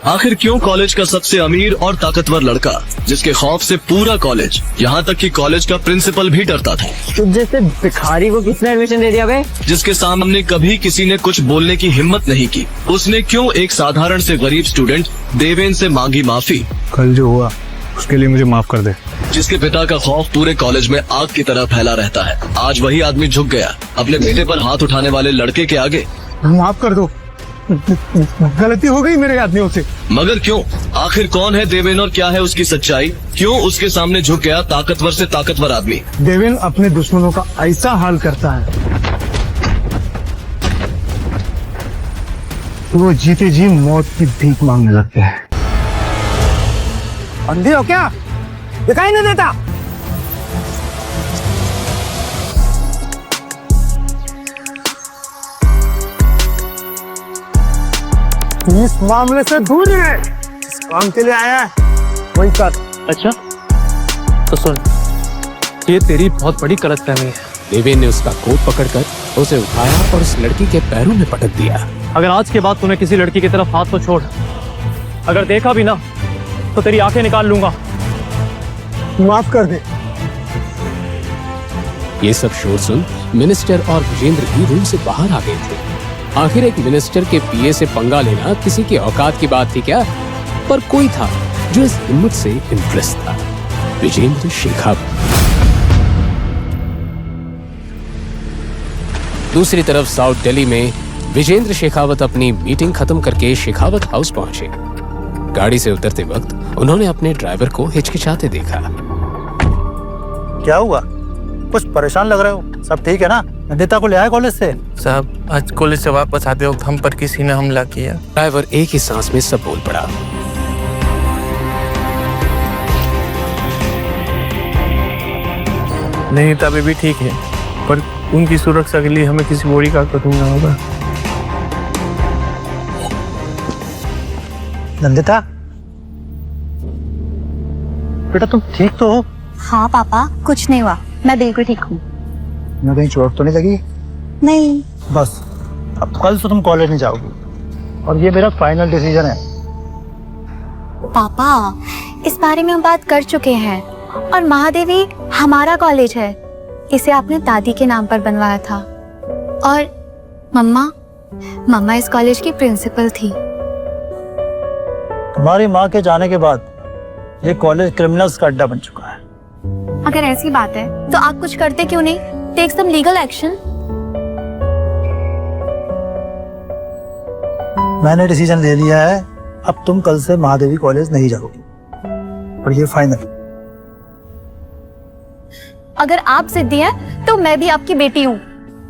आखिर क्यों कॉलेज का सबसे अमीर और ताकतवर लड़का, जिसके खौफ से पूरा कॉलेज, यहाँ तक कि कॉलेज का प्रिंसिपल भी डरता था, तुझ जैसे भिखारी को किसने एडमिशन दे दिया बे? जिसके सामने कभी किसी ने कुछ बोलने की हिम्मत नहीं की, उसने क्यों एक साधारण से गरीब स्टूडेंट देवेन से मांगी माफी? कल जो हुआ उसके लिए मुझे माफ कर दे। जिसके पिता का खौफ पूरे कॉलेज में आग की तरह फैला रहता है, आज वही आदमी झुक गया अपने बेटे पर हाथ उठाने वाले लड़के के आगे। माफ कर दो, गलती हो गई मेरे आदमियों से। मगर क्यों? आखिर कौन है देवेन और क्या है उसकी सच्चाई? क्यों उसके सामने झुक गया ताकतवर से ताकतवर आदमी? देवेन अपने दुश्मनों का ऐसा हाल करता है तो वो जीते जी मौत की भीख मांगने लगते हैं। अंधे हो क्या? दिखाई नहीं देता? इस मामले से दूर है, इस काम के लिए आया है वही कर। अच्छा तो सुन, ये तेरी बहुत बड़ी गलतफहमी है। देवेन ने उसका कोट पकड़कर उसे उठाया और उस लड़की के पैरों में पटक दिया। अगर आज के बाद तूने किसी लड़की की तरफ हाथ तो छोड़, अगर देखा भी ना तो तेरी आंखें निकाल लूंगा। माफ कर दे। ये सब शोर सुन मिनिस्टर और विजेंद्र भी रूम से बाहर आ गए थे। आखिर एक मिनिस्टर के पीए से पंगा लेना किसी की औकात की बात थी क्या? पर कोई था जो इस हिम्मत से इम्प्रेस था, विजेंद्र शेखावत। दूसरी तरफ साउथ दिल्ली में विजेंद्र शेखावत अपनी मीटिंग खत्म करके शेखावत हाउस पहुंचे। गाड़ी से उतरते वक्त उन्होंने अपने ड्राइवर को हिचकिचाते देखा। क्या हुआ? कुछ परेशान लग रहे हो? सब ठीक है ना? नंदिता को ले आए कॉलेज से? साहब, आज कॉलेज से वापस आते वक्त हम पर किसी ने हमला किया। ड्राइवर एक ही सांस में सब बोल पड़ा। नहीं, तभी भी ठीक है, पर उनकी सुरक्षा के लिए हमें किसी बॉडी गार्ड को ढूंढना होगा। नंदिता बेटा, तुम ठीक तो हो? हाँ पापा, कुछ नहीं हुआ, मैं बिल्कुल ठीक हूँ। मैं कहीं चोट तो नहीं लगी? नहीं। बस अब कल से तुम कॉलेज नहीं जाओगी और ये मेरा फाइनल डिसीजन है। पापा, इस बारे में हम बात कर चुके हैं और महादेवी हमारा कॉलेज है, इसे आपने दादी के नाम पर बनवाया था। और मम्मा इस कॉलेज की प्रिंसिपल थी। तुम्हारी माँ के जाने के बाद ये कॉलेज क्रिमिनल्स का अड्डा बन चुका है। अगर ऐसी बात है तो आप कुछ करते क्यों नहीं? Take some legal action. मैंने डिसीजन ले लिया है, अब तुम कल से महादेवी कॉलेज नहीं जाओगी और ये फाइनल। अगर आप जिद्दी हैं तो मैं भी आपकी बेटी हूँ,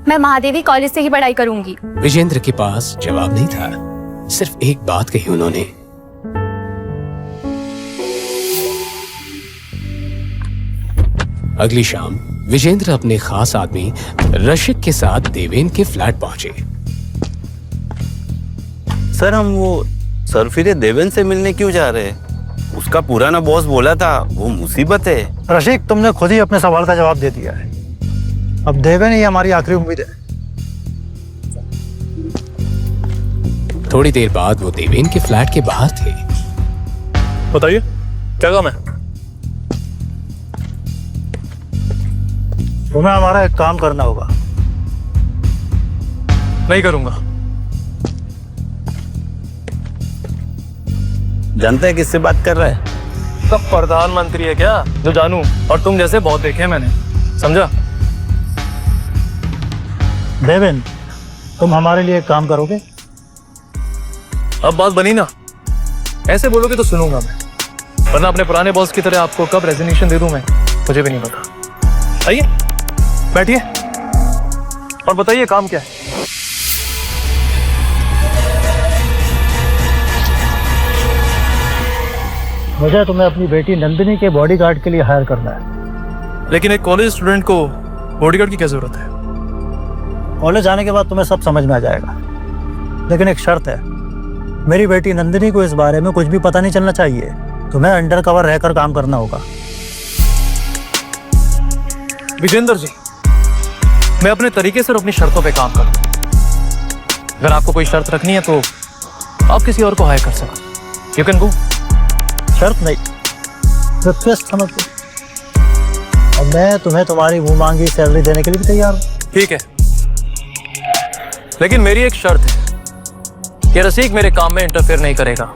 मैं महादेवी कॉलेज से ही पढ़ाई करूंगी। विजेंद्र के पास जवाब नहीं था, सिर्फ एक बात कही उन्होंने। अगली शाम विजेंद्र अपने खास आदमी रशिक के साथ देवेन के फ्लैट पहुंचे। सर, हम वो सरफिरे देवेन से मिलने क्यों जा रहे हैं? उसका पुराना बॉस बोला था वो मुसीबत है। रशिक, तुमने खुद ही अपने सवाल का जवाब दे दिया है। अब देवेन ही हमारी आखिरी उम्मीद है। थोड़ी देर बाद वो देवेन के फ्लैट के बाहर थे। बताइए क्या काम है? तुम्हें हमारा एक काम करना होगा। नहीं करूंगा। जानते हैं किससे बात कर रहा है? सब प्रधानमंत्री है क्या जो जानू? और तुम जैसे बहुत देखे मैंने, समझा? देवेन, तुम हमारे लिए एक काम करोगे? अब बात बनी ना, ऐसे बोलोगे तो सुनूंगा मैं, वरना अपने पुराने बॉस की तरह आपको कब रेजिग्नेशन दे दूं मैं, मुझे भी नहीं पता। आइए बैठिए और बताइए काम क्या है? मुझे तुम्हें अपनी बेटी नंदिनी के बॉडीगार्ड के लिए हायर करना है। लेकिन एक कॉलेज स्टूडेंट को बॉडीगार्ड की क्या जरूरत है? कॉलेज आने के बाद तुम्हें सब समझ में आ जाएगा, लेकिन एक शर्त है, मेरी बेटी नंदिनी को इस बारे में कुछ भी पता नहीं चलना चाहिए। तुम्हें अंडर कवर रहकर काम करना होगा। विजेंद्र जी, मैं अपने तरीके से और अपनी शर्तों पे काम करूं। अगर आपको कोई शर्त रखनी है तो आप किसी और को हायर कर सकते। You can go. शर्त नहीं, रिक्वेस्ट समझ लो। और मैं तुम्हें तुम्हारी मुंह मांगी सैलरी देने के लिए भी तैयार हूँ। ठीक है, लेकिन मेरी एक शर्त है कि रसीक मेरे काम में इंटरफेयर नहीं करेगा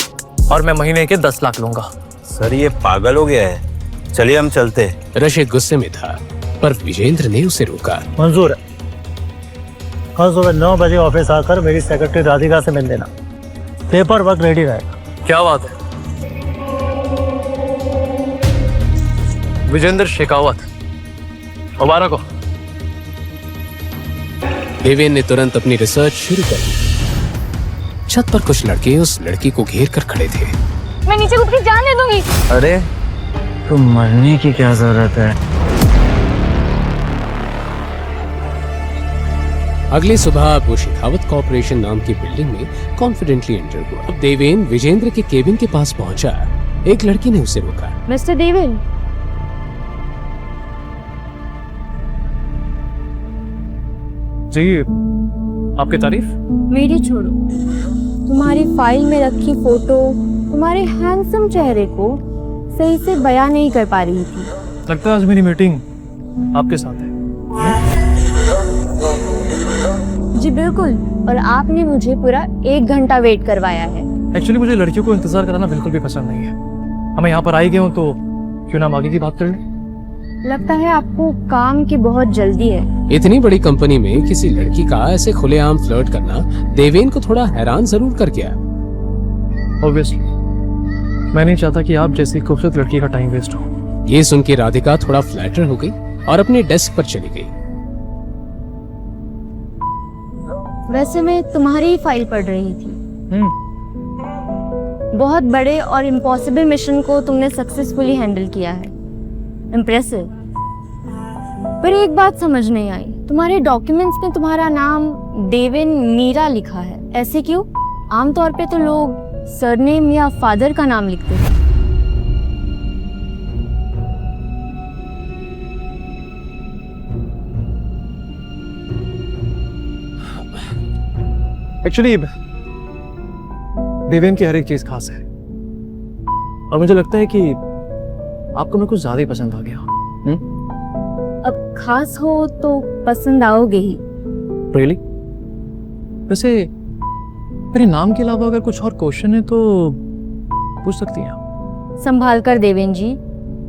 और मैं महीने के 10 लाख लूंगा। सर ये पागल हो गया है, चलिए हम चलते हैं। रशीद गुस्से में था, पर विजेंद्र ने उसे रोका। मंजूर है। कल सुबह 9 बजे ऑफिस आकर मेरी सेक्रेटरी राधिका से मिल लेना, पेपर वर्क रेडी रहेगा। क्या बात है। विजेंद्र शेखावत, मुबारक हो। देवेन ने तुरंत अपनी रिसर्च शुरू कर दी। छत पर कुछ लड़के उस लड़की को घेर कर खड़े थे। मैं नीचे कूद के जान दे दूंगी। अरे तो मरने की क्या जरूरत है? अगली सुबह वो शेखावत कॉर्पोरेशन नाम की बिल्डिंग में कॉन्फिडेंटली एंटर हुआ। अब देवेन विजेंद्र के केबिन के पास पहुंचा। एक लड़की ने उसे रोका। मिस्टर देवेन, जी, आपकी तारीफ। मेरी छोड़ो, तुम्हारी फाइल में रखी फोटो तुम्हारे हैंडसम चेहरे को सही से बयां नहीं कर पा रही थी। लगता है आज मेरी मीटिंग आपके साथ है। जी बिल्कुल, और आपने मुझे पूरा 1 घंटा वेट करवाया है। एक्चुअली मुझे लड़कियों को इंतजार कराना बिल्कुल भी पसंद नहीं है। हमें यहाँ पर आई गए हो तो क्यों ना हम आगे की बात कर लें। लगता है आपको काम की बहुत जल्दी है। इतनी बड़ी कंपनी में किसी लड़की का ऐसे खुलेआम फ्लर्ट करना देवेन को थोड़ा हैरान जरूर कर गया। ऑब्वियसली मैं नहीं चाहता कि आप जैसी खूबसूरत लड़की का टाइम वेस्ट हो। ये सुन के राधिका थोड़ा फ्लैटर हो गई और अपने डेस्क पर चली गई। वैसे मैं तुम्हारी ही फाइल पढ़ रही थी। बहुत बड़े और इम्पॉसिबल मिशन को तुमने सक्सेसफुली हैंडल किया है। इम्प्रेसिव। पर एक बात समझ नहीं आई, तुम्हारे डॉक्यूमेंट्स में तुम्हारा नाम देवेन मीरा लिखा है, ऐसे क्यों? आमतौर पे तो लोग सरनेम या फादर का नाम लिखते हैं। एक्चुअली देवेन की हर एक चीज खास है और मुझे लगता है कि आपको मैं कुछ ज्यादा ही पसंद आ गया। अब खास हो तो पसंद आओगे ही। रियली? वैसे मेरे नाम के अलावा अगर कुछ और क्वेश्चन है तो पूछ सकती हैं आप। संभाल कर देवेन जी,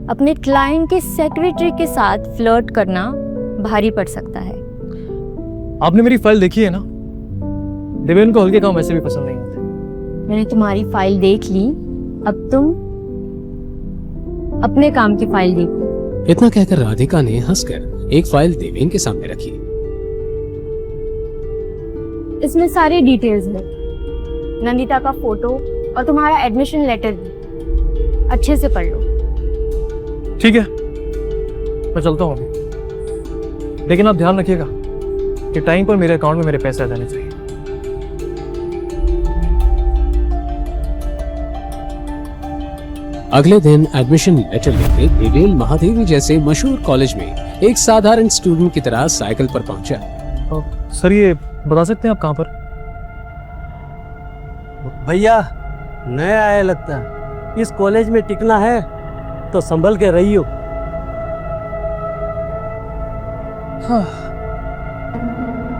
अपने क्लाइंट के सेक्रेटरी के साथ फ्लर्ट करना भारी पड़ सकता है। आपने मेरी फाइल देखी है ना? देवेन को हल्के काम वैसे भी पसंद नहीं आते। मैंने तुम्हारी फाइल देख ली, अब तुम अपने काम की फाइल देखो। इतना कहकर राधिका ने हंसकर एक फाइल देवेन के सामने रखी। इसमें सारी डिटेल्स है, नंदिता का फोटो और तुम्हारा एडमिशन लेटर भी। अच्छे से पढ़ लो। ठीक है, मैं चलता हूँ अभी, लेकिन आप ध्यान रखिएगा कि टाइम पर मेरे अकाउंट में मेरे पैसे आ जाने चाहिए। अगले दिन एडमिशन लेटर लेकर देवेन महादेवी जैसे मशहूर कॉलेज में एक साधारण स्टूडेंट की तरह साइकिल पर पहुंचा। सर ये बता सकते हैं आप कहाँ पर? भैया नया आया लगता है, इस कॉलेज में टिकना है तो संभल के रहियो।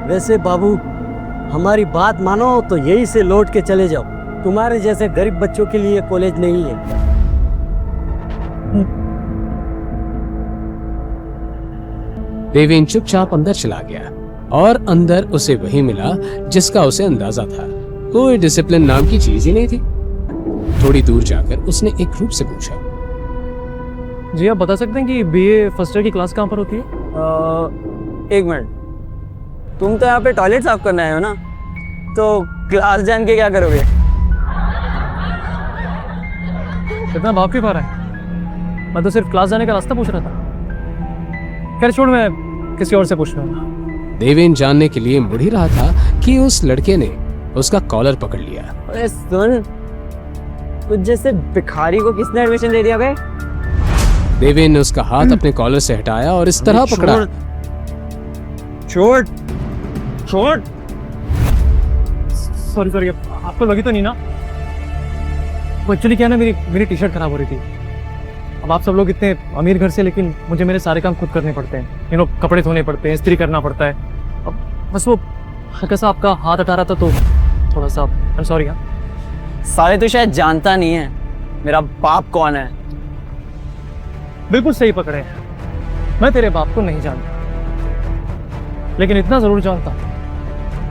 वैसे बाबू हमारी बात मानो तो यहीं से लौट के चले जाओ, तुम्हारे जैसे गरीब बच्चों के लिए कॉलेज नहीं है। देवेन चुपचाप अंदर चला गया और अंदर उसे वही मिला जिसका उसे अंदाजा था। कोई डिसिप्लिन नाम की चीज ही नहीं थी। थोड़ी दूर जाकर उसने एक ग्रुप से पूछा, जी आप बता सकते हैं कि बीए फर्स्ट ईयर की क्लास कहाँ पर होती है? एक मिनट, तुम तो यहाँ पे टॉयलेट साफ करने आए हो ना, तो क्लास जान के क्या करोगे? इतना भाव क्यों पा रहा है? मैं तो सिर्फ क्लास जाने का रास्ता पूछ रहा था। खैर छोड़, मैं किसी और से पूछ लूंगा। देवेन जानने के लिए मुड़ ही रहा था कि उस लड़के ने उसका कॉलर पकड़ लिया। अरे सुन, तुझ जैसे भिखारी को किसने एडमिशन दे दिया बे? देवेन ने उसका हाथ अपने कॉलर से हटाया और इस तरह पकड़ा। छोड़ छोड़। सॉरी आपको लगी तो नहीं ना? वो एक्चुअली क्या है ना, मेरी टी शर्ट खराब हो रही थी। अब आप सब लोग इतने अमीर घर से, लेकिन मुझे मेरे सारे काम खुद करने पड़ते हैं। कपड़े धोने पड़ते हैं, इस्त्री करना पड़ता है। अब बस वो हल्का सा आपका हाथ हटा रहा था तो थोड़ा सा आई एम सॉरी। हाँ साले तो शायद जानता नहीं है मेरा बाप कौन है। बिल्कुल सही पकड़े हैं। मैं तेरे बाप को नहीं जानता, लेकिन इतना जरूर जानता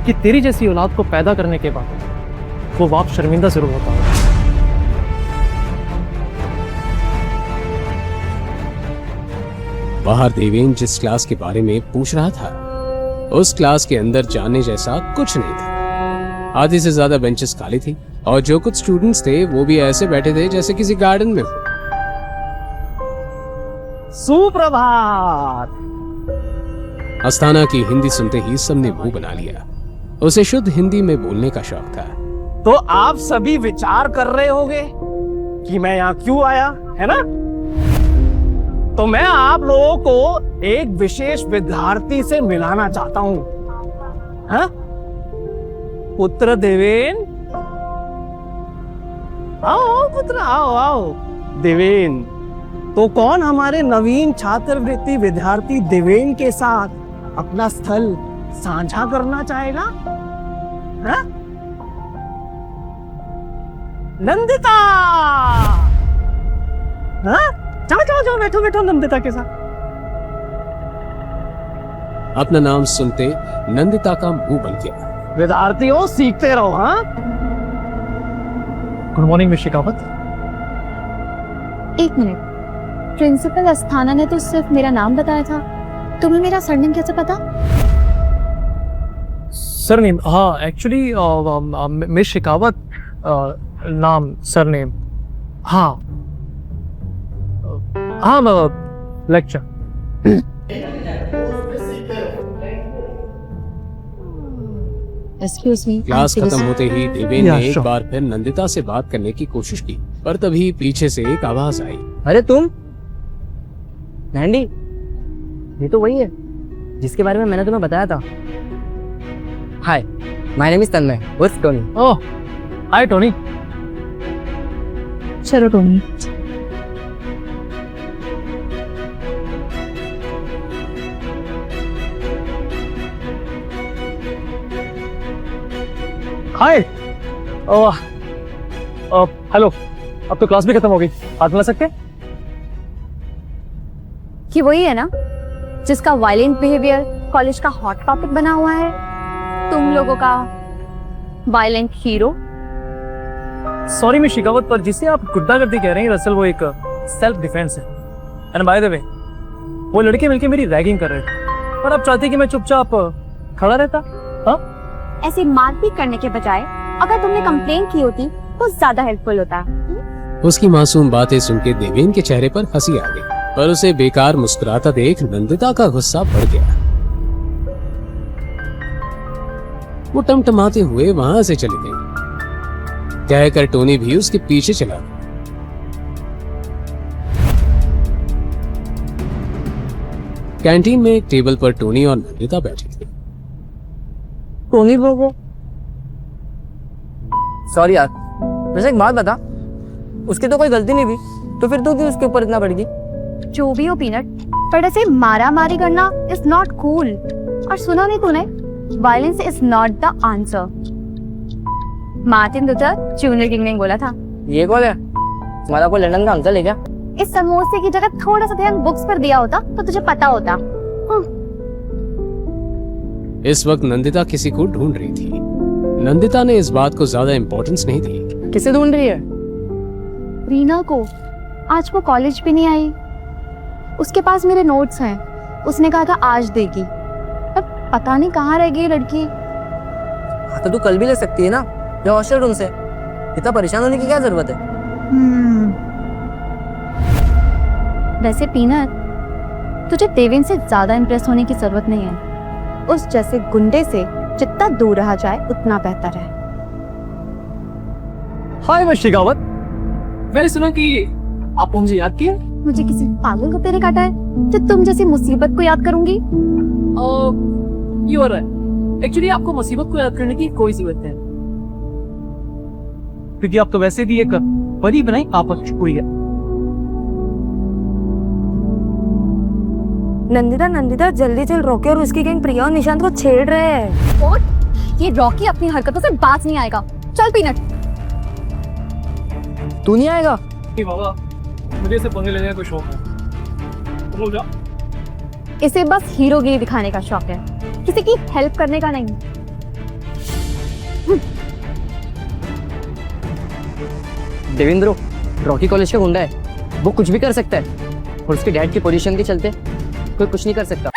कि तेरी जैसी औलाद को पैदा करने के बाद वो बाप शर्मिंदा जरूर होता है। बाहर देवेन जिस क्लास के बारे में पूछ रहा था, उस क्लास के अंदर जाने जैसा कुछ नहीं था। आधी से ज्यादा बेंचेस खाली थी और जो कुछ स्टूडेंट्स थे वो भी ऐसे बैठे थे जैसे किसी गार्डन में हो। सुप्रभात। अस्थाना की हिंदी सुनते ही सबने मुंह बना लिया। उसे शुद्ध हिंदी में बोलने का शौक था। तो आप सभी विचार कर रहे होंगे कि मैं यहाँ क्यों आया, है ना? तो मैं आप लोगों को एक विशेष विद्यार्थी से मिलाना चाहता हूं। हाँ? पुत्र देवेन, आओ पुत्र, आओ आओ। देवेन, तो कौन हमारे नवीन छात्रवृत्ति विद्यार्थी देवेन के साथ अपना स्थल साझा करना चाहेगा? हाँ? नंदिता। हाँ? चलो चलो चलो, बैठो बैठो नंदिता के साथ। अपना नाम सुनते नंदिता का मुंह बन गया। विद्यार्थियों, सीखते रहो। हाँ, गुड मॉर्निंग मिस शेखावत। एक मिनट, प्रिंसिपल अस्थाना ने तो सिर्फ मेरा नाम बताया था, तुम्हें मेरा सरनेम कैसे पता? सरनेम? हाँ एक्चुअली मिस शेखावत नाम, सरनेम। हाँ हाँ लेक्चर। Excuse me. क्लास खत्म होते ही देवेन ने एक बार फिर नंदिता से बात करने की कोशिश की, पर तभी पीछे से एक आवाज आई। अरे तुम नैंडी, ये तो वही है जिसके बारे में मैंने तुम्हें बताया था। हाय, माय नेम इज तन्मय, उर्फ टोनी। ओह हाय टोनी। चलो टोनी। हाय। हेलो, अब तो क्लास भी खत्म हो गई, हाथ मिला सकते? कि वही है ना जिसका वायलेंट बिहेवियर कॉलेज का हॉट टॉपिक बना हुआ है, तुम लोगों का violent hero. Sorry miss Shekhawat, पर जिसे आप गुंडागर्दी कह रहे हैं दरअसल वो एक सेल्फ डिफेंस है। एंड बाय द वे, वो लड़के मिलके मेरी रैगिंग कर रहे थे और आप चाहते कि मैं चुपचाप खड़ा रहता? हाँ, ऐसी मारपीट करने के बजाय अगर तुमने कंप्लेन की होती तो ज्यादा हेल्पफुल होता। उसकी मासूम बातें सुनकर देवेन के चेहरे पर हंसी आ गई, पर उसे बेकार मुस्कुराता देख नंदिता का गुस्सा बढ़ गया। वो टमटमाते हुए वहां से चली गई। कहकर टोनी भी उसके पीछे चला। कैंटीन में एक टेबल पर टोनी और नंदिता बैठे थे। टोनी बोलो। सॉरी यार, वैसे एक बात बता, उसकी तो कोई गलती नहीं थी, तो फिर तू क्यों उसके ऊपर इतना बढ़ गई? जो भी हो पीनट, पर ऐसे मारा मारी करना इज नॉट कूल। और सुना नहीं तूने, violence is not the answer. Martin Luther junior king ने बोला था। ये कौन है? तुम्हारा कोई लंदन का अंकल है क्या? इस समोसे की जगह थोड़ा सा ध्यान बुक्स पर दिया होता तो तुझे पता होता। इस वक्त नंदिता किसी को ढूंढ रही थी। नंदिता ने इस बात को ज्यादा इम्पोर्टेंस नहीं दी। किसे ढूंढ रही है? रीना को। आज वो कॉलेज भी नहीं आई। उसके पास मेरे नोट्स हैं, उसने कहा था आज देगी। अब पता नहीं कहाँ रह गई लड़की। तो तू कल भी ले सकती है ना, या हॉस्टल रूम से। इतना परेशान होने की क्या जरूरत है? वैसे पीनट, तुझे देवेन से ज्यादा इम्प्रेस होने की जरूरत नहीं है। उस जैसे गुंडे से जितना दूर रहा जाए उतना बेहतर है। हाय मिस शेखावत, मैंने सुना कि आप मुझे याद किया। मुझे किसी पागल कुत्ते ने काटा है जो तुम जैसी मुसीबत को याद करूंगी? You are right. एक्चुअली आपको मुसीबत को याद करने की कोई जरूरत नहीं। क्योंकि आप तो वैसे भी एक परी बनाई आपस हुई है। नंदिता जल्दी चल, रॉकी और उसकी गैंग प्रिया और निशांत को छेड़ रहे हैं। और ये रॉकी अपनी हरकतों से बाज नहीं आएगा। चल पीनट। तू नहीं आएगा? बाबा मुझे इसे पंगे लेने का कोई शौक है। तुम लोग जाओ। इसे बस हीरोगिरी दिखाने का शौक है, किसी की हेल्प करने का नहीं। देवेंद्र, रॉकी कॉलेज का गुंडा है, वो कुछ भी कर सकता है और उसके डैड की पोजीशन के चलते कोई कुछ नहीं कर सकता।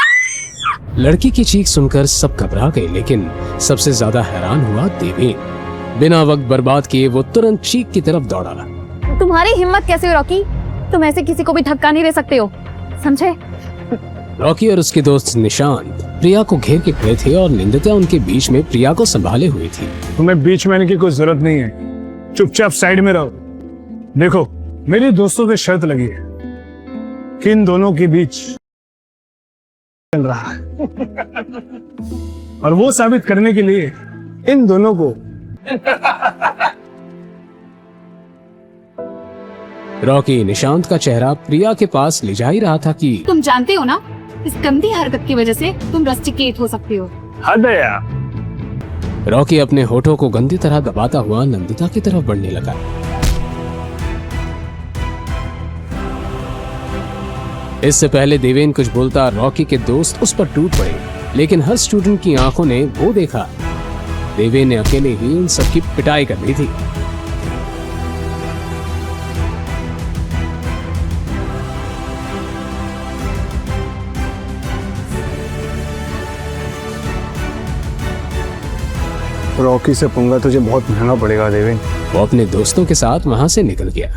लड़की की चीख सुनकर सब घबरा गए, लेकिन सबसे ज्यादा हैरान हुआ देवेन। बिना वक्त बर्बाद किए वो तुरंत चीख की तरफ दौड़ा। तुम्हारी हिम्मत कैसे हो रॉकी? तुम ऐसे किसी को भी धक्का नहीं दे सकते हो, समझे? रॉकी और उसके दोस्त निशांत प्रिया को घेर के खड़े थे और निंदिता उनके बीच में प्रिया को संभाले हुई थी। तुम्हें बीच में आने की कोई जरूरत नहीं है, चुपचाप साइड में रहो। देखो, मेरी दोस्तों से शर्त लगी है कि इन दोनों के बीच चल रहा है और वो साबित करने के लिए इन दोनों को रॉकी निशांत का चेहरा प्रिया के पास ले जा ही रहा था कि तुम जानते हो ना, इस गंदी हरकत की वजह से तुम रस्टिकेट हो सकते हो। हद है यार। रॉकी अपने होठों को गंदी तरह दबाता हुआ नंदिता की तरफ बढ़ने लगा। इससे पहले देवेन कुछ बोलता, रॉकी के दोस्त उस पर टूट पड़े, लेकिन हर स्टूडेंट की आंखों ने वो देखा, देवेन ने अकेले ही इन सबकी पिटाई कर दी थी। रॉकी से पंगा तुझे बहुत महंगा पड़ेगा देवेन। वो अपने दोस्तों के साथ वहां से निकल गया।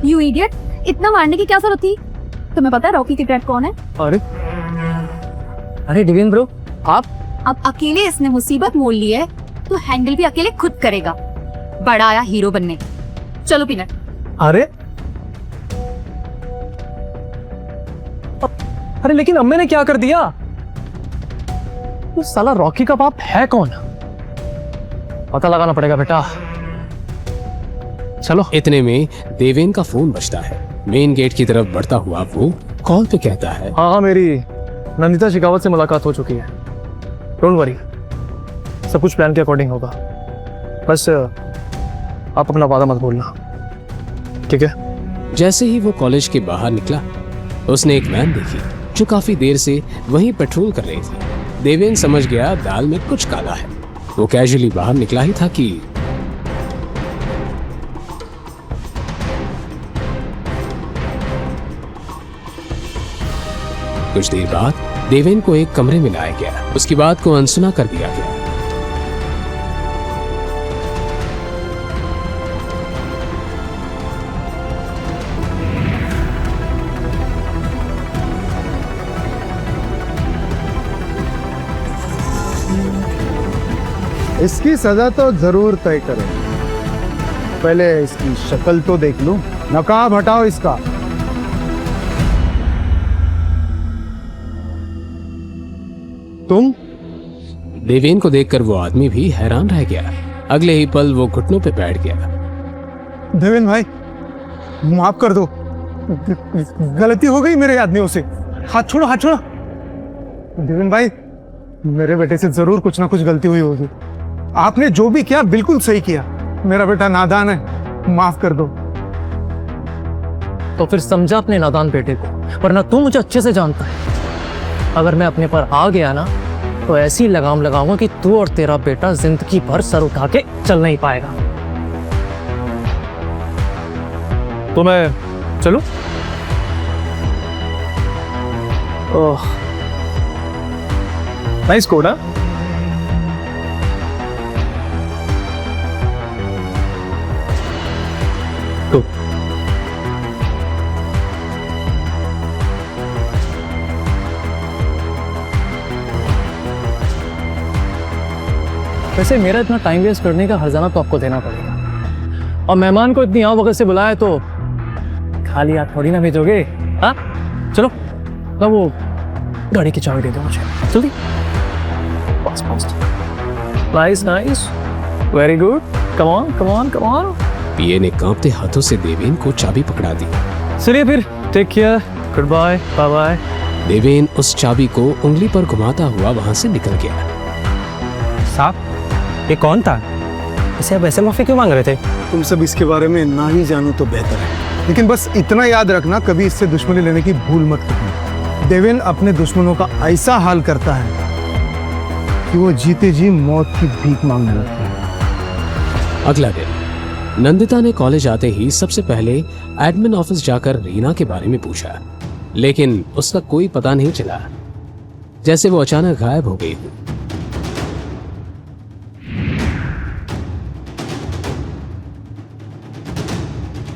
यू इडियट, इतना मारने की क्या जरूरत थी? तुम्हें पता है रॉकी के डैड कौन है? अरे देवेंद्र ब्रो, आप अब अकेले इसने मुसीबत मोल ली है तो हैंडल भी अकेले खुद करेगा। बड़ा आया हीरो बनने। चलो पीनट। अरे लेकिन अम्मे ने क्या कर दिया? तो साला रॉकी का बाप है कौन? पता लगाना पड़ेगा बेटा। चलो। इतने में देवेन का फोन बजता है। मेन गेट की तरफ बढ़ता हुआ वो कॉल पे कहता है, हाँ मेरी नंदिता शेखावत से मुलाकात हो चुकी है। डोंट वरी, सब कुछ प्लान के अकॉर्डिंग होगा। बस आप अपना वादा मत भूलना, ठीक है? जैसे ही वो कॉलेज के बाहर निकला, उसने एक वैन देखी जो काफी देर से वहीं पेट्रोल कर रही थी। देवेन समझ गया दाल में कुछ काला है। वो कैजुअली बाहर निकला ही था कि कुछ देर बाद देवेन को एक कमरे में लाया गया। उसकी बात को अनसुना कर दिया गया। इसकी सजा तो जरूर तय करें। पहले इसकी शक्ल तो देख लूं। नकाब हटाओ इसका। तुम? देवेन को देखकर वो आदमी भी हैरान रह गया। अगले ही पल वो घुटनों पे बैठ गया। देवेन भाई, माफ कर दो, गलती हो गई मेरे आदमियों से। हाथ छोड़ो, हाथ छोड़ो। देवेन भाई, मेरे बेटे से जरूर कुछ ना कुछ गलती हुई होगी। आपने जो भी किया बिल्कुल सही किया। मेरा बेटा नादान है, माफ कर दो। तो फिर समझा अपने नादान बेटे को, वरना तू मुझे अच्छे से जानता है। अगर मैं अपने पर आ गया ना तो ऐसी लगाम लगाऊंगा कि तू और तेरा बेटा जिंदगी भर सर उठा के चल नहीं पाएगा। तो मैं चलूं? ओह, नाइस कोड। हाँ, तो वैसे मेरा इतना टाइम वेस्ट करने का हर्जाना तो आपको देना पड़ेगा। और मेहमान को इतनी वक्त से बुलाया तो खाली हाथ थोड़ी ना भेजोगे। हाँ चलो, तो वो गाड़ी की चाबी दे दो मुझे जल्दी। Nice nice. Very good, come on come on come on. PA ने कांपते हाथों से देवेन को चाबी पकड़ा दी। चलिए फिर, take care, good bye, bye bye. Deven उस चाबी को उंगली पर घुमाता हुआ वहां से निकल गया। साहब, ये कौन था? इसे अब ऐसे माफी क्यों मांग रहे थे? तुम सब इसके बारे में ना ही जानो तो बेहतर है, लेकिन बस इतना याद रखना, कभी इससे दुश्मनी लेने की भूल मत करना। देवेन अपने दुश्मनों का ऐसा हाल करता है कि वो जीते जी मौत की भीख मांगने लगता है। अगला दिन नंदिता ने कॉलेज आते ही सबसे पहले एडमिन ऑफिस जाकर रीना के बारे में पूछा, लेकिन उसका कोई पता नहीं चला, जैसे वो अचानक गायब हो गई।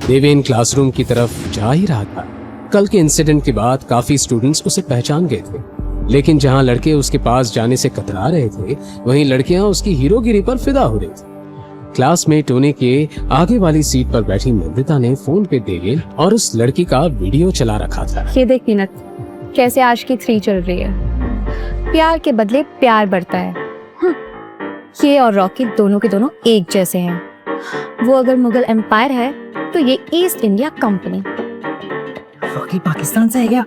देवेन क्लासरूम की तरफ जा ही रहा था। कल के इंसिडेंट के बाद काफी स्टूडेंट्स उसे पहचान गए थे, लेकिन जहां लड़के उसके पास जाने से कतरा रहे थे, वहीं लड़कियां उसकी हीरोगिरी पर फिदा हो रही थी। क्लास में टोनी के आगे वाली सीट पर बैठी नंदिता ने फोन पे देवेन और उस लड़की का वीडियो चला रखा था। ये देख मीनत, कैसे आशिकी 3 चल रही है। प्यार के बदले प्यार बढ़ता है। ये और रॉकी दोनों के दोनों एक जैसे हैं। वो अगर मुगल एम्पायर है तो ये east India company. Rocky Pakistan से है क्या?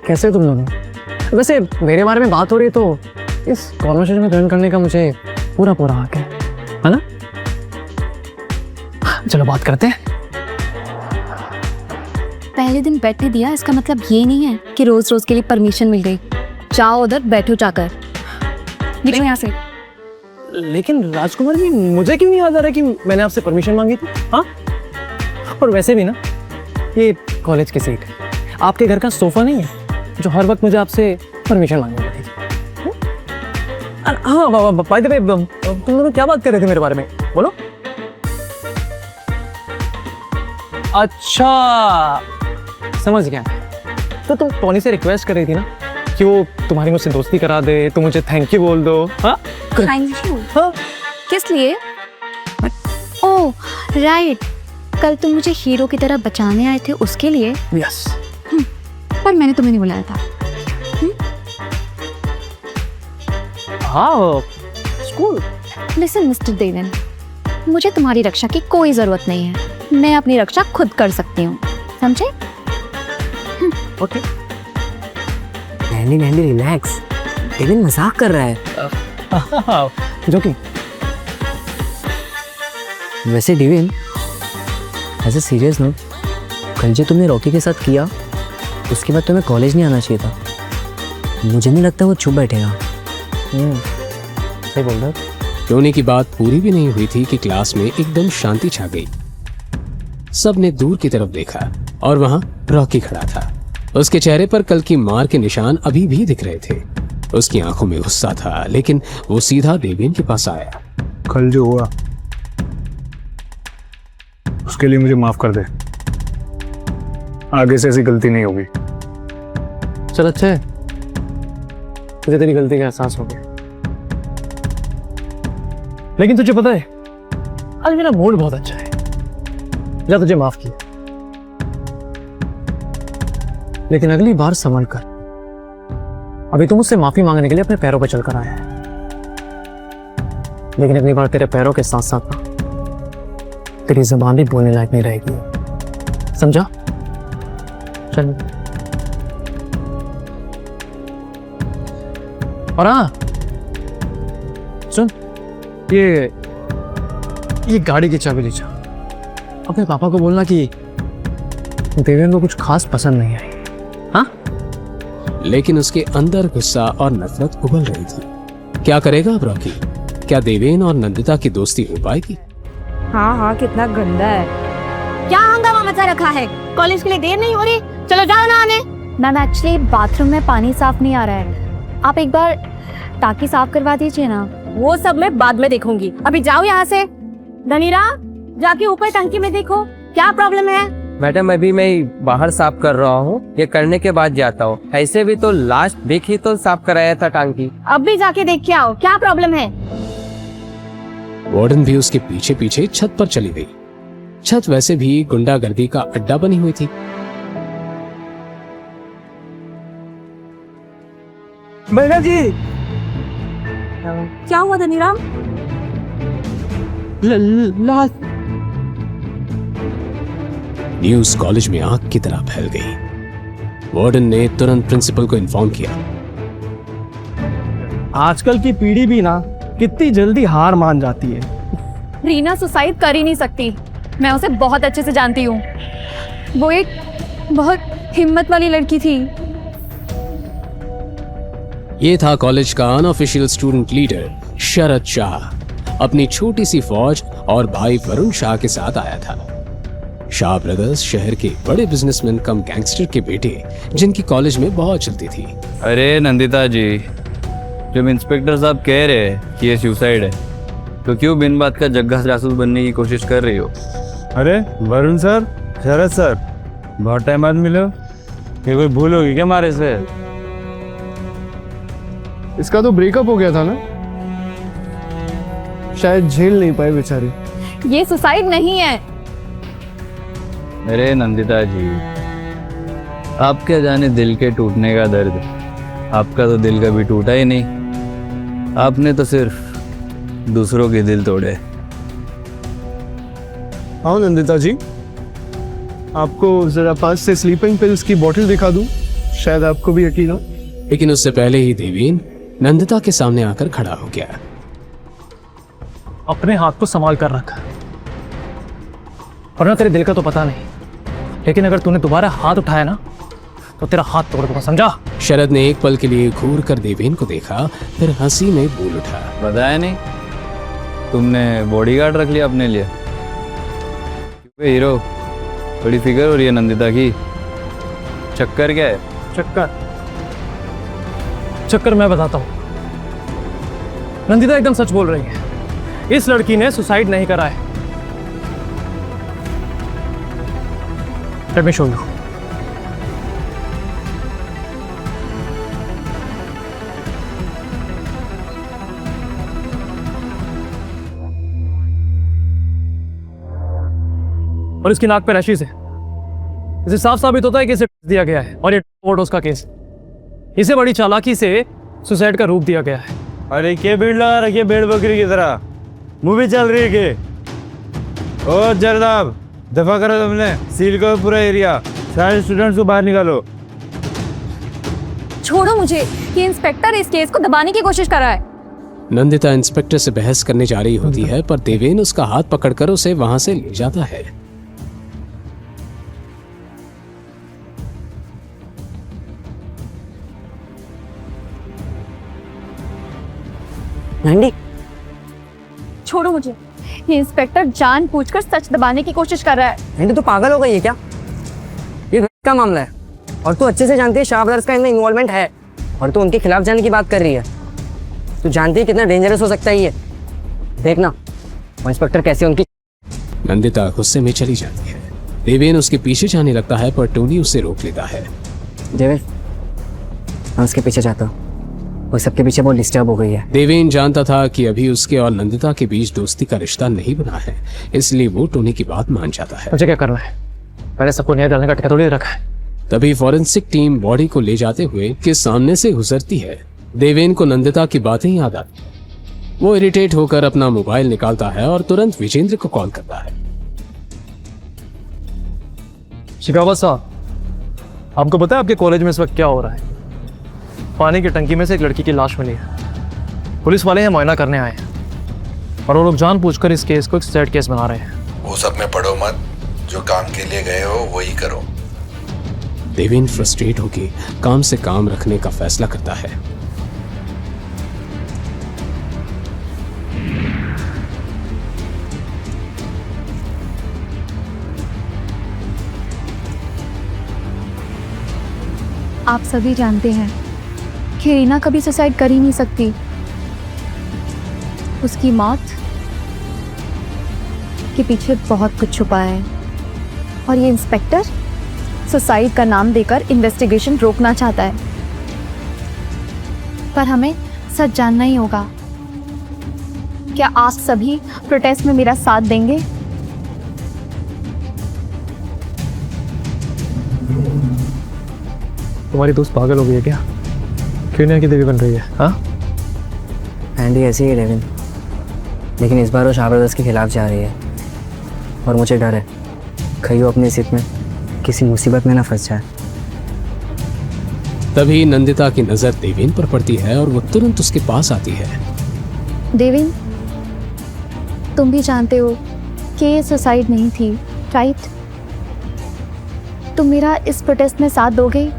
कैसे हो तुम दोनों? वैसे मेरे बारे में बात हो रही है तो इस कॉन्वर्सेशन में ज्वाइन करने का मुझे पूरा हक है ना? चलो बात करते हैं। पहले दिन बैठने दिया, इसका मतलब ये नहीं है कि रोज रोज के लिए परमिशन मिल गई। जाओ उधर बैठो जाकर, निकलो यहाँ से। लेकिन राजकुमार जी, मुझे क्यों नहीं याद आ रहा कि मैंने आपसे परमिशन मांगी थी? हाँ, और वैसे भी ना, ये कॉलेज की सीट है, आपके घर का सोफा नहीं है जो हर वक्त मुझे आपसे परमिशन मांगनी पड़ेगी। हाँ, बाय द वे, तुम लोग क्या बात कर रहे थे मेरे बारे में? बोलो। अच्छा, समझ गया। तो तुम टोनी से रिक्वेस्ट कर रही थी ना कि वो तुम्हारी मुझसे दोस्ती करा दे, तो मुझे थैंक यू बोल दो। हाँ, थैंक यू। हाँ? किस लिए? ओह राइट, कल तुम मुझे हीरो की तरह बचाने आए थे, उसके लिए। यस। पर मैंने तुम्हें नहीं बुलाया था। हाँ, स्कूल। लिसन मिस्टर देवन, मुझे तुम्हारी रक्षा की कोई जरूरत नहीं है। मैं अपनी रक्षा खुद कर सकती हूँ, समझे? ओके। नैंडी रिलैक्स, देवेन मजाक कर रहा है। जोकिंग। वैसे Deven, as a serious note, कल जो तुमने रॉकी के साथ किया, उसके बाद तुम्हें कॉलेज नहीं आना चाहिए था। मुझे नहीं लगता वो चुप बैठेगा। सही बोल रहे हो। टोनी की बात पूरी भी नहीं हुई थी कि क्लास में एकदम शांति छा गई। सबने दूर की तरफ देखा और वहां रॉकी खड़ा था। उसके चेहरे पर कल की मार के निशान अभी भी दिख रहे थे। उसकी आंखों में गुस्सा था, लेकिन वो सीधा देवेन के पास आया। कल जो हुआ उसके लिए मुझे माफ कर दे, आगे से ऐसी गलती नहीं होगी। चल अच्छा है, तुझे तेरी गलती का एहसास हो गया। लेकिन तुझे पता है, आज मेरा मूड बहुत अच्छा है। जा, तुझे माफ किया, लेकिन अगली बार संभल कर। अभी तुम मुझसे माफी मांगने के लिए अपने पैरों पर चलकर आया है, लेकिन अगली बार तेरे पैरों के साथ साथ ना तेरी जुबान भी बोलने लायक नहीं रहेगी, समझा? चल। और हाँ सुन, ये गाड़ी की चाबी ले जा। अपने पापा को बोलना कि देवेन को कुछ खास पसंद नहीं आई। हाँ? लेकिन उसके अंदर गुस्सा और नफरत उबल रही थी। क्या करेगा अब रॉकी? क्या देवेन और नंदिता की दोस्ती हो पाएगी? हाँ, कितना गंदा है। क्या हंगामा मचा रखा है? कॉलेज के लिए देर नहीं हो रही, चलो जाओ नहाने। मैम, एक्चुअली बाथरूम में पानी साफ नहीं आ रहा है, आप एक बार टाकी साफ करवा दीजिए ना। वो सब मैं बाद में देखूंगी, अभी जाओ यहाँ से। धनीरा, जाके ऊपर टंकी में देखो क्या प्रॉब्लम है। मैडम, अभी मैं बाहर साफ कर रहा हूँ, ये करने के बाद जाता हूँ। ऐसे भी तो लास्ट वीक ही तो साफ कराया था टांकी। अब भी जाके देख के आओ क्या प्रॉब्लम है। वार्डन भी उसके पीछे पीछे छत पर चली गई। छत वैसे भी गुंडागर्दी का अड्डा बनी हुई थी। भैया जी क्या हुआ धनीराम? न्यूज कॉलेज में आग की तरह फैल गई। वार्डन ने तुरंत प्रिंसिपल को इन्फॉर्म किया। आजकल की पीढ़ी भी ना कितनी जल्दी हार मान जाती है। रीना सुसाइड कर ही नहीं सकती, मैं उसे बहुत अच्छे से जानती हूँ। वो एक बहुत हिम्मत वाली लड़की थी। ये था कॉलेज का अनऑफिशियल स्टूडेंट लीडर शरद शाह। अपनी छोटी सी फौज और भाई वरुण शाह के साथ आया था। शाह ब्रदर्स शहर के बड़े बिजनेसमैन कम गैंगस्टर के बेटे, जिनकी कॉलेज में बहुत चलती थी। अरे नंदिता जी, जब इंस्पेक्टर साहब कह रहे हैं कि ये सुसाइड है, तो क्यों बिन बात का जग्गा जासूस बनने की कोशिश कर रही हो? अरे वरुण सर, शरद सर, बहुत टाइम बाद मिले हो। ये कोई भूल होगी क्या हमारे से? इसका तो ब्रेकअप हो गया था ना, शायद झेल नहीं पाए बेचारे। ये सुसाइड नहीं है। अरे नंदिता जी, आप क्या जाने दिल के टूटने का दर्द। आपका तो दिल कभी टूटा ही नहीं, आपने तो सिर्फ दूसरों के दिल तोड़े। हाँ नंदिता जी, आपको जरा पास से स्लीपिंग पिल्स की बोतल दिखा दूं, शायद आपको भी यकीन हो। लेकिन उससे पहले ही देवेन नंदिता के सामने आकर खड़ा हो गया। अपने हाथ को संभाल कर रख, वरना तेरे दिल का तो पता नहीं, लेकिन अगर तूने दोबारा हाथ उठाया ना तो तेरा हाथ तोड़ दूंगा, समझा? शरद ने एक पल के लिए घूर कर देवेन को देखा, फिर हंसी में बोल उठा। बताया नहीं तुमने बॉडीगार्ड रख लिया अपने लिए? हीरो, बड़ी फिक्र हो रही है नंदिता की। चक्कर क्या है? चक्कर मैं बताता हूँ। नंदिता एकदम सच बोल रही है, इस लड़की ने सुसाइड नहीं करा है। Let me show you. और इसकी नाक पे रैशेस है, इसे साफ साबित होता है कि इसे दिया गया है, और ये ओवरडोज का केस। इसे बड़ी चालाकी से सुसाइड का रूप दिया गया है। अरे क्या भीड़ लगा रखी है भेड़ बकरी की तरह? मूवी चल रही है के? ओ जरदाब, दफा करो तुमने, सील करो पूरा एरिया, सारे स्टूडेंट्स को बाहर निकालो। छोड़ो मुझे, ये इंस्पेक्टर इस केस को दबाने की कोशिश कर रहा है। नंदिता इंस्पेक्टर से बहस करने जा रही होती है, पर देवेन उसका हाथ पकड़कर उसे वहां से ले जाता है। नंदी, छोड़ो मुझे, ये इंस्पेक्टर जानबूझकर सच दबाने की कोशिश कर रहा है। नंदी तू पागल हो गई है क्या? ये घर का मामला है और तू अच्छे से जानती है शाह ब्रदर्स का इनमें इन्वॉल्वमेंट है, और तू उनके खिलाफ जाने की बात कर रही है। तू जानती है कितना डेंजरस हो सकता है ये। देखना वो इंस्पेक्टर कैसे उनकी। नंदिता गुस्से में चली जाती है। देवेन उसके पीछे जाने लगता है, पर टोनी उसे रोक लेता है। देवेन, मैं उसके पीछे जाता हूँ, वो सबके पीछे बहुत डिस्टर्ब हो गई है। देवेन जानता था कि अभी उसके और नंदिता के बीच दोस्ती का रिश्ता नहीं बना है, इसलिए वो टोनी की बात मान जाता है। मुझे क्या करना है? मैंने सबको न्याय दिलाने का ठेका थोड़ी रखा है। तभी फॉरेंसिक टीम बॉडी को ले जाते हुए के सामने से गुजरती है। देवेन को नंदिता की बातें याद आती। वो इरिटेट होकर अपना मोबाइल निकालता है और तुरंत विजेंद्र को कॉल करता है। शिकावत साहब, आपको पता है आपके कॉलेज में इस वक्त क्या हो रहा है? पानी की टंकी में से एक लड़की की लाश मिली है। पुलिस वाले यहाँ मुआयना करने आए हैं और वो लोग जानबूझकर इस केस को एक सैड केस बना रहे हैं। वो सब में पढ़ो मत, जो काम के लिए गए हो वही करो। देवेन फ्रस्ट्रेट होकर काम से काम रखने का फैसला करता है। आप सभी जानते हैं कि रीना कभी सुसाइड कर ही नहीं सकती। उसकी मौत के पीछे बहुत कुछ छुपा है, और ये इंस्पेक्टर सुसाइड का नाम देकर इन्वेस्टिगेशन रोकना चाहता है। पर हमें सच जानना ही होगा। क्या आप सभी प्रोटेस्ट में मेरा साथ देंगे? तुम्हारी दोस्त पागल हो गई है क्या? क्यों नहीं की देवी बन रही है? हाँ, आंटी ऐसी है डेविन, लेकिन इस बार वो शाह ब्रदर्स के खिलाफ जा रही है और मुझे डर है कहीं वो अपनी जिद में किसी मुसीबत में ना फंस जाए। तभी नंदिता की नजर देवेन पर पड़ती है और वो तुरंत उसके पास आती है। देवेन, तुम भी जानते हो कि ये सुसाइड नहीं थी, राइट? तुम मेरा इस प्रोटेस्ट में साथ दोगे?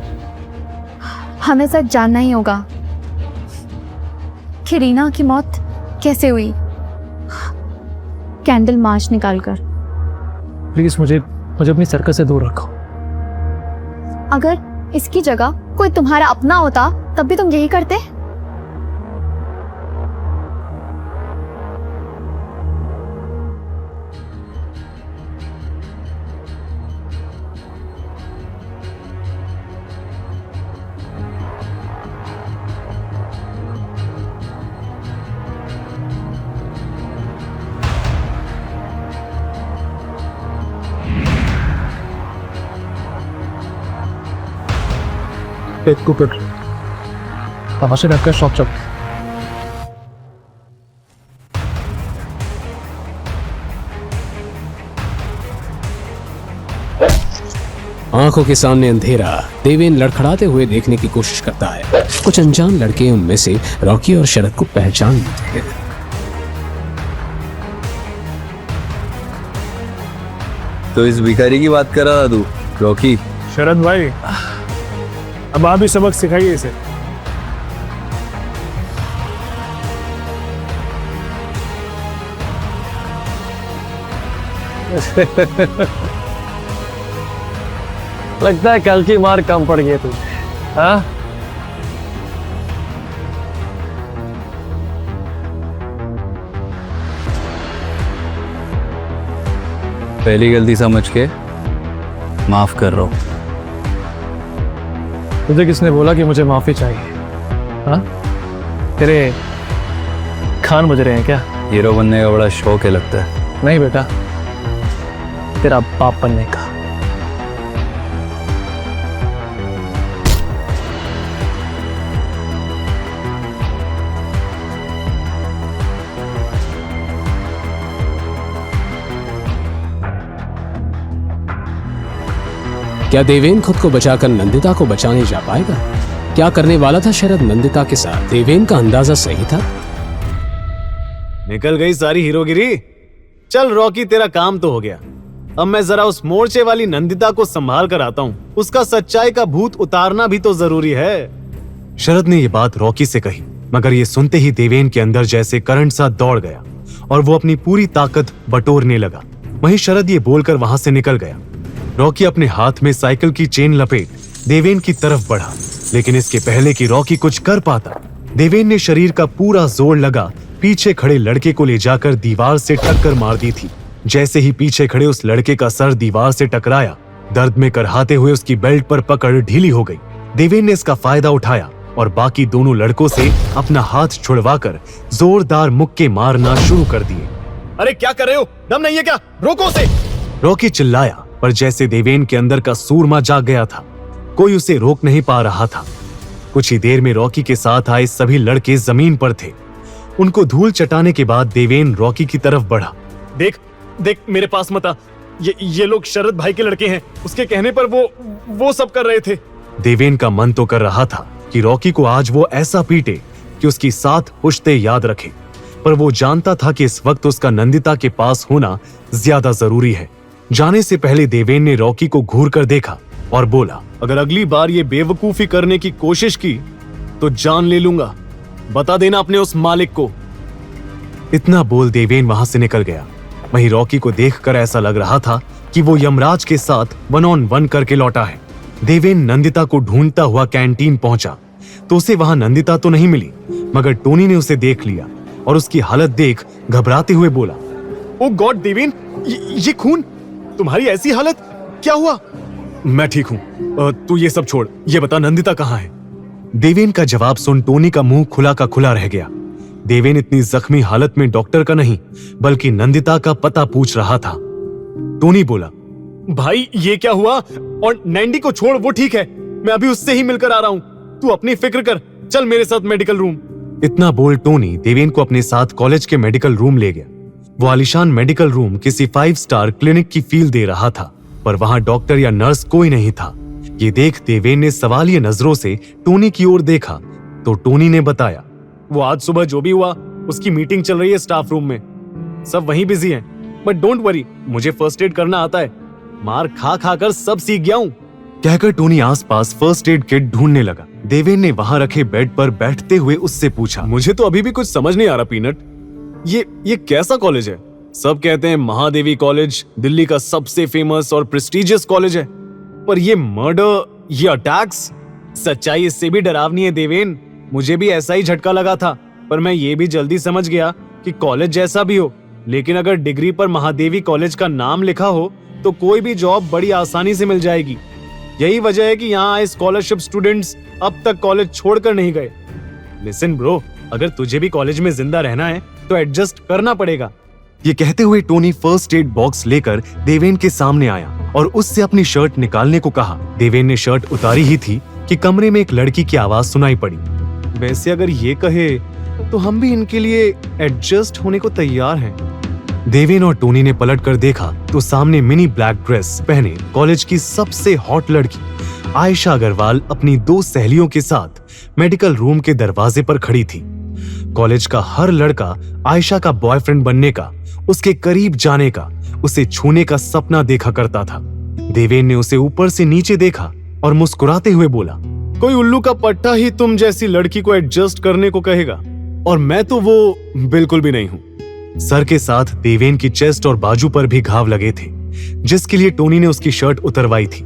हमें सच जानना ही होगा कि रीना की मौत कैसे हुई, कैंडल मार्च निकालकर। प्लीज मुझे अपनी सर्कस से दूर रखो। अगर इसकी जगह कोई तुम्हारा अपना होता तब भी तुम यही करते? एक कुकर तमाशे रखकर शॉप चौक। आंखों के सामने अंधेरा। देवेन लड़खड़ाते हुए देखने की कोशिश करता है। कुछ अनजान लड़के उनमें से रॉकी और शरद को पहचान लेते हैं। तो इस भिखारी की बात कर रहा था तू, रॉकी? शरद भाई, अब आप भी सबक सिखाइए इसे। लगता है कल की मार कम पड़ गई तुझे, हाँ? पहली गलती समझ के माफ कर रहा हूं। तुझे किसने बोला कि मुझे माफी चाहिए? हाँ, तेरे खान बज रहे हैं क्या? हीरो बनने का बड़ा शौक है लगता है। नहीं बेटा, तेरा बाप बनने का। क्या देवेन खुद को बचाकर नंदिता को बचाने जा पाएगा? क्या करने वाला था शरद नंदिता के साथ? देवेन का अंदाजा सही था। निकल गई सारी हीरोगिरी। चल रॉकी, तेरा काम तो हो गया। अब मैं जरा उस मोर्चे वाली नंदिता को संभाल कर आता हूँ। उसका सच्चाई का भूत उतारना भी तो जरूरी है। शरद ने ये बात रॉकी से कही, मगर ये सुनते ही देवेन के अंदर जैसे करंट सा दौड़ गया और वो अपनी पूरी ताकत बटोरने लगा। वहीं शरद ये बोलकर वहां से निकल गया। रॉकी अपने हाथ में साइकिल की चेन लपेट देवेन की तरफ बढ़ा, लेकिन इसके पहले कि रॉकी कुछ कर पाता, देवेन ने शरीर का पूरा जोर लगा पीछे खड़े लड़के को ले जाकर दीवार से टक्कर मार दी थी। जैसे ही पीछे खड़े उस लड़के का सर दीवार से टकराया, दर्द में करहाते हुए उसकी बेल्ट पर पकड़ ढीली हो गई। देवेन ने इसका फायदा उठाया और बाकी दोनों लड़कों से अपना हाथ छुड़वाकर जोरदार मुक्के मारना शुरू कर दिए। अरे क्या कर रहे हो? दम नहीं है क्या? रोको उसे! रॉकी चिल्लाया, पर जैसे देवेन के अंदर का सूरमा जाग गया था, कोई उसे रोक नहीं पा रहा था। कुछ ही देर में रॉकी के साथ आए सभी लड़के जमीन पर थे। उनको धूल चटाने के बाद देवेन रॉकी की तरफ बढ़ा। देख देख, मेरे पास मत आ। ये लोग शरद भाई के लड़के हैं। उसके कहने पर वो सब कर रहे थे। देवेन का मन तो कर रहा था कि रॉकी को आज वो ऐसा पीटे कि उसकी साथ पुश्ते याद रखे, पर वो जानता था कि इस वक्त उसका नंदिता के पास होना ज्यादा जरूरी है। जाने से पहले देवेन ने रॉकी को घूर कर देखा और बोला, अगर अगली बार ये बेवकूफी करने की कोशिश की तो जान ले लूंगा। बता देना अपने उस मालिक को। इतना बोल देवेन वहां से निकल गया। वहीं रॉकी को देखकर ऐसा लग रहा था कि वो यमराज के साथ 1-on-1 करके लौटा है। देवेन नंदिता को ढूंढता हुआ कैंटीन पहुंचा तो उसे वहां नंदिता तो नहीं मिली, मगर टोनी ने उसे देख लिया और उसकी हालत देख घबराते हुए बोला, ओ गॉड देवेन, ये खून, तुम्हारी ऐसी हालत, क्या हुआ? मैं ठीक हूँ, तू ये सब छोड़, ये बता नंदिता कहाँ है? देवेन का जवाब सुन टोनी का मुंह खुला का खुला रह गया। देवेन इतनी जख्मी हालत में डॉक्टर का नहीं बल्कि नंदिता का पता पूछ रहा था। टोनी बोला, भाई ये क्या हुआ? और नैंडी को छोड़, वो ठीक है, मैं अभी उससे ही मिलकर आ रहा हूँ। तू अपनी फिक्र कर, चल मेरे साथ मेडिकल रूम। इतना बोल टोनी देवेन को अपने साथ कॉलेज के मेडिकल रूम ले गया। वो आलीशान मेडिकल रूम किसी 5 स्टार क्लिनिक की फील दे रहा था, पर वहां डॉक्टर या नर्स कोई नहीं था। ये देख देवेन ने सवालिया नजरों से टोनी की ओर देखा तो टोनी ने बताया, वो आज सुबह जो भी हुआ उसकी मीटिंग चल रही है स्टाफ रूम में, सब वहीं बिजी हैं। बट डोंट वरी, मुझे फर्स्ट एड करना आता है, मार खा खा कर सब सीख गया हूँ। कहकर टोनी आसपास फर्स्ट एड किट ढूंढने लगा। देवेन ने वहां रखे बेड पर बैठते हुए उससे पूछा, मुझे तो अभी भी कुछ समझ नहीं आ रहा पीनट, ये कैसा कॉलेज है? सब कहते हैं महादेवी कॉलेज दिल्ली का सबसे फेमस और प्रेस्टिजियस कॉलेज है, पर ये मर्डर, ये अटैक्स, सच्चाई इससे भी डरावनी है देवेन। मुझे भी ऐसा ही झटका लगा था, पर मैं ये भी जल्दी समझ गया कि कॉलेज जैसा भी हो, लेकिन अगर डिग्री पर महादेवी कॉलेज का नाम लिखा हो तो कोई भी जॉब बड़ी आसानी से मिल जाएगी। यही वजह है कि यहाँ आए स्कॉलरशिप स्टूडेंट्स अब तक कॉलेज छोड़कर नहीं गए। लिसन ब्रो, अगर तुझे भी कॉलेज में जिंदा रहना है तो एडजस्ट करना पड़ेगा। ये कहते हुए टोनी फर्स्ट एड बॉक्स लेकर देवेन के सामने आया और उससे अपनी शर्ट निकालने को कहा। देवेन ने शर्ट उतारी ही थी कि कमरे में एक लड़की की आवाज सुनाई पड़ी। वैसे अगर ये कहे तो हम भी इनके लिए एडजस्ट होने को तैयार हैं। देवेन और टोनी ने पलट कर देखा तो सामने मिनी ब्लैक ड्रेस पहने कॉलेज की सबसे हॉट लड़की आयशा अग्रवाल अपनी 2 सहेलियों के साथ मेडिकल रूम के दरवाजे पर खड़ी थी। कॉलेज का हर लड़का आयशा का बॉयफ्रेंड बनने का, उसके करीब जाने का, उसे छूने का सपना देखा करता था। देवेन ने उसे ऊपर से नीचे देखा और मुस्कुराते हुए बोला, कोई उल्लू का पट्टा ही तुम जैसी लड़की को एडजस्ट करने को कहेगा, और मैं तो वो बिल्कुल भी नहीं हूँ। सर के साथ देवेन की चेस्ट और बाजू पर भी घाव लगे थे, जिसके लिए टोनी ने उसकी शर्ट उतरवाई थी,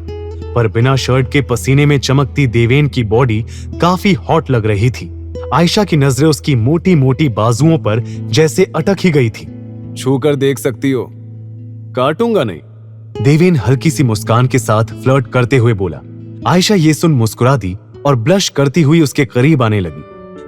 पर बिना शर्ट के पसीने में चमकती देवेन की बॉडी काफी हॉट लग रही थी। आयशा की नजरें उसकी मोटी मोटी बाजुओं पर जैसे अटक ही गई थी। छूकर देख सकती हो, काटूंगा नहीं। देवेन हल्की सी मुस्कान के साथ फ्लर्ट करते हुए बोला। आयशा ये सुन मुस्कुरा दी और ब्लश करती हुई उसके करीब आने लगी।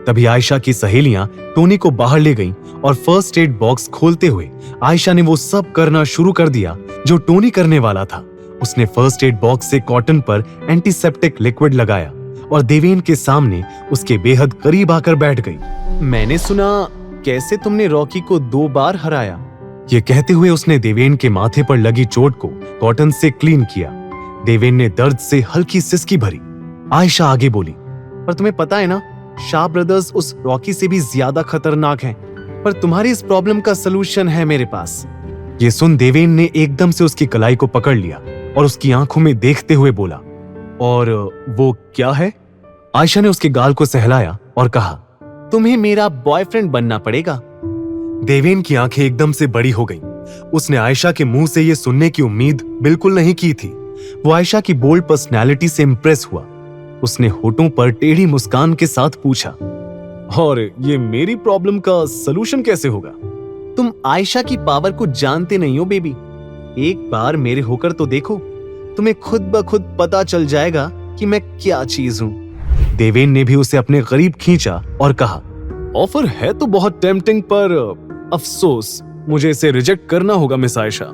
तभी आयशा की सहेलियां टोनी को बाहर ले गईं और फर्स्ट एड बॉक्स खोलते हुए आयशा ने वो सब करना शुरू कर दिया जो टोनी करने वाला था। उसने फर्स्ट एड बॉक्स से कॉटन पर एंटीसेप्टिक लिक्विड लगाया और देवेन के सामने उसके बेहद करीब आकर बैठ गई। मैंने सुना कैसे तुमने रॉकी को 2 बार हराया। ये कहते हुए उसने देवेन के माथे पर लगी चोट को कॉटन से क्लीन किया। देवेन ने दर्द से हल्की सिसकी भरी। आयशा आगे बोली, पर तुम्हें पता है ना, शाह ब्रदर्स उस रॉकी से भी ज्यादा खतरनाक हैं, पर तुम्हारी इस प्रॉब्लम का सलूशन है मेरे पास। ये सुन देवेन ने एकदम से उसकी कलाई को पकड़ लिया और उसकी आंखों में देखते हुए बोला, और वो क्या है? आयशा ने उसके गाल को सहलाया और कहा, तुम्हें मेरा बॉयफ्रेंड बनना पड़ेगा। देवेन की आंखें एकदम से बड़ी हो गईं। उसने आयशा के मुंह से ये सुनने की उम्मीद बिल्कुल नहीं की थी। वो आयशा की बोल्ड पर्सनैलिटी से इंप्रेस हुआ। उसने होठों पर टेढ़ी मुस्कान के साथ पूछा, और ये मेरी प्रॉब्लम का सलूशन कैसे होगा? तुम आयशा की पावर को जानते नहीं हो बेबी। एक बार मेरे होकर तो देखो, तुम्हें खुद ब खुद पता चल जाएगा कि मैं क्या चीज हूँ। देवेन ने भी उसे अपने करीब खींचा और कहा, ऑफर है तो बहुत टेम्पटिंग, पर अफसोस मुझे इसे रिजेक्ट करना होगा मिस आयशा।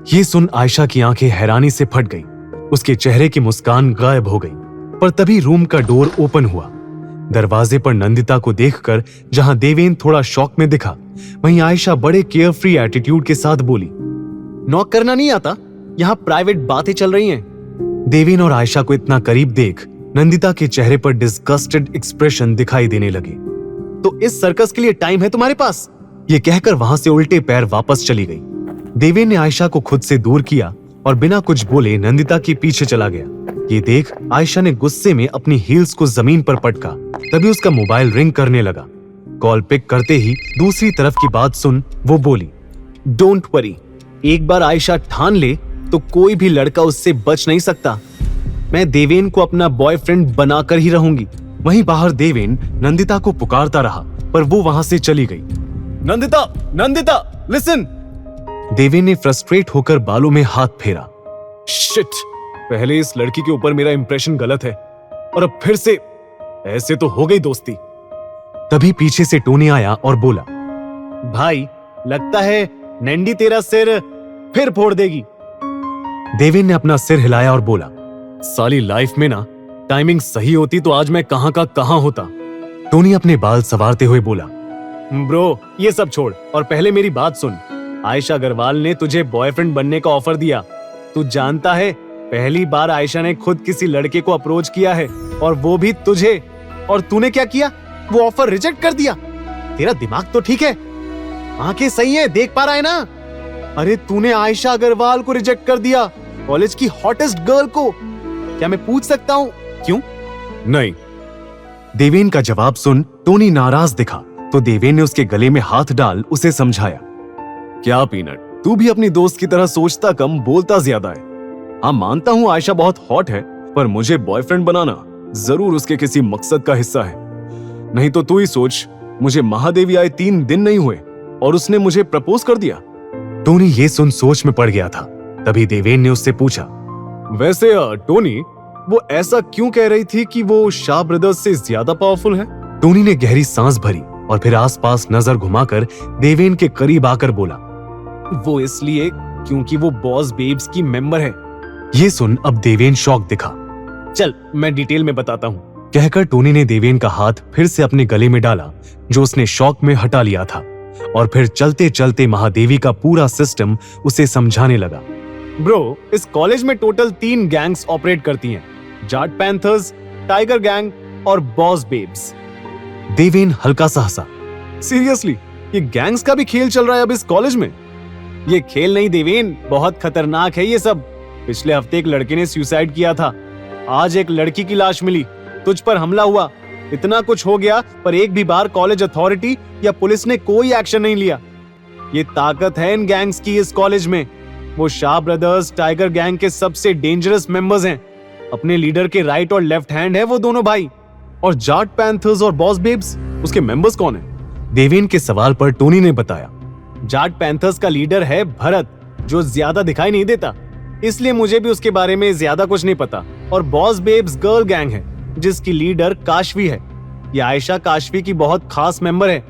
ये सुन आयशा की आंखें हैरानी से फट गईं। उसके चेहरे की मुस्कान गायब हो गई। पर तभी रूम का डोर ओपन हुआ। दरवाजे पर नंदिता को देखकर जहां देवेन थोड़ा शॉक में दिखा, वहीं आयशा बड़े केयर फ्री एटीट्यूड के साथ बोली, नॉक करना नहीं आता, यहाँ प्राइवेट बातें चल रही हैं। देवेन और आयशा को इतना करीब देख नंदिता के चेहरे पर डिस्गस्टेड एक्सप्रेशन दिखाई देने लगे। तो इस सर्कस के लिए टाइम है तुम्हारे पास? ये कहकर वहां से उल्टे पैर वापस चली गई। देवेन ने आयशा को खुद से दूर किया और बिना कुछ बोले नंदिता के पीछे चला गया। ये देख आयशा ने गुस्से में अपनी हील्स को जमीन पर पटका। तभी उसका मोबाइल रिंग करने लगा। कॉल पिक करते ही दूसरी तरफ की बात सुन वो बोली, डोंट वरी, एक बार आयशा ठान ले तो कोई भी लड़का उससे बच नहीं सकता। मैं देवेन को अपना बॉयफ्रेंड बनाकर ही रहूंगी। वहीं बाहर देवेन नंदिता को पुकारता रहा, पर वो वहां से चली गई। नंदिता, नंदिता, लिसन। देवेन ने फ्रस्ट्रेट होकर बालों में हाथ फेरा। शिट, पहले इस लड़की के ऊपर मेरा इंप्रेशन गलत है और अब फिर से ऐसे तो हो गई दोस्ती। तभी पीछे से टोनी आया और बोला, भाई लगता है नैंडी तेरा सिर फिर फोड़ देगी। देवेन ने अपना सिर हिलाया और बोला, साली लाइफ में ना टाइमिंग सही होती तो आज मैं कहां का कहां होता। टोनी अपने बाल संवारते हुए बोला, ब्रो ये सब छोड़ और पहले मेरी बात सुन। आयशा अग्रवाल ने तुझे बॉयफ्रेंड बनने का ऑफर दिया। तू जानता है पहली बार आयशा ने खुद किसी लड़के को अप्रोच किया है और वो भी तुझे, और तूने क्या किया? वो ऑफर रिजेक्ट कर दिया। तेरा दिमाग तो ठीक है, आंखें सही है, देख पा रहा है ना? अरे तूने आयशा अग्रवाल को रिजेक्ट कर दिया, कॉलेज की हॉटेस्ट गर्ल को। क्या मैं पूछ सकता हूँ क्यों? नहीं। देवेन का जवाब सुन टोनी नाराज दिखा तो देवेन ने उसके गले में हाथ डाल उसे समझाया, क्या पीनट, तू भी अपनी दोस्त की तरह सोचता कम बोलता ज्यादा है। हाँ मानता हूँ आयशा बहुत हॉट है, पर मुझे बॉयफ्रेंड बनाना जरूर उसके किसी मकसद का हिस्सा है। नहीं तो तू ही सोच, मुझे महादेवी आए 3 दिन नहीं हुए और उसने मुझे प्रपोज कर दिया। टोनी ये सुन सोच में पड़ गया था। तभी देवेन ने उससे पूछा, वैसे टोनी वो ऐसा क्यों कह रही थी कि वो शाह ब्रदर्स से ज्यादा पावरफुल है? टोनी ने गहरी सांस भरी और फिर आसपास नजर घुमाकर देवेन के करीब आकर बोला, वो इसलिए क्योंकि वो बॉस बेब्स की मेंबर है। ये सुन अब देवेन शॉक दिखा। चल मैं डिटेल में बताता हूँ। कहकर टोनी ने देवेन का हाथ फिर से अपने गले में डाला जो उसने शॉक में हटा लिया था, और फिर चलते चलते महादेवी का पूरा सिस्टम उसे समझाने लगा। ब्रो इस कॉलेज में टोटल 3 गैंग्स ऑपरेट करती हैं, जाट पैंथर्स, टाइगर गैंग और बॉस बेब्स। देवेन हल्का सा हंसा। सीरियसली ये गैंग्स का भी खेल चल रहा है अब इस कॉलेज में? ये खेल नहीं देवेन, बहुत खतरनाक है ये सब। पिछले हफ्ते एक लड़के ने सुसाइड किया था, आज एक लड़की की लाश मिली, तुझ पर हमला हुआ, इतना कुछ हो गया पर एक भी बार कॉलेज अथॉरिटी या पुलिस ने कोई एक्शन नहीं लिया। ये ताकत है इन गैंग्स की इस कॉलेज में। वो शाह ब्रदर्स टाइगर गैंग के सबसे डेंजरस मेंबर्स हैं। अपने लीडर के राइट और लेफ्ट हैंड है वो दोनों भाई। और जाट पैंथर्स और बॉस बेब्स, उसके मेंबर्स कौन है? देवेन के सवाल पर टोनी ने बताया, जाट पैंथर्स का लीडर है भरत, जो ज्यादा दिखाई नहीं देता, इसलिए मुझे भी उसके बारे में ज्यादा कुछ नहीं पता। और बॉस बेब्स गर्ल गैंग है जिसकी लीडर काशवी है। ये आयशा काशवी की बहुत खास मेंबर है।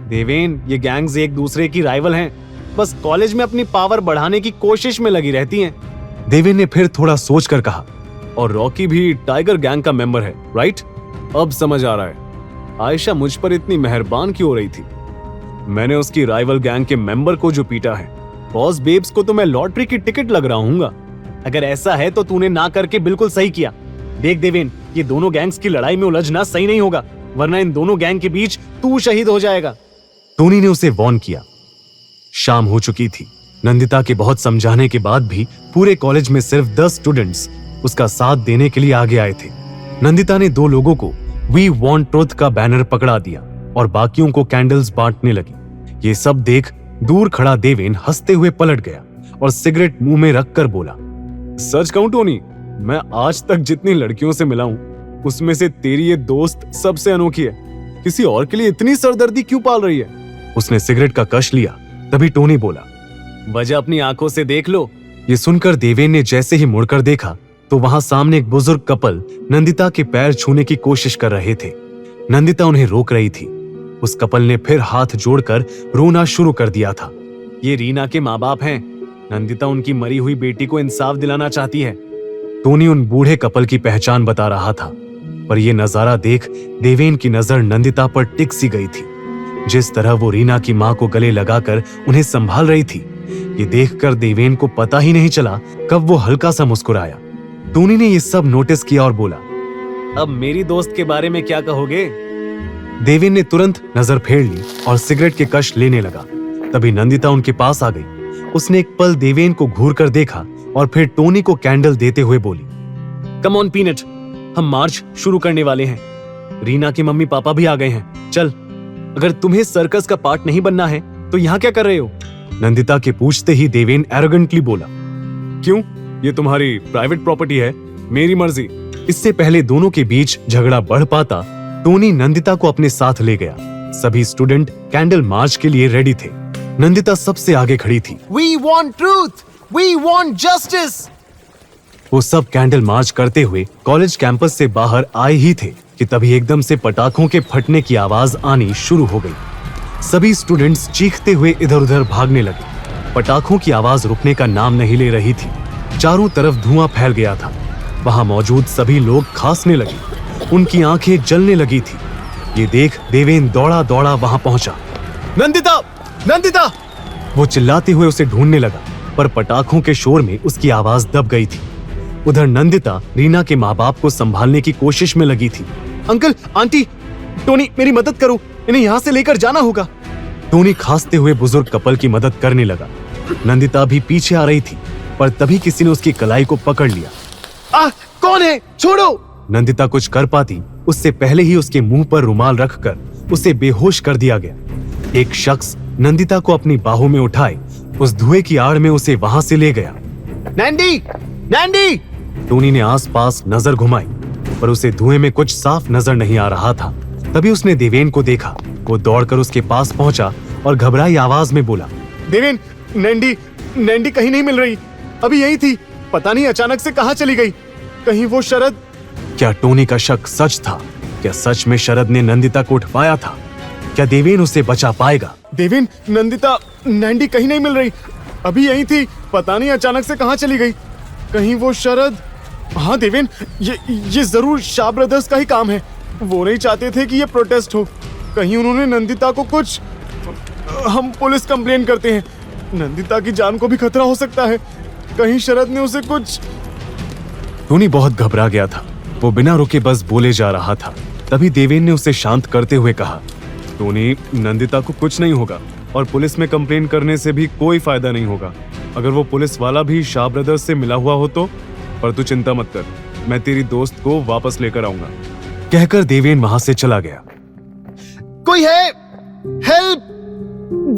देवेन ये गैंग्स एक दूसरे की राइवल हैं, बस कॉलेज में अपनी पावर बढ़ाने की कोशिश में लगी रहती हैं। देवेन ने फिर थोड़ा सोचकर कहा, और रॉकी भी टाइगर गैंग का मेंबर है, राइट? अब समझ आ रहा है आयशा मुझ पर इतनी मेहरबान क्यों हो रही थी। मैंने उसकी राइवल गैंग के मेंबर को जो पीटा है, बॉस बेब्स को तो मैं लॉटरी की टिकट लग रहा हूँगा। अगर ऐसा है तो तूने ना करके बिल्कुल सही किया। देख देवेन, ये दोनों गैंग्स की लड़ाई में उलझना सही नहीं होगा, वरना इन दोनों गैंग के बीच तू शहीद हो जाएगा। टोनी ने उसे वार्न किया। शाम हो चुकी थी। नंदिता के बहुत समझाने के बाद भी पूरे कॉलेज में सिर्फ 10 स्टूडेंट्स उसका साथ देने के लिए आगे आए थे। नंदिता ने 2 लोगों को वी वांट ट्रुथ का बैनर पकड़ा दिया और बाकियों को कैंडल्स बांटने लगी। ये सब देख दूर खड़ा देवेन हंसते हुए पलट गया और सिगरेट मुंह में रखकर बोला, सच कहूं टोनी, मैं आज तक जितनी लड़कियों से मिला हूं उसमें से तेरी ये दोस्त सबसे अनोखी है। किसी और के लिए इतनी सरदर्दी क्यों पाल रही है? उसने सिगरेट का कश लिया। तभी टोनी बोला, वजह अपनी आंखों से देख लो। ये सुनकर देवेन ने जैसे ही मुड़कर देखा तो वहां सामने एक बुजुर्ग कपल नंदिता के पैर छूने की कोशिश कर रहे थे। नंदिता उन्हें रोक रही थी। उस कपल ने फिर हाथ जोड़कर रोना शुरू कर दिया था। ये रीना के माँ बाप हैं। नंदिता उनकी मरी हुई बेटी को इंसाफ दिलाना चाहती है। टोनी उन बूढ़े कपल की पहचान बता रहा था, पर यह नजारा देख देवेन की नजर नंदिता पर टिक सी गई थी। जिस तरह वो रीना की मां को गले लगाकर उन्हें संभाल रही थी, ये देखकर देवेन को पता ही नहीं चला कब वो हल्का सा मुस्कुराया। टोनी ने ये सब नोटिस किया और बोला, अब मेरी दोस्त के बारे में क्या कहोगे? देवेन ने तुरंत नजर फेर ली और सिगरेट के कश लेने लगा। तभी नंदिता उनके पास आ गई। उसने एक पल देवेन को घूर कर देखा और फिर टोनी को कैंडल देते हुए बोली, कम ऑन पीनट, हम मार्च शुरू करने वाले हैं। रीना के मम्मी पापा भी आ गए हैं, चल। अगर तुम्हें सर्कस का पार्ट नहीं बनना है तो यहाँ क्या कर रहे हो? नंदिता के पूछते ही देवेन एरोगेंटली बोला, क्यों? ये तुम्हारी प्राइवेट प्रॉपर्टी है, मेरी मर्जी। इससे पहले दोनों के बीच झगड़ा बढ़ पाता, टोनी नंदिता को अपने साथ ले गया। सभी स्टूडेंट कैंडल मार्च के लिए रेडी थे। नंदिता सबसे आगे खड़ी थी। We want truth, we want justice। वो सब कैंडल मार्च करते हुए कॉलेज कैंपस से बाहर आए ही थे कि तभी एकदम से पटाखों के फटने की आवाज आनी शुरू हो गई। सभी स्टूडेंट्स चीखते हुए इधर उधर भागने लगे। पटाखों की आवाज रुकने का नाम नहीं ले रही थी। चारों तरफ धुआं फैल गया था। वहां मौजूद सभी लोग खांसने लगे। उनकी आंखें जलने लगी थी। ये देख देवेन दौड़ा दौड़ा वहां पहुंचा। नंदिता, नंदिता! वो चिल्लाते हुए उसे ढूंढने लगा, पर पटाखों के शोर में उसकी आवाज दब गई थी। उधर नंदिता रीना के माँ बाप को संभालने की कोशिश में लगी थी। अंकल, आंटी, टोनी, मेरी मदद करो, इन्हें यहाँ से लेकर जाना होगा। टोनी खांसते हुए बुजुर्ग कपल की मदद करने लगा। नंदिता भी पीछे आ रही थी, पर तभी किसी ने उसकी कलाई को पकड़ लिया। कौन है? छोड़ो! नंदिता कुछ कर पाती उससे पहले ही उसके मुंह पर रुमाल रखकर उसे बेहोश कर दिया गया। एक शख्स नंदिता को अपनी बाहों में उठाए उस धुएं की आड़ में उसे वहां से ले गया। नैंडी! नैंडी! टोनी ने आसपास नजर घुमाई, पर उसे धुएं में कुछ साफ नजर नहीं आ रहा था। तभी उसने देवेन को देखा। वो दौड़कर उसके पास पहुंचा और घबराई आवाज में बोला, देवेन, नैंडी, नैंडी कहीं नहीं मिल रही। अभी यही थी, पता नहीं अचानक से कहां चली गई। कहीं वो शरद? क्या टोनी का शक सच था? क्या सच में शरद ने नंदिता को उठवाया था? क्या देवेन उसे बचा पाएगा? देवेन, नंदिता, नैंडी कहीं नहीं मिल रही। अभी यही थी, पता नहीं अचानक से कहां चली गई। कहीं वो शरद? हाँ देवेन, ये जरूर शाह ब्रदर्स का ही काम है। वो नहीं चाहते थे कि ये प्रोटेस्ट हो। कहीं उन्होंने नंदिता को कुछ... हम पुलिस कंप्लेन करते हैं। नंदिता की जान को भी खतरा हो सकता है। कहीं शरद ने उसे कुछ... टोनी बहुत घबरा गया था। वो बिना रुके बस बोले जा रहा था। तभी देवेन ने उसे शांत करते हुए कहा, टोनी, नंदिता को कुछ नहीं होगा और पुलिस में कंप्लेन करने से भी कोई फायदा नहीं होगा। अगर वो पुलिस वाला भी शाह ब्रदर्स से मिला हुआ हो तो? पर तू चिंता मत कर, मैं तेरी दोस्त को वापस लेकर आऊंगा। कहकर देवेन वहां से चला गया। कोई है? हेल्प!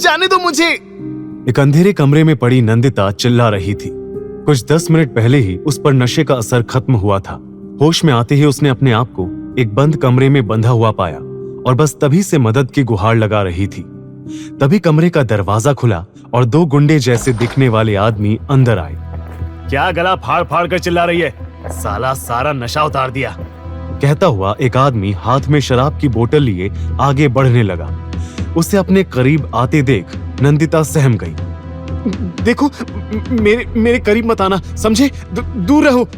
जाने दो मुझे! एक अंधेरे कमरे में पड़ी नंदिता चिल्ला रही थी। कुछ 10 मिनट पहले ही उस पर नशे का असर खत्म हुआ था। होश में आते ही उसने अपने आप को एक बंद कमरे में बंधा हुआ पाया और बस तभी से मदद की गुहार लगा रही थी। तभी कमरे का दरवाजा खुला और 2 गुंडे जैसे दिखने वाले आदमी अंदर आए। क्या गला फाड़ फाड़ कर चिल्ला रही है? साला सारा नशा उतार दिया। कहता हुआ एक आदमी हाथ में शराब की बोतल लिए आगे बढ़ने लगा। उसे अपने करीब आते देख नंदिता सहम गई। देखो, मेरे करीब मत आना, समझे? दूर रहो।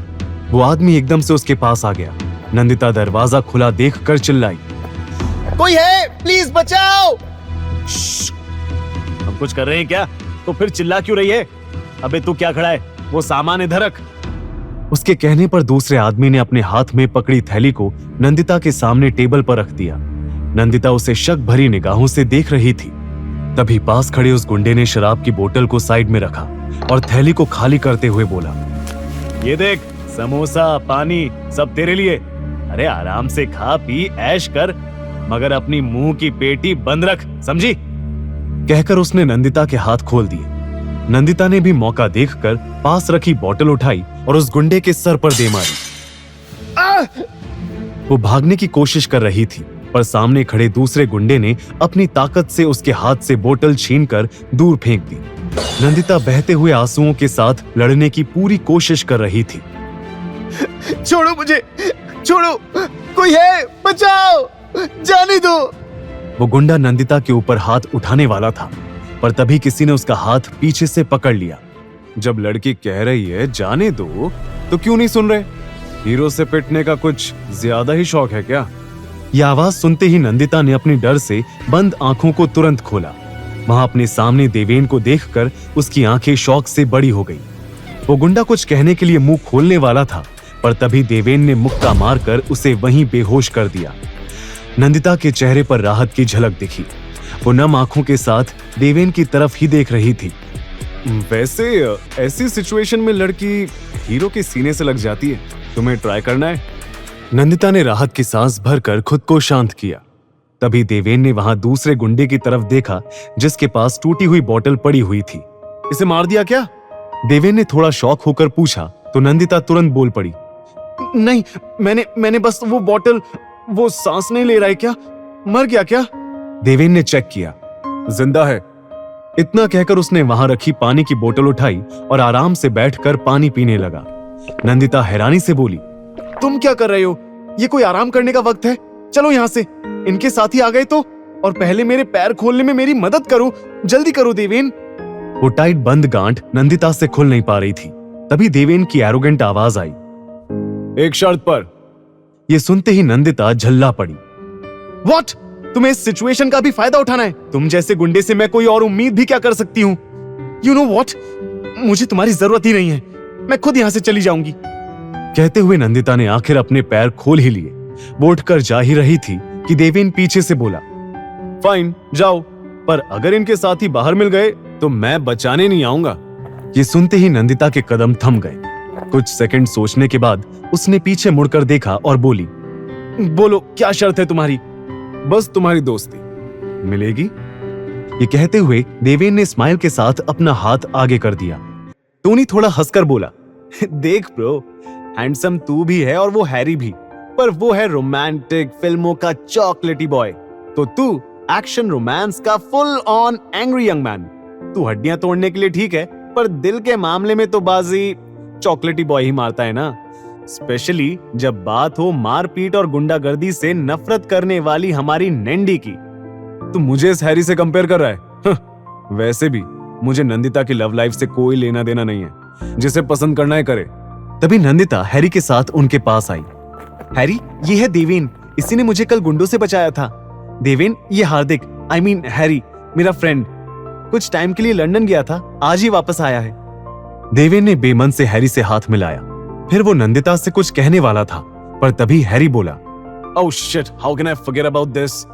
वो आदमी एकदम से उसके पास आ गया। नंदिता दरवाजा खुला देखकर चिल्लाई, कोई है? प्लीज बचाओ! हम कुछ कर रहे हैं क्या? तो फिर चिल्ला क्यों रही है? अबे तू क्या खड़ा है? वो सामान इधर रख। उसके कहने पर दूसरे आदमी ने अपने हाथ में पकड़ी थैली को नंदिता के सामने टेबल पर रख दिया। नंदिता उसे शक भरी निगाहों से देख रही थी। तभी पास खड़े उस गुंडे ने शराब की बोतल को साइड में रखा और थैली को खाली करते हुए बोला, ये देख, समोसा, पानी सब तेरे लिए। अरे आराम से खा पी ऐश कर, मगर अपनी मुंह की पेटी बंद रख, समझी? कहकर उसने नंदिता के हाथ खोल दिए। नंदिता ने भी मौका देखकर पास रखी बोतल उठाई और उस गुंडे के सर पर दे मारी। वो भागने की कोशिश कर रही थी, पर सामने खड़े दूसरे गुंडे ने अपनी ताकत से उसके हाथ से बोतल छीनकर दूर फेंक दी। नंदिता बहते हुए आंसुओं के साथ लड़ने की पूरी कोशिश कर रही थी। छोड़ो मुझे, छोड़ो, कोई है? बचाओ, जाने दो। वो गुंडा नंदिता के ऊपर हाथ उठाने वाला था, पर तभी किसी ने उसका हाथ पीछे से पकड़ लिया। जब लड़की कह रही है जाने दो, तो क्यों नहीं सुन रहे? हीरो से पिटने का कुछ ज्यादा ही शौक है क्या? यह आवाज सुनते ही नंदिता ने अपनी डर से बंद आंखों को तुरंत खोला। वहां अपने सामने देवेन को देखकर उसकी आंखें शौक से बड़ी हो गई। वो गुंडा कुछ कहने के लिए मुंह खोलने वाला था, पर तभी देवेन ने मुक्का मारकर उसे वहीं बेहोश कर दिया। नंदिता के चेहरे पर राहत की झलक दिखी। वो नम आंखों के साथ देवेन की तरफ ही देख रही थी। वैसे ऐसी सिचुएशन में लड़की हीरो के सीने से लग जाती है। तुम्हें ट्राई करना है? नंदिता ने राहत की सांस भरकर खुद को शांत किया। तभी देवेन ने वहां दूसरे गुंडे की तरफ देखा जिसके पास टूटी हुई बोतल पड़ी हुई थी। इसे मार दिया क्या? देवेन ने थोड़ा शॉक होकर पूछा, तो नंदिता तुरंत बोल पड़ी, नहीं, मैंने बस वो बोतल, वो सांस नहीं ले रहा है क्या? मर गया क्या? देवेन ने चेक किया, जिंदा है। इतना कहकर उसने वहां रखी पानी की बोतल उठाई और आराम से बैठकर पानी पीने लगा। नंदिता हैरानी से बोली, तुम क्या कर रहे हो? ये कोई आराम करने का वक्त है? चलो यहाँ से। इनके साथी आ गए तो? और पहले मेरे पैर खोलने में मेरी मदद करो, जल्दी करो देवेन। वो टाइट बंद गांठ नंदिता से खुल नहीं पा रही थी। तभी देवेन की एरोगेंट आवाज आई, एक शर्त पर। ये सुनते ही नंदिता झल्ला पड़ी। व्हाट? तुम्हें इस सिचुएशन का भी फायदा उठाना है? तुम जैसे गुंडे से मैं कोई और उम्मीद भी क्या कर सकती हूँ? यू नो व्हाट, मुझे तुम्हारी जरूरत ही नहीं है, मैं खुद यहाँ से चली जाऊंगी। कहते हुए नंदिता ने आखिर अपने पैर खोल ही लिए। वो उठकर जा ही रही थी कि देवेन पीछे से बोला, फाइन जाओ, पर अगर इनके साथी बाहर मिल गए तो मैं बचाने नहीं आऊंगा। ये सुनते ही नंदिता के कदम थम गए। कुछ सेकंड सोचने के बाद उसने पीछे मुड़कर देखा और बोली, बोलो क्या शर्त है तुम्हारी? बस तुम्हारी दोस्ती मिलेगी। ये कहते हुए देवेन ने स्माइल के साथ अपना हाथ आगे कर दिया। टोनी थोड़ा हंसकर बोला, देख ब्रो, हैंडसम तू भी है और वो हैरी भी, पर वो है रोमांटिक फिल्मों का चॉकलेटी बॉय, तो तू एक्शन रोमांस का full on angry young man. तू हड्डियां तोड़ने के लिए ठीक है, पर दिल के मामले में तो बाजी चॉकलेटी बॉय ही मारता है ना, स्पेशली जब बात हो मारपीट और गुंडागर्दी से नफरत करने वाली हमारी नैंडी की। तू मुझे इस हैरी से कंपेयर कर रहा है? वैसे भी मुझे नंदिता की लव लाइफ से कोई लेना देना नहीं है, जिसे पसंद करना है करे। तभी नंदिता हैरी के साथ उनके पास आई। हैरी, ये है देवेन, इसी ने मुझे कल गुंडों से बचाया था। देवेन, ये हार्दिक, आई मीन हैरी, मेरा फ्रेंड, कुछ टाइम के लिए लंदन गया था, आज ही वापस आया है। देवेन ने बेमन से हैरी से हाथ मिलाया। फिर वो नंदिता से कुछ कहने वाला था, पर तभी हैरी बोला, oh shit, how can I forget about this?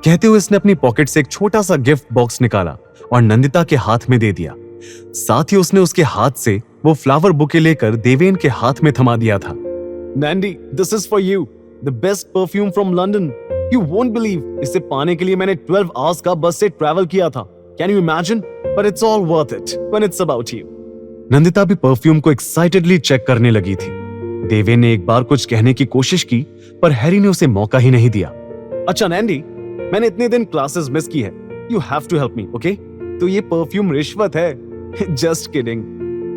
कहते हुए उसने अपनी पॉकेट से एक छोटा सा गिफ्ट बॉक्स निकाला और नंदिता के हाथ में दे दिया। साथ ही उसने उसके हाथ से वो फ्लावर बुके लेकर देवेन के हाथ में थमा दिया था। Nandy, this is for you, the best perfume from London. You won't believe, इसे पाने के लिए मैंने 12 आवर्स का बस से ट्रैवल किया था। Can you imagine? But it's all worth it when it's about you. Nandita भी परफ्यूम को एक्साइटेडली चेक करने लगी थी। देवेन ने एक बार कुछ कहने की कोशिश की, पर हैरी ने उसे मौका ही नहीं दिया। अच्छा नैंडी, मैंने इतने दिन क्लासेस मिस की है, you have to help me, okay? तो ये परफ्यूम रिश्वत है। Just kidding.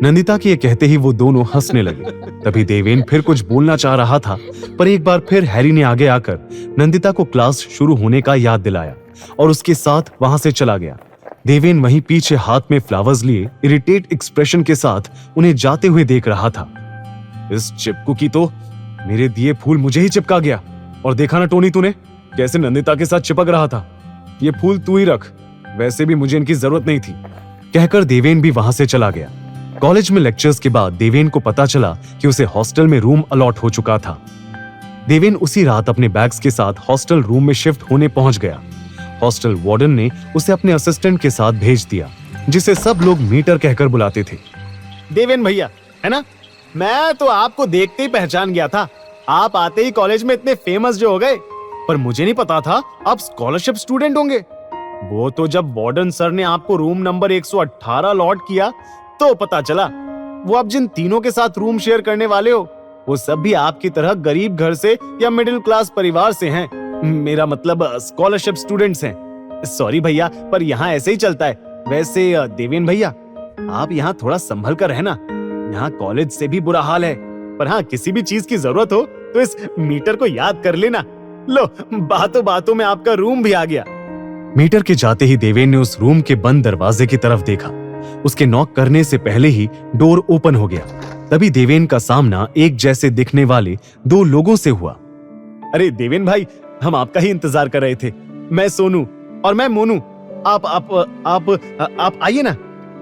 नंदिता के ये कहते ही वो दोनों हंसने लगे। तभी देवेन फिर कुछ बोलना चाह रहा था, पर एक बार फिर हैरी ने आगे आकर नंदिता को क्लास शुरू होने का याद दिलाया और उसके साथ वहां से चला गया। देवेन वहीं पीछे हाथ में फ्लावर्स लिए इरिटेट एक्सप्रेशन के साथ उन्हें जाते हुए देख रहा था। इस चिपकू की तो मेरे दिए फूल मुझे ही चिपका गया। और देखा ना टोनी, तूने कैसे नंदिता के साथ चिपक रहा था। ये फूल तू ही रख, वैसे भी मुझे इनकी जरूरत नहीं थी। कहकर देवेन भी वहां से चला गया। कॉलेज में लेक्चर्स के बाद देवेन को पता चला कि उसे हॉस्टल में रूम अलॉट हो चुका था। देवेन उसी रात अपने बैग्स के साथ हॉस्टल रूम में शिफ्ट होने पहुंच गया। हॉस्टल वार्डन ने उसे अपने असिस्टेंट के साथ भेज दिया, जिसे सब लोग मीटर कहकर बुलाते थे। देवेन भैया, है ना? मैं तो आपको देखते ही पहचान गया था। आप आते ही कॉलेज में इतने फेमस जो हो गए, पर मुझे नहीं पता था आप स्कॉलरशिप स्टूडेंट होंगे। वो तो जब वार्डन सर ने आपको रूम नंबर 118 अलॉट किया तो पता चला। वो आप जिन तीनों के साथ रूम शेयर करने वाले हो, वो सब भी आपकी तरह गरीब घर से या मिडिल क्लास परिवार से हैं। मेरा मतलब स्कॉलरशिप स्टूडेंट्स हैं। सॉरी भैया, पर यहाँ ऐसे ही चलता है। वैसे देवेन भैया, आप यहाँ थोड़ा संभल कर रहना। यहाँ कॉलेज से भी बुरा हाल है, पर हाँ, किसी भी चीज की जरूरत हो तो इस मीटर को याद कर लेना। लो, बातों बातों में आपका रूम भी आ गया। मीटर के जाते ही देवेन ने उस रूम के बंद दरवाजे की तरफ देखा। उसके नॉक करने से पहले ही डोर ओपन हो गया। तभी देवेन का सामना एक जैसे दिखने वाले दो लोगों से हुआ। अरे देवेन भाई, हम आपका ही इंतजार कर रहे थे। मैं सोनू और मैं मोनू। आप आइए ना।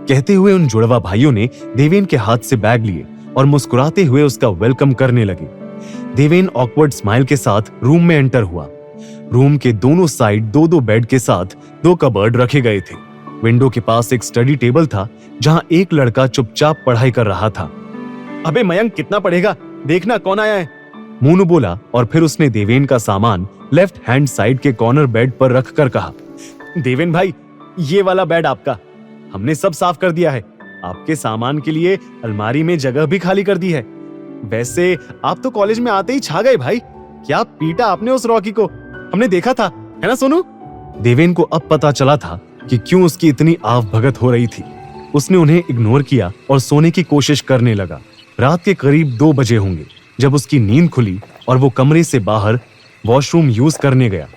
कहते हुए उन जुड़वा भाइयों ने देवेन के हाथ से बैग लिए और मुस्कुराते हुए उसका वेलकम करने लगे। देवेन ऑकवर्ड स्माइल के साथ रूम में एंटर हुआ। रूम के दोनों साइड दो दो बेड के साथ 2 कबर्ड रखे गए थे। विंडो के पास एक स्टडी टेबल था, जहां एक लड़का चुपचाप पढ़ाई कर रहा था। अबे मयंक, कितना पढ़ेगा, देखना कौन आया है, मोनू बोला। और फिर उसने देवेन का सामान लेफ्ट हैंड साइड के कॉर्नर बेड पर रखकर कहा, देवेन भाई, ये वाला बेड आपका। हमने सब साफ कर दिया है। आपके सामान के लिए अलमारी में जगह भी खाली कर दी है। वैसे आप तो कॉलेज में आते ही छा गए भाई। क्या पीटा आपने उस रॉकी को, हमने देखा था, है ना सोनू? देवेन को अब पता चला था कि क्यों उसकी इतनी आव भगत हो रही थी। उसने उन्हें इग्नोर किया और सोने की कोशिश करने लगा। रात के करीब 2 बजे होंगे जब उसकी नींद खुली और वो कमरे से बाहर वॉशरूम यूज करने गया।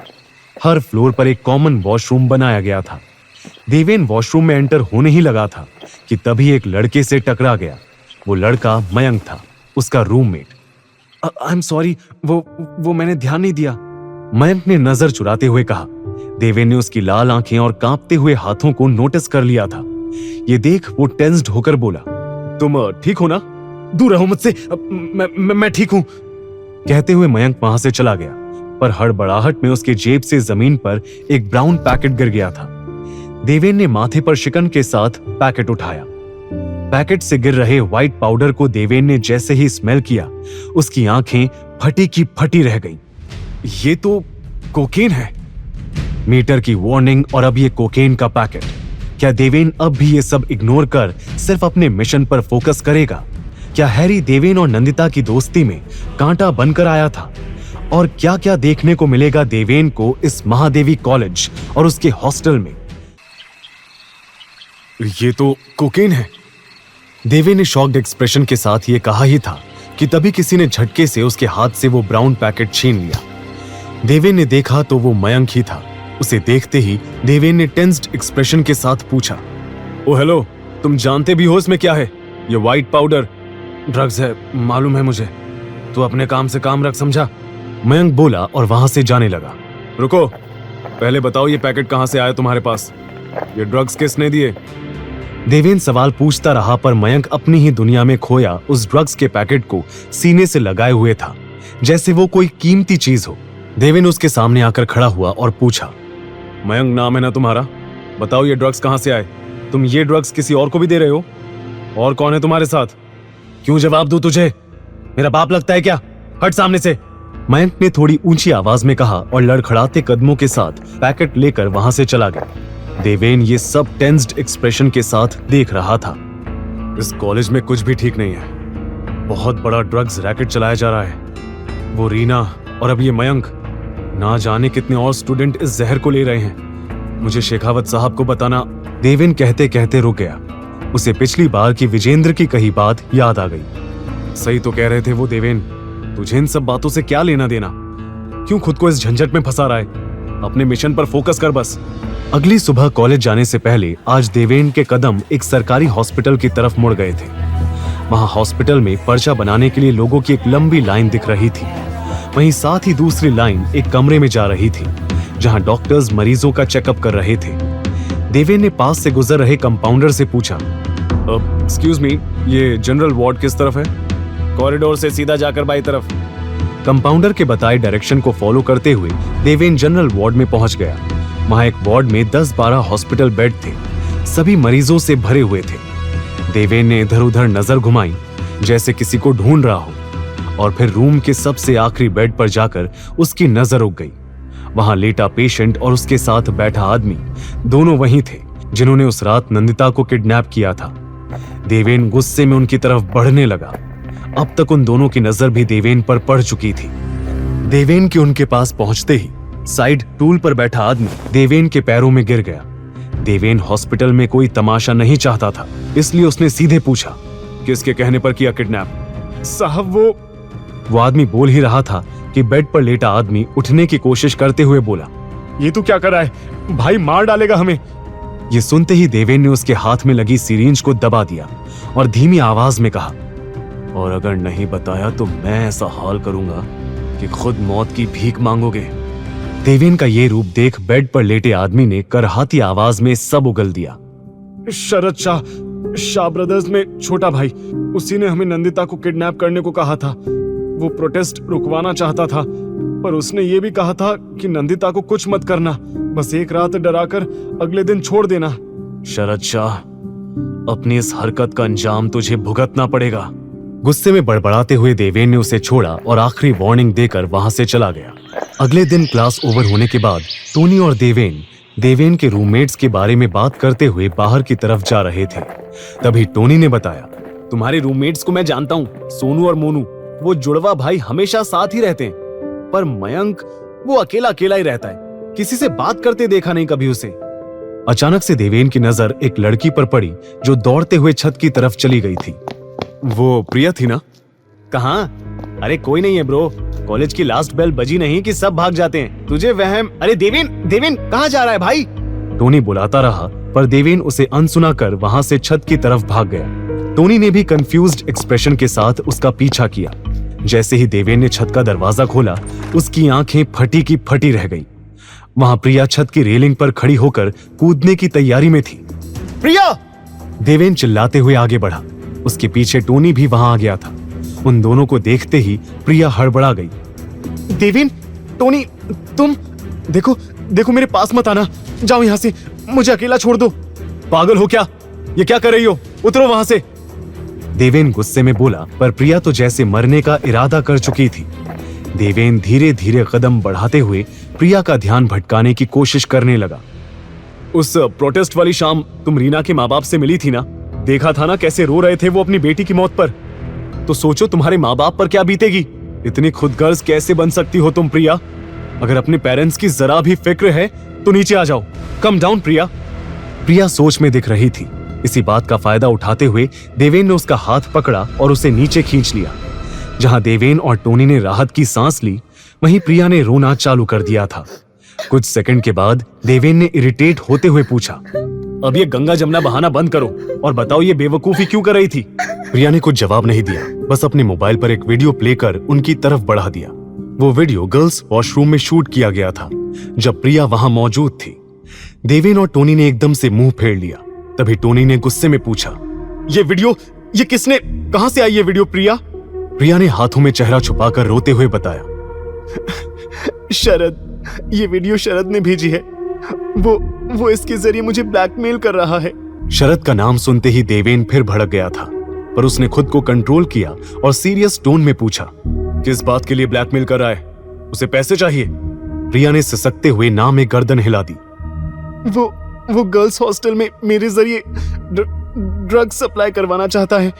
हर फ्लोर पर एक कॉमन वॉशरूम बनाया गया था। देवेन वॉशरूम में एंटर होने ही लगा था कि तभी एक लड़के से टकरा गया। वो लड़का मयंक था, उसका रूममेट। आई एम सॉरी, वो मैंने ध्यान नहीं दिया। मयंक ने नजर चुराते हुए कहा। देवेन ने उसकी लाल आंखें और कांपते हुए हाथों को नोटिस कर लिया था। ये देख वो टेंस्ड होकर बोला, तुम ठीक हो ना? दूर रहो मुझसे, मैं ठीक हूं। कहते हुए मयंक वहां से चला गया, पर हड़बड़ाहट में उसकी जेब से जमीन पर एक ब्राउन पैकेट गिर गया था। देवेन ने माथे पर शिकन के साथ पैकेट उठाया। पैकेट से गिर रहे व्हाइट पाउडर को देवेन ने जैसे ही स्मेल किया, उसकी आंखें फटी की फटी रह गईं। ये तो कोकेन है। मीटर की वार्निंग और अब ये कोकेन का पैकेट। क्या देवेन अब भी ये सब इग्नोर कर सिर्फ अपने मिशन पर फोकस करेगा? क्या हैरी देवेन और नंदिता की दोस्ती में कांटा बनकर आया था? और क्या क्या देखने को मिलेगा देवेन को इस महादेवी कॉलेज और उसके हॉस्टल में? ये तो कोकेन है। देवेन ने शॉक्ड एक्सप्रेशन के साथ ये कहा ही था कि तभी किसी ने झटके से उसके हाथ से वो ब्राउन पैकेट छीन लिया। देवेन ने देखा तो वो मयंक ही था। उसे देखते ही देवेन ने टेंस्ड एक्सप्रेशन के साथ पूछा, ओ हेलो, तुम जानते भी हो इसमें क्या है? ये व्हाइट पाउडर ड्रग्स है, मालूम है मुझे। तू अपने काम से काम रख, समझा? मयंक बोला और वहां से जाने लगा। रुको, पहले बताओ ये पैकेट कहां से आया तुम्हारे पास? ये ड्रग्स किसने दिए? देवेन सवाल पूछता रहा, पर मयंक अपनी ही दुनिया में खोया उस ड्रग्स के पैकेट को सीने से लगाए हुए था, जैसे वो कोई कीमती चीज हो। देवेन उसके सामने आकर खड़ा हुआ और पूछा, मयंक नाम है ना तुम्हारा? बताओ ये ड्रग्स कहां से आए? तुम ये ड्रग्स किसी और को भी दे रहे हो? और कौन है तुम्हारे साथ? क्यों जवाब दूं तुझे? मेरा बाप लगता है क्या? हट सामने से। मयंक ने थोड़ी ऊंची आवाज में कहा और लड़खड़ाते कदमों के साथ पैकेट लेकर वहां से चला गया। देवेन ये सब टेंस्ड एक्सप्रेशन के साथ देख रहा था। इस कॉलेज में कुछ भी ठीक नहीं है। बहुत बड़ा ड्रग्स रैकेट चलाया जा रहा है। वो रीना और अब ये मयंक, ना जाने कितने और स्टूडेंट इस जहर को ले रहे हैं। मुझे शेखावत साहब को बताना। देवेन कहते कहते रुक गया। उसे पिछली बार की विजेंद्र की कही बात याद आ गई। सही तो कह रहे थे वो देवेन, तुझे इन सब बातों से क्या लेना देना? क्यों खुद को इस झंझट में फंसा रहा है? अपने मिशन पर फोकस कर बस। अगली सुबह कॉलेज जाने से पहले आज देवेन के कदम एक सरकारी हॉस्पिटल की तरफ मुड़ गए थे। वहां हॉस्पिटल में पर्चा बनाने के लिए लोगों की एक लंबी लाइन दिख रही थी। वहीं साथ ही दूसरी लाइन एक कमरे में जा रही थी, जहां डॉक्टर्स मरीजों का चेकअप कर रहे थे। देवेन ने पास से गुजर रहे कंपाउंडर से पूछा, एक्सक्यूज मी, ये जनरल वार्ड किस तरफ है? कॉरिडोर से सीधा जाकर बाई तरफ। कंपाउंडर के बताए डायरेक्शन को फॉलो करते हुए देवेन जनरल वार्ड में पहुंच गया। वहां एक वार्ड में 10-12 हॉस्पिटल बेड थे, सभी मरीजों से भरे हुए थे। देवेन ने इधर उधर नजर घुमाई, जैसे किसी को ढूंढ रहा हो, और फिर रूम के सबसे आखिरी बेड पर जाकर उसकी नजर रुक गई। वहां लेटा पेशेंट और उसके साथ बैठा आदमी, दोनों वही थे जिन्होंने उस रात नंदिता को किडनैप किया था। देवेन गुस्से में उनकी तरफ बढ़ने लगा। अब तक उन दोनों की नजर भी देवेन पर पड़ चुकी थी। देवेन के उनके पास पहुंचते ही साइड टूल पर बैठा आदमी देवेन के पैरों में गिर गया। देवेन हॉस्पिटल में कोई तमाशा नहीं चाहता था, इसलिए उसने सीधे पूछा, किसके कहने पर किया किडनैप? साहब वो आदमी बोल ही रहा था कि बेड पर लेटा आदमी उठने की कोशिश करते हुए बोला, ये तू क्या कर रहा है? भाई मार डालेगा हमें। ये सुनते ही देवेन ने उसके हाथ में लगी सिरिंज को दबा दिया और धीमी आवाज में कहा, और अगर नहीं बताया तो मैं ऐसा हाल करूंगा कि खुद मौत की भीख मांगोगे। देवेन का ये रूप देख बेड पर लेटे आदमी ने करहाती आवाज में सब उगल दिया, शरद शाह ब्रदर्स में छोटा भाई, उसी ने हमें नंदिता को किडनैप करने को कहा था। वो प्रोटेस्ट रुकवाना चाहता था, पर उसने ये भी कहा था कि नंदिता को कुछ मत करना, बस एक रात डराकर अगले दिन छोड़ देना। शरद शाह, अपनी इस हरकत का अंजाम तुझे भुगतना पड़ेगा। गुस्से में बड़बड़ाते हुए देवेन ने उसे छोड़ा और आखिरी वार्निंग देकर वहां से चला गया। अगले दिन क्लास ओवर होने के बाद टोनी और देवेन के रूममेट्स के बारे में बात करते हुए बाहर की तरफ जा रहे थे। तभी टोनी ने बताया, तुम्हारे रूममेट्स को मैं जानता हूँ, सोनू और मोनू, वो जुड़वा भाई हमेशा साथ ही रहते हैं, पर मयंक वो अकेला अकेला ही रहता है, किसी से बात करते देखा नहीं कभी उसे। अचानक से देवेन की नजर एक लड़की पर पड़ी जो दौड़ते हुए छत की तरफ चली गई थी। वो प्रिया थी ना? कहाँ? अरे कोई नहीं है ब्रो, कॉलेज की लास्ट बेल बजी नहीं कि सब भाग जाते हैं, तुझे वहम। अरे देवेन कहाँ जा रहा है भाई? टोनी बुलाता रहा, पर देवेन उसे अनसुना कर वहां से छत की तरफ भाग गया। टोनी ने भी कंफ्यूज्ड एक्सप्रेशन के साथ उसका पीछा किया। जैसे ही देवेन ने छत का दरवाजा खोला, उसकी आंखें फटी की फटी रह गईं। वहां प्रिया छत की रेलिंग पर खड़ी होकर कूदने की तैयारी में थी। प्रिया! देवेन चिल्लाते हुए आगे बढ़ा। उसके पीछे टोनी भी वहां आ गया था। उन दोनों को देखते ही प्रिया हड़बड़ा गई। देवेन, टोनी, तुम देखो देखो, मेरे पास मत आना, जाओ यहां से, मुझे अकेला छोड़ दो। पागल हो क्या? ये क्या कर रही हो? उतरो वहां से। देवेन गुस्से में बोला, पर प्रिया तो जैसे मरने का इरादा कर चुकी थी। देवेन धीरे धीरे कदम बढ़ाते हुए प्रिया का ध्यान भटकाने की कोशिश करने लगा। उस प्रोटेस्ट वाली शाम तुम रीना के माँ बाप से मिली थी ना? देखा था ना कैसे रो रहे थे वो अपनी बेटी की मौत पर। तो सोचो तुम्हारे माँ बाप पर क्या बीतेगी। इतनी खुदगर्ज कैसे बन सकती हो तुम प्रिया? अगर अपने पेरेंट्स की जरा भी फिक्र है तो नीचे आ जाओ। कम डाउन प्रिया। प्रिया सोच में दिख रही थी। इसी बात का फायदा उठाते हुए देवेन ने उसका हाथ पकड़ा और उसे नीचे खींच लिया। जहां देवेन और टोनी ने राहत की सांस ली, वहीं प्रिया ने रोना चालू कर दिया था। कुछ सेकंड के बाद देवेन ने इरिटेट होते हुए पूछा, अब ये गंगा जमुना बहाना बंद करो और बताओ ये बेवकूफी क्यों कर रही थी? प्रिया ने कुछ जवाब नहीं दिया, बस अपने मोबाइल पर एक वीडियो प्ले कर उनकी तरफ बढ़ा दिया। वो वीडियो गर्ल्स वॉशरूम में शूट किया गया था, जब प्रिया वहां मौजूद थी। देवेन और टोनी ने एकदम से मुंह फेर लिया। तभी टोनी ने गुस्से में पूछा, ये वीडियो, ये किसने, कहां से आई ये वीडियो प्रिया? प्रिया ने हाथों में चेहरा छुपाकर रोते हुए बताया, शरद, ये वीडियो शरद ने भेजी है। वो इसके जरिए मुझे ब्लैकमेल कर रहा है। शरद का नाम सुनते ही देवेन फिर भड़क गया था, पर उसने खुद को कंट्रोल किया और सीरियस टोन में पूछा, किस बात के लिए ब्लैकमेल कर रहा है? उसे पैसे चाहिए? प्रिया ने सिसकते हुए ना में गर्दन हिला दी। वो गर्ल्स हॉस्टल में मेरे जरिए ड्रग सप्लाई करवाना चाहता है।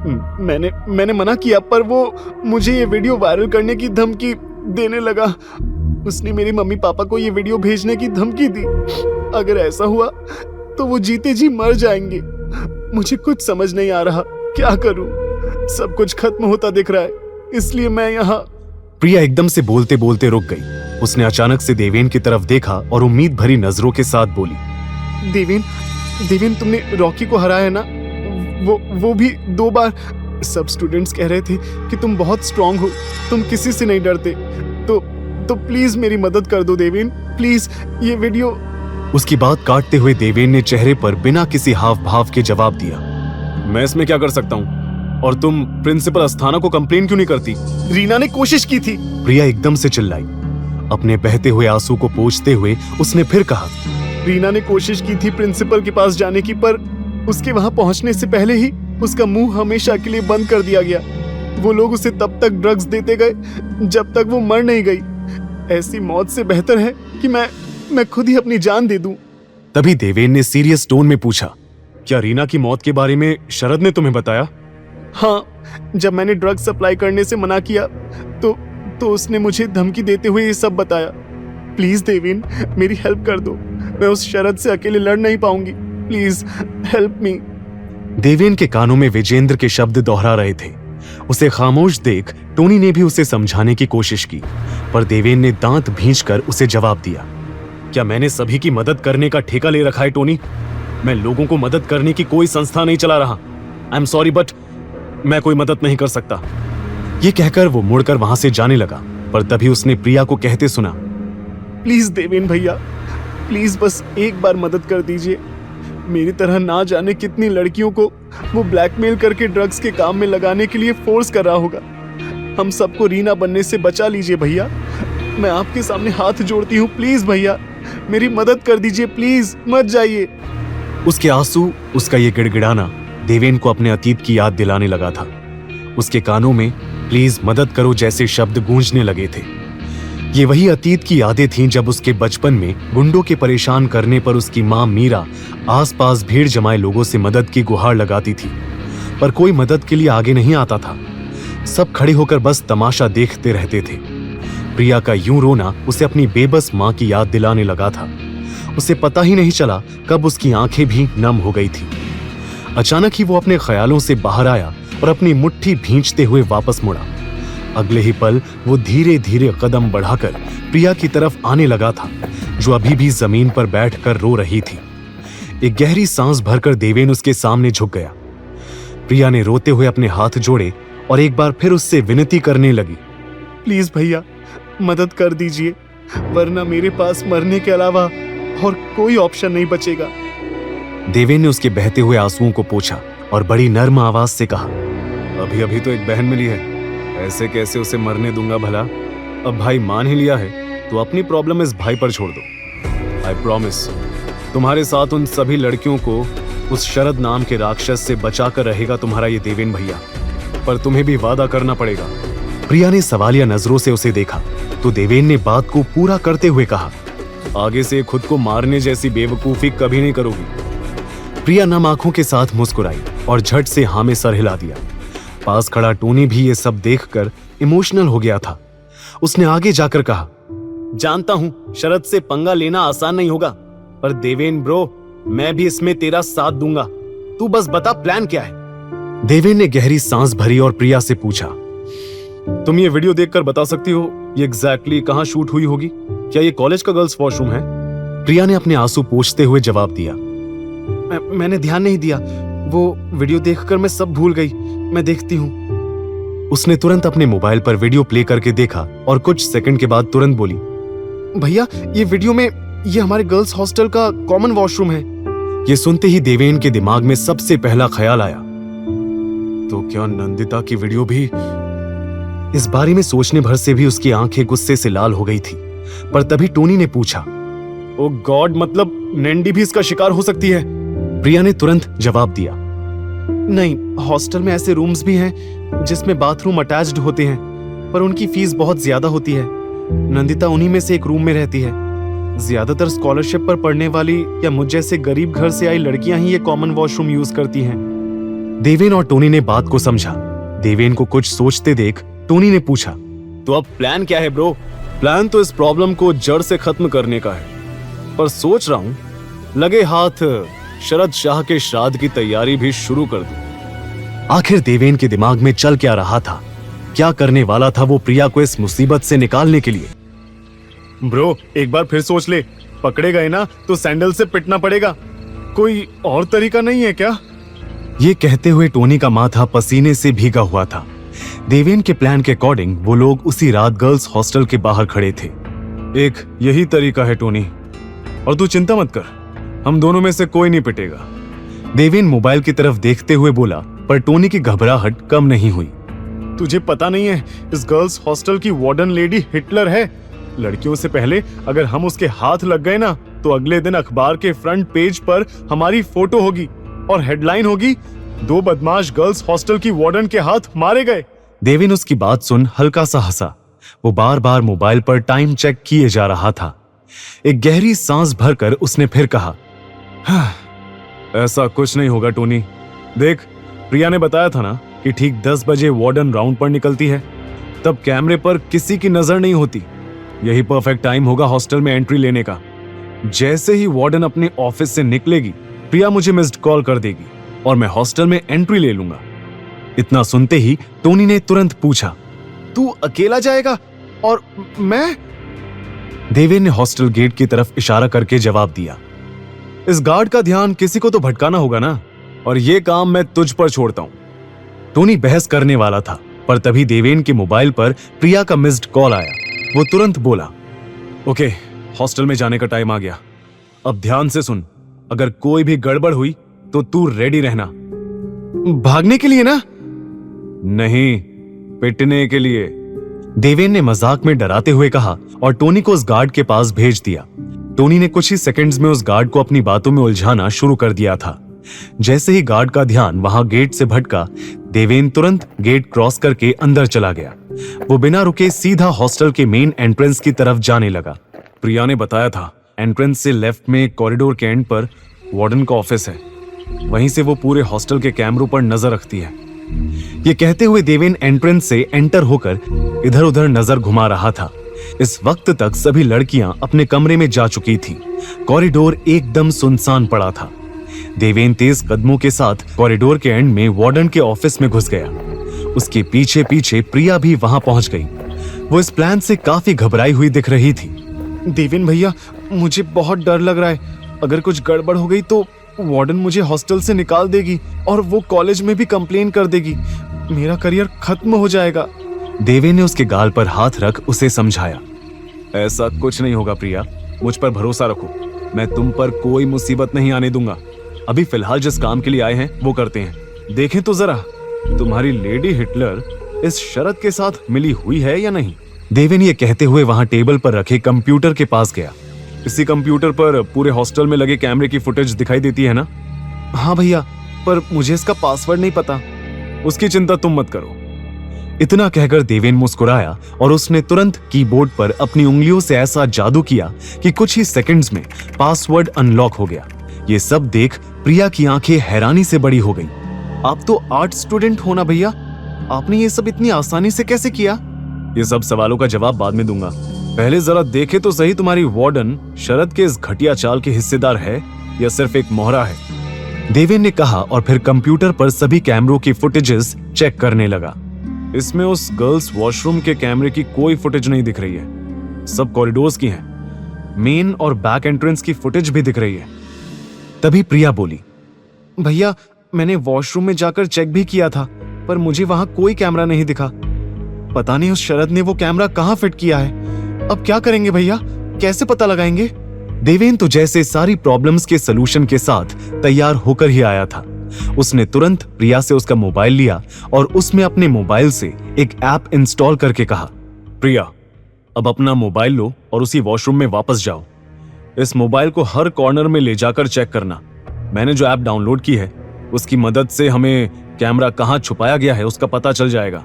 मैंने मना किया, पर वो मुझे ये वीडियो वायरल करने की धमकी देने लगा। उसने मेरे मम्मी पापा को ये वीडियो भेजने की धमकी दी। अगर ऐसा हुआ तो वो जीते जी मर जाएंगे। मुझे कुछ समझ नहीं आ रहा, क्या करूं? सब कुछ खत्म होता दिख रहा है, इसलिए मैं यहाँ। प्रिया एकदम से बोलते बोलते रुक गई। उसने अचानक से देवेन की तरफ देखा और उम्मीद भरी नजरों के साथ बोली, देवेन, तुमने रॉकी को हराया ना? वो भी 2 बार। सब स्टूडेंट्स कह रहे थे कि तुम बहुत स्ट्रांग हो, तुम किसी से नहीं डरते। तो प्लीज मेरी मदद कर दो देवेन, प्लीज ये वीडियो। उसकी बात काटते हुए देवेन ने चेहरे पर बिना किसी हाव भाव के जवाब दिया, मैं इसमें क्या कर सकता हूँ? और तुम प्रिंसिपल अस्थाना को कंप्लेन क्यों नहीं करती? रीना ने कोशिश की थी। प्रिया एकदम से चिल्लाई। अपने बहते हुए आंसू को पोंछते हुए उसने फिर कहा, रीना ने कोशिश की थी प्रिंसिपल के पास जाने की, पर उसके वहां पहुंचने से पहले ही उसका मुंह हमेशा के लिए बंद कर दिया गया। वो लोग उसे तब तक ड्रग्स देते गए जब तक वो मर नहीं गई। ऐसी मौत से बेहतर है कि मैं खुद ही अपनी जान दे दूं। तभी देवेन ने सीरियस टोन में पूछा, क्या रीना की मौत के बारे में शरद ने तुम्हें बताया? हाँ, जब मैंने ड्रग सप्लाई करने से मना किया तो उसने मुझे धमकी देते हुए ये सब बताया। प्लीज देवेन, मेरी हेल्प कर दो। मैं उस शरद से अकेले लड़ नहीं पाऊंगी। Please help me. देवेन के कानों में विजेंद्र के शब्द दोहरा रहे थे। उसे खामोश देख टोनी ने भी उसे समझाने की कोशिश की, पर देवेन ने दांत भींचकर उसे जवाब दिया, क्या मैंने सभी की मदद करने का ठेका ले रखा है टोनी? मैं लोगों को मदद करने की कोई संस्था नहीं चला रहा। आई एम सॉरी, बट मैं कोई मदद नहीं कर सकता। ये कहकर वो मुड़कर वहां से जाने लगा, पर तभी उसने प्रिया को कहते सुना, प्लीज देवेन भैया, प्लीज बस एक बार मदद कर दीजिए। मेरी तरह ना जाने कितनी लड़कियों को वो ब्लैकमेल करके ड्रग्स के काम में लगाने के लिए फोर्स कर रहा होगा। हम सबको रीना बनने से बचा लीजिए भैया। मैं आपके सामने हाथ जोड़ती हूँ, प्लीज भैया मेरी मदद कर दीजिए, प्लीज मत जाइए। उसके आंसू, उसका ये गिड़गिड़ाना देवेन को अपने अतीत की याद दिलाने लगा था। उसके कानों में प्लीज मदद करो जैसे शब्द गूंजने लगे थे। ये वही अतीत की यादें थीं जब उसके बचपन में गुंडों के परेशान करने पर उसकी मां मीरा आसपास भीड़ जमाए लोगों से मदद की गुहार लगाती थी, पर कोई मदद के लिए आगे नहीं आता था। सब खड़े होकर बस तमाशा देखते रहते थे। प्रिया का यूं रोना उसे अपनी बेबस मां की याद दिलाने लगा था। उसे पता ही नहीं चला कब उसकी आंखें भी नम हो गई थी। अचानक ही वो अपने ख्यालों से बाहर आया और अपनी मुट्ठी भींचते हुए वापस मुड़ा। अगले ही पल वो धीरे धीरे कदम बढ़ाकर प्रिया की तरफ आने लगा था, जो अभी भी जमीन पर बैठकर रो रही थी। एक गहरी सांस भरकर देवेन उसके सामने झुक गया। प्रिया ने रोते हुए अपने हाथ जोड़े और एक बार फिर उससे विनती करने लगी, प्लीज भैया मदद कर दीजिए, वरना मेरे पास मरने के अलावा और कोई ऑप्शन नहीं बचेगा। देवेन ने उसके बहते हुए आंसुओं को पोंछा और बड़ी नर्म आवाज से कहा, अभी अभी तो एक बहन मिली है, ऐसे कैसे उसे मरने दूंगा भला। अब भाई मान ही लिया है तो अपनी प्रॉब्लम इस भाई पर छोड़ दो। आई प्रॉमिस तुम्हारे साथ उन सभी लड़कियों को उस शरद नाम के राक्षस से बचाकर रहेगा तुम्हारा ये देवेन भैया, पर तुम्हें भी वादा करना पड़ेगा। प्रिया ने सवालिया नजरों से उसे देखा तो देवेन ने बात को पूरा करते हुए कहा, आगे से खुद को मारने जैसी बेवकूफी कभी नहीं करोगी। प्रिया नम आंखों के साथ मुस्कुराई और झट से हाँ में सर हिला दिया। पास खड़ा टोनी भी ये सब देखकर इमोशनल हो गया था। उसने आगे जाकर कहा, जानता हूं शरद से पंगा लेना आसान नहीं होगा, पर देवेन ब्रो मैं भी इसमें तेरा साथ दूंगा, तू बस बता प्लान क्या है। देवेन ने गहरी सांस भरी और प्रिया से पूछा, तुम ये वीडियो देखकर बता सकती हो ये एग्जैक्टली कहां शूट हुई होगी? क्या ये कॉलेज का गर्ल्स वॉशरूम है? प्रिया ने अपने आंसू पोंछते हुए जवाब दिया, मैंने ध्यान नहीं दिया, वो वीडियो देखकर मैं सब भूल गई, मैं देखती हूँ। उसने तुरंत अपने मोबाइल पर वीडियो प्ले करके देखा और कुछ सेकंड के बाद तुरंत बोली, भैया ये वीडियो में ये हमारे गर्ल्स हॉस्टल का कॉमन वॉशरूम है। ये सुनते ही देवेन के दिमाग में सबसे पहला ख्याल आया, तो क्या नंदिता की वीडियो भी? इस बारे में सोचने भर से भी उसकी आंखें गुस्से से लाल हो गई थी, पर तभी टोनी ने पूछा, ओ गॉड, मतलब नैंडी भी इसका शिकार हो सकती है? प्रिया ने तुरंत जवाब दिया, नहीं, हॉस्टल में ऐसे रूम्स भी हैं जिसमें बाथरूम अटैच्ड होते हैं, पर उनकी फीस बहुत ज्यादा होती है। नंदिता उन्हीं में से एक रूम में रहती है। ज्यादातर स्कॉलरशिप पर पढ़ने वाली या मुझ जैसे गरीब घर से आई लड़कियां ही ये कॉमन वॉशरूम यूज करती हैं। देवेन और टोनी ने बात को समझा। देवेन को कुछ सोचते देख टोनी ने पूछा, तो अब प्लान क्या है ब्रो? प्लान तो इस प्रॉब्लम को जड़ से खत्म करने का है, पर सोच रहा हूं लगे हाथ शरद शाह के श्राद्ध की तैयारी भी शुरू कर दूं। आखिर देवेन के दिमाग में चल क्या रहा था? क्या करने वाला था वो प्रिया को इस मुसीबत से निकालने के लिए? ब्रो एक बार फिर सोच ले, पकड़े गए ना तो सैंडल से पिटना पड़ेगा, कोई और तरीका नहीं है क्या? ये कहते हुए टोनी का माथा पसीने से भीगा हुआ था। देवेन के प्लान के अकॉर्डिंग वो लोग उसी रात गर्ल्स हॉस्टल के बाहर खड़े थे। एक यही तरीका है टोनी, और तू चिंता मत कर, हम दोनों में से कोई नहीं पिटेगा। देवेन मोबाइल की तरफ देखते हुए बोला, पर टोनी की घबराहट कम नहीं हुई। तुझे पता नहीं है इस गर्ल्स हॉस्टल की वार्डन लेडी हिटलर है। लड़कियों से पहले अगर हम उसके हाथ लग गए ना तो अगले दिन अखबार के फ्रंट पेज पर हमारी फोटो होगी और हेडलाइन होगी, 2 बदमाश गर्ल्स हॉस्टल की वार्डन के हाथ मारे गए। देवेन उसकी बात सुन हल्का सा हंसा। वो बार बार मोबाइल पर टाइम चेक किए जा रहा था। एक गहरी सांस भरकर उसने फिर कहा, ऐसा कुछ नहीं होगा टोनी। देख, प्रिया ने बताया था ना कि ठीक 10 बजे वार्डन राउंड पर निकलती है, तब कैमरे पर किसी की नजर नहीं होती। यही परफेक्ट टाइम होगा हॉस्टल में एंट्री लेने का। जैसे ही वार्डन अपने ऑफिस से निकलेगी, प्रिया मुझे मिस्ड कॉल कर देगी और मैं हॉस्टल में एंट्री ले लूंगा। इतना सुनते ही टोनी ने तुरंत पूछा, तू अकेला जाएगा और मैं? देवेन ने हॉस्टल गेट की तरफ इशारा करके जवाब दिया, इस गार्ड का ध्यान किसी को तो भटकाना होगा ना, और ये काम मैं तुझ पर छोड़ता हूं। टोनी बहस करने वाला था, पर तभी देवेन के मोबाइल पर प्रिया का मिस्ड कॉल आया। वो तुरंत बोला, ओके, हॉस्टल में जाने का टाइम आ गया। अब ध्यान से सुन, अगर कोई भी गड़बड़ हुई तो तू रेडी रहना। भागने के लिए ना? नहीं, पिटने के लिए। देवेन ने मजाक में डराते हुए कहा और टोनी को उस गार्ड के पास भेज दिया। टोनी ने कुछ ही सेकंड्स में उस गार्ड को अपनी बातों में उलझाना शुरू कर दिया था। जैसे ही गार्ड का ध्यान वहां गेट से भटका, देवेन तुरंत गेट क्रॉस करके अंदर चला गया। वो बिना रुके सीधा हॉस्टल के मेन एंट्रेंस की तरफ जाने लगा। प्रिया ने बताया था, एंट्रेंस से लेफ्ट में कॉरिडोर के एंड पर वार्डन का ऑफिस है, वहीं से वो पूरे हॉस्टल के कैमरों पर नजर रखती है। ये कहते हुए देवेन एंट्रेंस से एंटर होकर इधर उधर नजर घुमा रहा था। इस वक्त तक सभी लड़कियां अपने कमरे में जा चुकी थीं। कॉरिडोर एकदम सुनसान पड़ा था। देवेन तेज कदमों के साथ कॉरिडोर के एंड में वार्डन के ऑफिस में घुस गया। उसके पीछे पीछे प्रिया भी वहां पहुंच गई। वो इस प्लान से काफी घबराई हुई दिख रही थी। देवेन भैया, मुझे बहुत डर लग रहा है। अगर कुछ गड़बड़ हो गई तो वार्डन मुझे हॉस्टल से निकाल देगी और वो कॉलेज में भी कंप्लेन कर देगी। मेरा करियर खत्म हो जाएगा। देवेन ने उसके गाल पर हाथ रख उसे समझाया। ऐसा कुछ नहीं होगा प्रिया, मुझ पर भरोसा रखो, मैं तुम पर कोई मुसीबत नहीं आने दूंगा। अभी फिलहाल जिस काम के लिए आए हैं वो करते हैं। देखें तो जरा, तुम्हारी लेडी हिटलर इस शरत के साथ मिली हुई है या नहीं। देवेन ये कहते हुए वहां टेबल पर रखे कंप्यूटर के पास गया। इसी कंप्यूटर पर पूरे हॉस्टल में लगे कैमरे की फुटेज दिखाई देती है ना? हाँ भैया, पर मुझे इसका पासवर्ड नहीं पता। उसकी चिंता तुम मत करो। इतना कहकर देवेन मुस्कुराया और उसने तुरंत कीबोर्ड पर अपनी उंगलियों से ऐसा जादू किया कि कुछ ही सेकंड्स में पासवर्ड अनलॉक हो गया। ये सब देख प्रिया की आंखें हैरानी से बड़ी हो गई। आप तो आर्ट स्टूडेंट हो ना भैया, आपने ये सब इतनी आसानी से कैसे किया? ये सब सवालों का जवाब बाद में दूंगा, पहले जरा देखे तो सही तुम्हारी वार्डन शरद के इस घटिया चाल के हिस्सेदार है या सिर्फ एक मोहरा है। देवेन ने कहा और फिर कंप्यूटर पर सभी कैमरों की फुटेजेस चेक करने लगा। इसमें उस गर्ल्स वॉशरूम के कैमरे की कोई फुटेज नहीं दिख रही है, सब कॉरिडोर्स की हैं। मेन और बैक एंट्रेंस की फुटेज भी दिख रही है। तभी प्रिया बोली, भैया मैंने वॉशरूम में जाकर चेक भी किया था, पर मुझे वहां कोई कैमरा नहीं दिखा। पता नहीं उस शरद ने वो कैमरा कहां फिट किया है। अब क्या करेंगे भैया, कैसे पता लगाएंगे? देवेन तो जैसे सारी प्रॉब्लम्स के सलूशन के साथ तैयार होकर ही आया था। उसने तुरंत प्रिया से उसका मोबाइल लिया और उसमें अपने मोबाइल से एक ऐप इंस्टॉल करके कहा, प्रिया अब अपना मोबाइल लो और उसी वॉशरूम में वापस जाओ। इस मोबाइल को हर कॉर्नर में ले जाकर चेक करना। मैंने जो ऐप डाउनलोड की है उसकी मदद से हमें कैमरा कहां छुपाया गया है उसका पता चल जाएगा।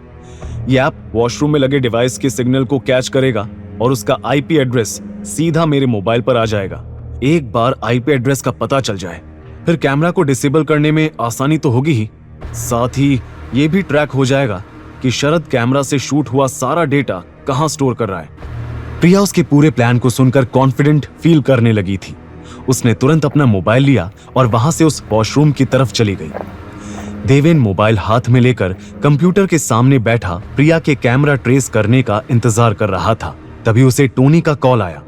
यह ऐप वॉशरूम में लगे डिवाइस के सिग्नल को कैच करेगा और उसका आईपी एड्रेस सीधा मेरे मोबाइल पर आ जाएगा। एक बार आईपी एड्रेस का पता चल जाए फिर कैमरा को डिसेबल करने में आसानी तो होगी ही, साथ ही ये भी ट्रैक हो जाएगा कि शरद कैमरा से शूट हुआ सारा डेटा कहां स्टोर कर रहा है। प्रिया उसके पूरे प्लान को सुनकर कॉन्फिडेंट फील करने लगी थी। उसने तुरंत अपना मोबाइल लिया और वहां से उस वॉशरूम की तरफ चली गई। देवेन मोबाइल हाथ में लेकर कंप्यूटर के सामने बैठा प्रिया के कैमरा ट्रेस करने का इंतजार कर रहा था। तभी उसे टोनी का कॉल आया।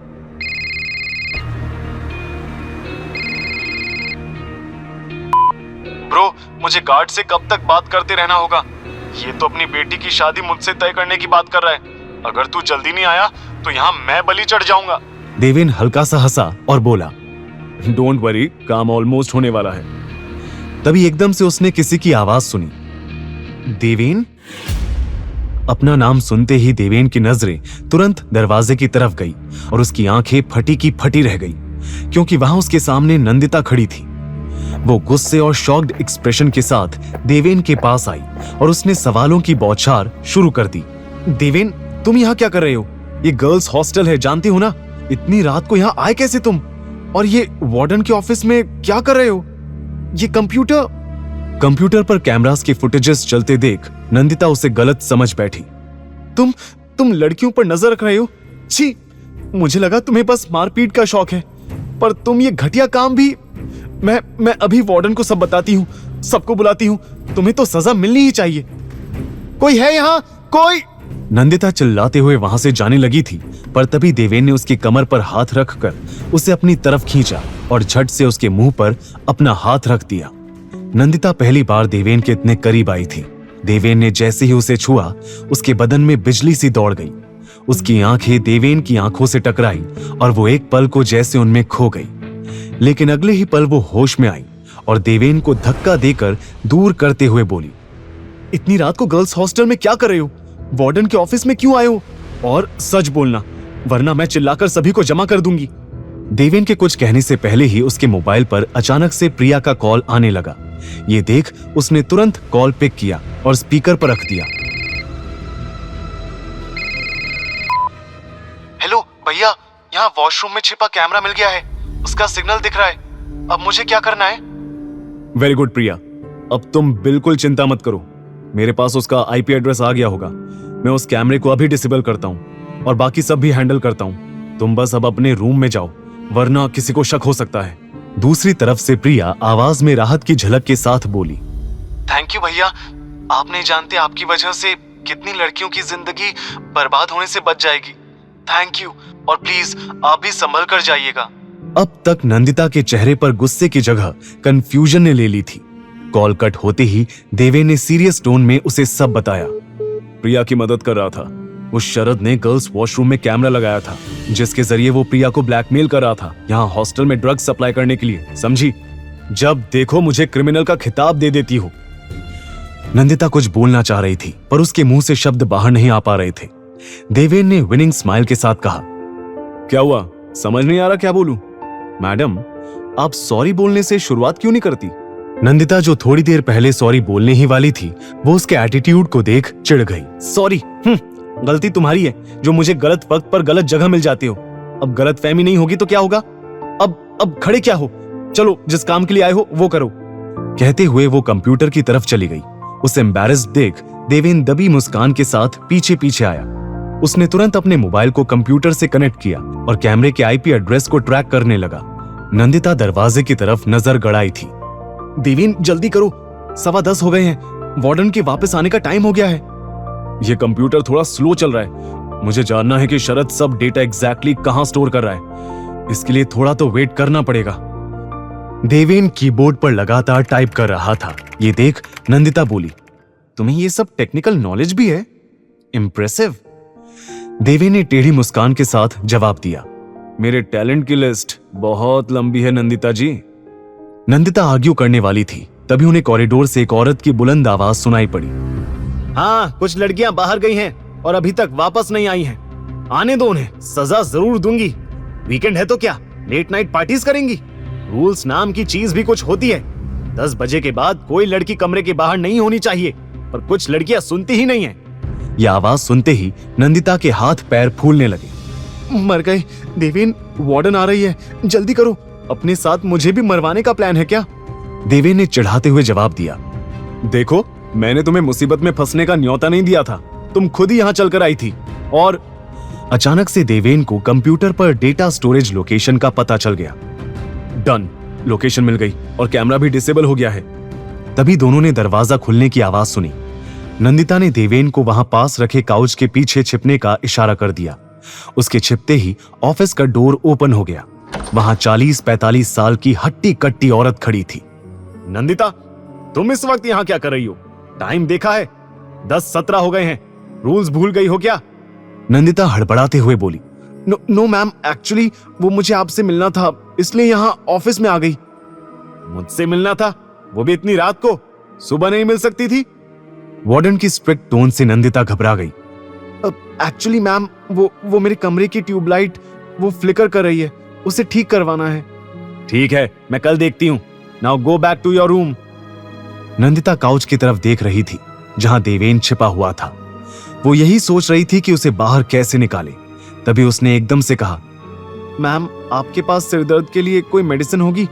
ब्रो, मुझे गार्ड से कब तक बात करते रहना होगा? ये तो अपनी बेटी की शादी मुझसे तय करने की बात कर रहा है। अगर तू जल्दी नहीं आया तो यहाँ मैं बलि चढ़ जाऊंगा। देवेन हल्का सा हंसा और बोला, डोंट वरी, काम ऑलमोस्ट होने वाला है। तभी एकदम से उसने किसी की आवाज सुनी। देवेन? अपना नाम सुनते ही देवेन की नजरें तुरंत दरवाजे की तरफ गई और उसकी आंखें फटी की फटी रह गई, क्योंकि वहां उसके सामने नंदिता खड़ी थी। वो गुस्से और शॉक्ड एक्सप्रेशन के साथ देवेन के पास आई और उसने सवालों की बौछार शुरू कर दी। देवेन, तुम यहाँ क्या कर रहे हो? ये गर्ल्स हॉस्टल है, जानती हो ना? इतनी रात को यहाँ आए कैसे तुम? और ये वार्डन के ऑफिस में क्या कर रहे हो? ये कंप्यूटर पर कैमरास की फुटेजेस चलते देख नंदिता उसे गलत समझ बैठी। तुम लड़कियों पर नजर रख रहे हो? छी, मुझे लगा तुम्हें बस मारपीट का शौक है, पर तुम ये घटिया काम भी। मैं अभी वार्डन को सब बताती हूँ, सबको बुलाती हूँ। तुम्हें तो सजा मिलनी ही चाहिए। कोई है यहाँ? कोई? नंदिता चिल्लाते हुए वहां से जाने लगी थी, पर तभी देवेन ने उसकी कमर पर हाथ रखकर उसे अपनी तरफ खींचा और झट से उसके मुंह पर अपना हाथ रख दिया। नंदिता पहली बार देवेन के इतने करीब आई थी। देवेन ने जैसे ही उसे छुआ, उसके बदन में बिजली सी दौड़ गई। उसकी आंखें देवेन की आंखों से टकराई और वो एक पल को जैसे उनमें खो गई। लेकिन अगले ही पल वो होश में आई और देवेन को धक्का देकर दूर करते हुए बोली, इतनी रात को गर्ल्स हॉस्टल में क्या कर रहे हो? वार्डन के ऑफिस में क्यों आए हो? और सच बोलना, वरना मैं चिल्लाकर सभी को जमा कर दूंगी। देवेन के कुछ कहने से पहले ही उसके मोबाइल पर अचानक से प्रिया का कॉल आने लगा। ये देख उसने तुरंत कॉल पिक किया और स्पीकर पर रख दिया। हेलो भैया, यहाँ वॉशरूम में छिपा कैमरा मिल गया है, उसका सिग्नल दिख रहा है। अब मुझे क्या करना है? वेरी गुड प्रिया, अब तुम बिल्कुल चिंता मत करो। मेरे पास उसका आईपी एड्रेस आ गया होगा। मैं उस कैमरे को अभी डिसेबल करता हूँ और बाकी सब भी हैंडल करता हूँ। तुम बस अब अपने रूम में जाओ, वरना किसी को शक हो सकता है। दूसरी तरफ से प्रिया आवाज में राहत की झलक के साथ बोली, थैंक यू भैया, आप नहीं जानते आपकी वजह से कितनी लड़कियों की जिंदगी बर्बाद होने से बच जाएगी। थैंक यू, और प्लीज आप भी संभल कर जाइएगा। अब तक नंदिता के चेहरे पर गुस्से की जगह कंफ्यूजन ने ले ली थी। कॉल कट होते ही देवेन ने सीरियस टोन में उसे सब बताया। प्रिया की मदद कर रहा था। उस शरद ने गर्ल्स वॉशरूम में कैमरा लगाया था, जिसके जरिए वो प्रिया को ब्लैकमेल कर रहा था, यहाँ हॉस्टल में ड्रग्स सप्लाई करने के लिए, समझी? जब देखो मुझे क्रिमिनल का खिताब दे देती हो। नंदिता कुछ बोलना चाह रही थी, पर उसके मुंह से शब्द बाहर नहीं आ पा रहे थे। देवेन ने विनिंग स्माइल के साथ कहा, क्या हुआ? समझ नहीं आ रहा क्या बोलूं? मैडम, आप सॉरी बोलने से शुरुआत क्यों नहीं करती? नंदिता जो थोड़ी देर पहले सॉरी बोलने ही वाली थी, वो उसके एटीट्यूड को देख चिढ़ गई। सॉरी? गलती तुम्हारी है जो मुझे गलत वक्त पर गलत जगह मिल जाते हो। अब गलत फहमी नहीं होगी तो क्या होगा? अब खड़े क्या हो? चलो, जिस काम के लिए आए हो वो करो। कहते हुए वो कंप्यूटर की तरफ चली गई। उसे एम्बैरेस्ड देख देवेन दबी मुस्कान के साथ पीछे पीछे आया। उसने तुरंत अपने मोबाइल को कंप्यूटर से कनेक्ट किया और कैमरे के आईपी एड्रेस को ट्रैक करने लगा। नंदिता दरवाजे की तरफ नजर गड़ाई थी। देवेन, जल्दी करो, 10:15 हो गए हैं। वार्डन के वापस आने का टाइम हो गया है। ये कंप्यूटर थोड़ा स्लो चल रहा है। मुझे जानना है कि शरद सब डेटा एग्जैक्टली कहां स्टोर कर रहा है। इसके लिए थोड़ा तो वेट करना पड़ेगा। देवेन कीबोर्ड पर लगातार टाइप कर रहा था। ये देख नंदिता बोली, तुम्हें ये सब टेक्निकल नॉलेज भी है? इंप्रेसिव। देवेन ने टेढ़ी मुस्कान के साथ जवाब दिया, मेरे टैलेंट की लिस्ट बहुत लंबी है नंदिता जी। नंदिता आर्ग्यू करने वाली थी, तभी उन्हें कॉरिडोर से एक औरत की बुलंद आवाज सुनाई पड़ी। हाँ, कुछ लड़कियां बाहर गई हैं और अभी तक वापस नहीं आई हैं। आने दो उन्हें, सजा जरूर दूंगी। वीकेंड है तो क्या लेट नाइट पार्टीज करेंगी? रूल्स नाम की चीज भी कुछ होती है। 10 बजे के बाद कोई लड़की कमरे के बाहर नहीं होनी चाहिए, पर कुछ लड़कियां सुनती ही नहीं है। यह आवाज सुनते ही नंदिता के हाथ पैर फूलने लगे। मर गए देवेन, वार्डन आ रही है, जल्दी करो। अपने साथ मुझे भी मरवाने का प्लान है क्या? देवेन ने चिढ़ाते हुए जवाब दिया, देखो, मैंने तुम्हें मुसीबत में फंसने का न्योता नहीं दिया था। तुम खुद ही यहाँ चलकर आई थी। और अचानक से देवेन को कंप्यूटर पर डेटा स्टोरेज लोकेशन का पता चल गया। डन, लोकेशन मिल गई और कैमरा भी डिसेबल हो गया है। तभी दोनों ने दरवाजा खुलने की आवाज सुनी। नंदिता ने देवेन को वहां पास रखे काउच के पीछे छिपने का इशारा कर दिया। उसके छिपते ही ऑफिस का डोर ओपन हो गया। वहां 40-45 साल की हट्टी कट्टी औरत खड़ी थी। नंदिता, तुम इस वक्त यहाँ क्या कर रही हो? टाइम देखा है? 10:17 हो गए हैं। रूल्स भूल गई हो क्या? नंदिता हड़बड़ाते हुए बोली, नो मैम, एक्चुअली वो मुझे आपसे मिलना था, इसलिए यहाँ ऑफिस में आ गई। मुझसे मिलना था? वो भी इतनी रात को? सुबह नहीं मिल सकती थी? वार्डन की स्ट्रिक्ट टोन से नंदिता घबरा गई। एक्चुअली मैम, वो मेरे कमरे की ट्यूबलाइट वो फ्लिकर कर रही है, उसे ठीक करवाना है। ठीक है, मैं कल देखती हूँ। Now go back to your room. Nandita couch की तरफ देख रही थी जहां देवेन छिपा हुआ था। वो यही सोच रही थी कि उसे बाहर कैसे निकाले। तभी उसने एकदम से कहा, मैम, आपके पास सिरदर्द के लिए कोई मेडिसिन होगी?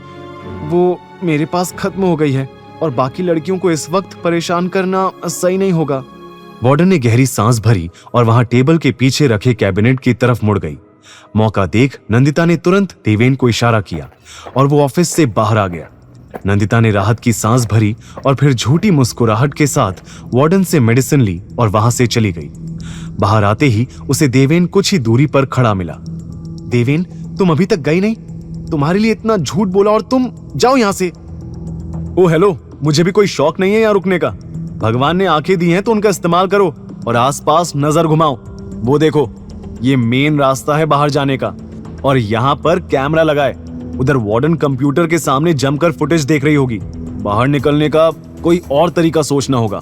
वो मेरे पास खत्म हो गई है और बाकी लड़कियों को इस वक्त परेशान करना सही नहीं होगा। वार्डन ने गहरी सांस भरी और वहां टेबल के पीछे रखे कैबिनेट की तरफ मुड़ गई। मौका देख नंदिता ने तुरंत देवेन को इशारा किया और वो ऑफिस से बाहर आ गया। नंदिता ने राहत की सांस भरी और फिर झूठी मुस्कुराहट के साथ वार्डन से मेडिसिन ली और वहां से चली गई। बाहर आते ही उसे देवेन कुछ ही दूरी पर खड़ा मिला। देवेन, तुम अभी तक गई नहीं? तुम्हारे लिए इतना झूठ बोला और तुम जाओ यहां से। ओ हेलो, मुझे भी कोई शौक नहीं है यहाँ रुकने का। भगवान ने आंखें दी हैं तो उनका इस्तेमाल करो और आसपास नजर घुमाओ। वो देखो, ये मेन रास्ता है बाहर जाने का और यहाँ पर कैमरा लगा है। उधर वार्डन कंप्यूटर के सामने जमकर फुटेज देख रही होगी। बाहर निकलने का कोई और तरीका सोचना होगा।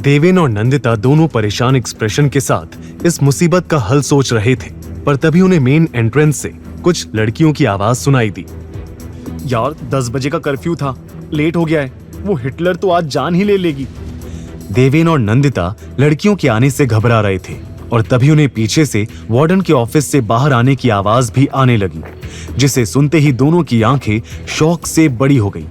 देवेन और नंदिता दोनों परेशान एक्सप्रेशन के साथ इस मुसीबत का हल सोच रहे थे, पर तभी उन्हें मेन एंट्रेंस से कुछ लड़कियों की आवाज सुनाई दी। यार, 10 बजे का कर्फ्यू था, लेट हो गया है। वो हिटलर तो आज जान ही ले लेगी। देवेन और नंदिता लड़कियों के आने से घबरा रहे थे और तभी उन्हें पीछे से वार्डन के ऑफिस से बाहर आने की आवाज भी आने लगी, जिसे सुनते ही दोनों की आंखें शौक से बड़ी हो गई।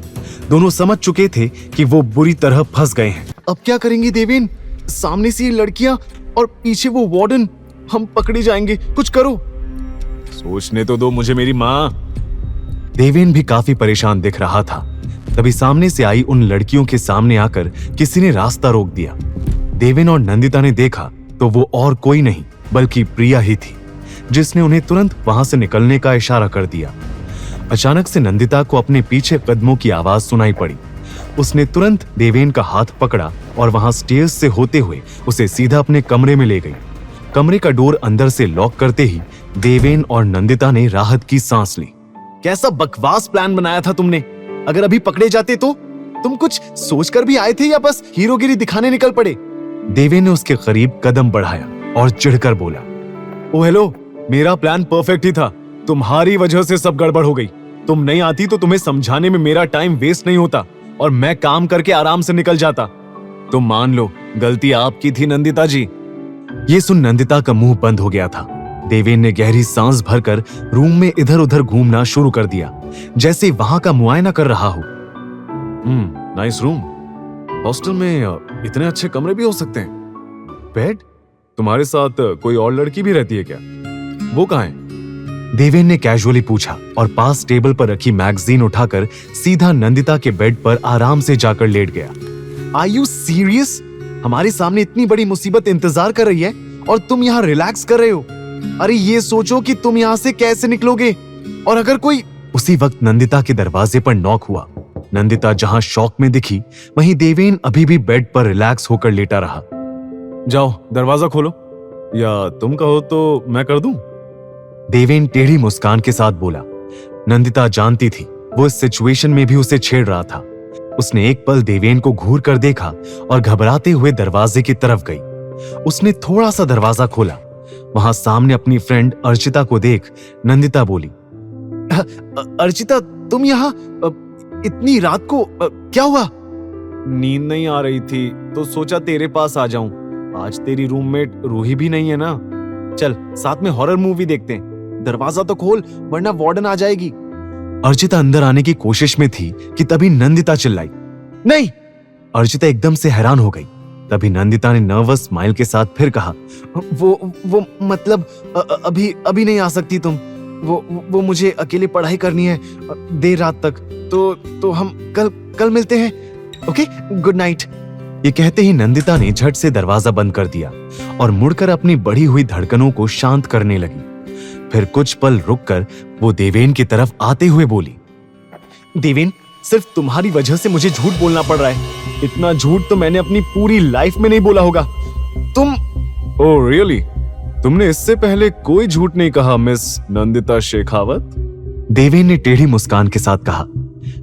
दोनों समझ चुके थे कि वो बुरी तरह फंस गए हैं। अब क्या करेंगे देवेन? सामने से ये लड़कियां और पीछे वो वार्डन, हम पकड़े जाएंगे। कुछ करो। सोचने तो दो मुझे मेरी माँ। देवेन भी काफी परेशान दिख रहा था। तभी सामने से आई उन लड़कियों के सामने आकर किसी ने रास्ता रोक दिया। देवेन और नंदिता ने देखा तो वो और कोई नहीं बल्कि प्रिया ही थी, जिसने उन्हें तुरंत वहां से निकलने का इशारा कर दिया। अचानक से नंदिता को अपने पीछे कदमों की आवाज सुनाई पड़ी। उसने तुरंत देवेन का हाथ पकड़ा और वहां स्टेयर्स से होते हुए उसे सीधा अपने कमरे में ले गई। कमरे का डोर अंदर से लॉक करते ही देवेन और नंदिता ने राहत की सांस ली। कैसा बकवास प्लान बनाया था तुमने। अगर अभी पकड़े जाते तो तुम कुछ सोचकर भी आए थे या बस हीरोगिरी दिखाने निकल पड़े? देवेन ने उसके करीब कदम बढ़ाया और चिढ़कर बोला, ओ हेलो, मेरा प्लान परफेक्ट ही था, तुम्हारी वजह से सब गड़बड़ हो गई। तुम नहीं आती तो तुम्हें समझाने में मेरा टाइम वेस्ट नहीं होता और मैं काम करके आराम से निकल जाता। तुम मान लो गलती आपकी थी नंदिता जी। ये सुन नंदिता का मुंह बंद हो गया था। देवेन ने गहरी सांस भरकर रूम में इधर उधर घूमना शुरू कर दिया, जैसे वहां का मुआयना कर रहा हो। Nice room. हॉस्टल में इतने अच्छे कमरे भी हो सकते हैं। बेड? तुम्हारे साथ कोई और लड़की भी रहती है क्या? वो कहाँ है? देवेन ने कैजुअली पूछा और पास टेबल पर रखी मैगजीन उठाकर सीधा नंदिता के बेड पर आराम से जाकर लेट गया। Are you serious? हमारे सामने इतनी बड़ी मुसीबत इंतजार कर रही है और तुम यहाँ रिलैक्स कर रहे हो। अरे ये सोचो कि तुम यहाँ से कैसे निकलोगे, और अगर कोई। उसी वक्त नंदिता के दरवाजे पर नॉक हुआ। नंदिता जहां शॉक में दिखी, वहीं देवेन अभी भी बेड पर रिलैक्स होकर लेटा रहा। जाओ दरवाजा खोलो, या तुम कहो तो मैं कर दूं? देवेन टेढ़ी मुस्कान के साथ बोला। नंदिता जानती थी वो इस सिचुएशन में भी उसे छेड़ रहा था। उसने एक पल देवेन को घूर कर देखा और घबराते हुए दरवाजे की तरफ गई। उसने थोड़ा सा दरवाजा खोला। वहां सामने अपनी फ्रेंड अर्चिता को देख नंदिता बोली, अर्चिता तुम यहाँ इतनी रात को क्या हुआ? नींद नहीं आ रही थी तो सोचा तेरे पास आ जाऊं। आज तेरी रूममेट रूही भी नहीं है ना। चल साथ में हॉरर मूवी देखते हैं। दरवाजा तो खोल वरना वार्डन आ जाएगी। अर्चिता अंदर आने की कोशिश में थी कि तभी नंदिता चिल्लाई, नहीं। अर्चिता एकदम से हैरान हो गई। तभी नंदिता ने नर्वस स्माइल के साथ फिर कहा, वो मतलब अभी नहीं आ सकती तुम। वो मुझे अकेले पढ़ाई करनी है देर रात तक। तो हम कल मिलते हैं। Okay, good night. ये कहते ही नंदिता ने झट से दरवाजा बंद कर दिया और मुड़कर अपनी बढ़ी हुई धड़कनों को शांत करने लगी। फिर कुछ पल रुककर वो देवेन की तरफ आते हुए बोली, देवेन, सिर्फ तुम्हारी वजह से मुझे झूठ बोलना पड़ रहा है। इतना झूठ तो मैंने अपनी पूरी लाइफ में नहीं बोला होगा। तुम। Oh really? तुमने इससे पहले कोई झूठ नहीं कहा मिस नंदिता शेखावत? देवेन ने टेढ़ी मुस्कान के साथ कहा।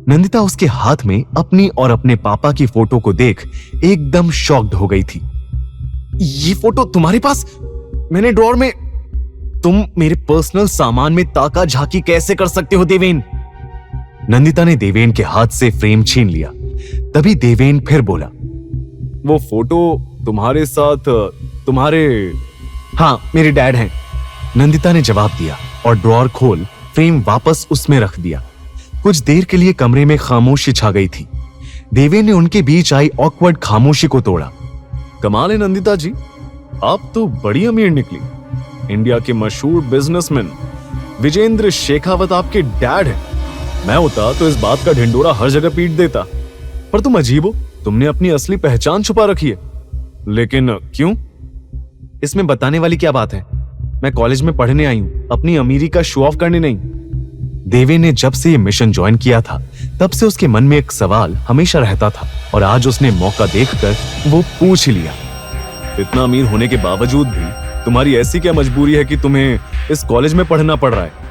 नंदिता उसके हाथ में अपनी और अपने पापा की फोटो को देख एकदम शॉक्ड हो गई थी। ये फोटो तुम्हारे पास? मैंने ड्रॉर में। तुम मेरे पर्सनल सामान में ताका झांकी कैसे कर सकते हो देवेन? नंदिता ने देवेन के हाथ से फ्रेम छीन लिया। तभी देवेन फिर बोला, वो फोटो तुम्हारे साथ तुम्हारे। हाँ, मेरे डैड हैं। नंदिता ने जवाब दिया और ड्रॉर खोल फ्रेम वापस उसमें रख दिया। कुछ देर के लिए कमरे में खामोशी छा गई थी। देवेन ने उनके बीच आई ऑकवर्ड खामोशी को तोड़ा। कमाल है नंदिता जी, आप तो बड़ी अमीर निकली। इंडिया के मशहूर बिजनेसमैन विजेंद्र शेखावत आपके डैड है। मैं होता तो इस बात का ढिंडोरा हर जगह पीट देता, पर तुम अजीब हो। तुमने अपनी असली पहचान छुपा रखी है। लेकिन क्यों? इसमें बताने वाली क्या बात है? मैं कॉलेज में पढ़ने आई हूं, अपनी अमीरी का शो ऑफ करने नहीं। देवेन ने जब से ये मिशन ज्वाइन किया था तब से उसके मन में एक सवाल हमेशा रहता था और आज उसने मौका देखकर वो पूछ ही लिया। इतना अमीर होने के बावजूद भी तुम्हारी ऐसी क्या मजबूरी है कि तुम्हें इस कॉलेज में पढ़ना पड़ रहा है?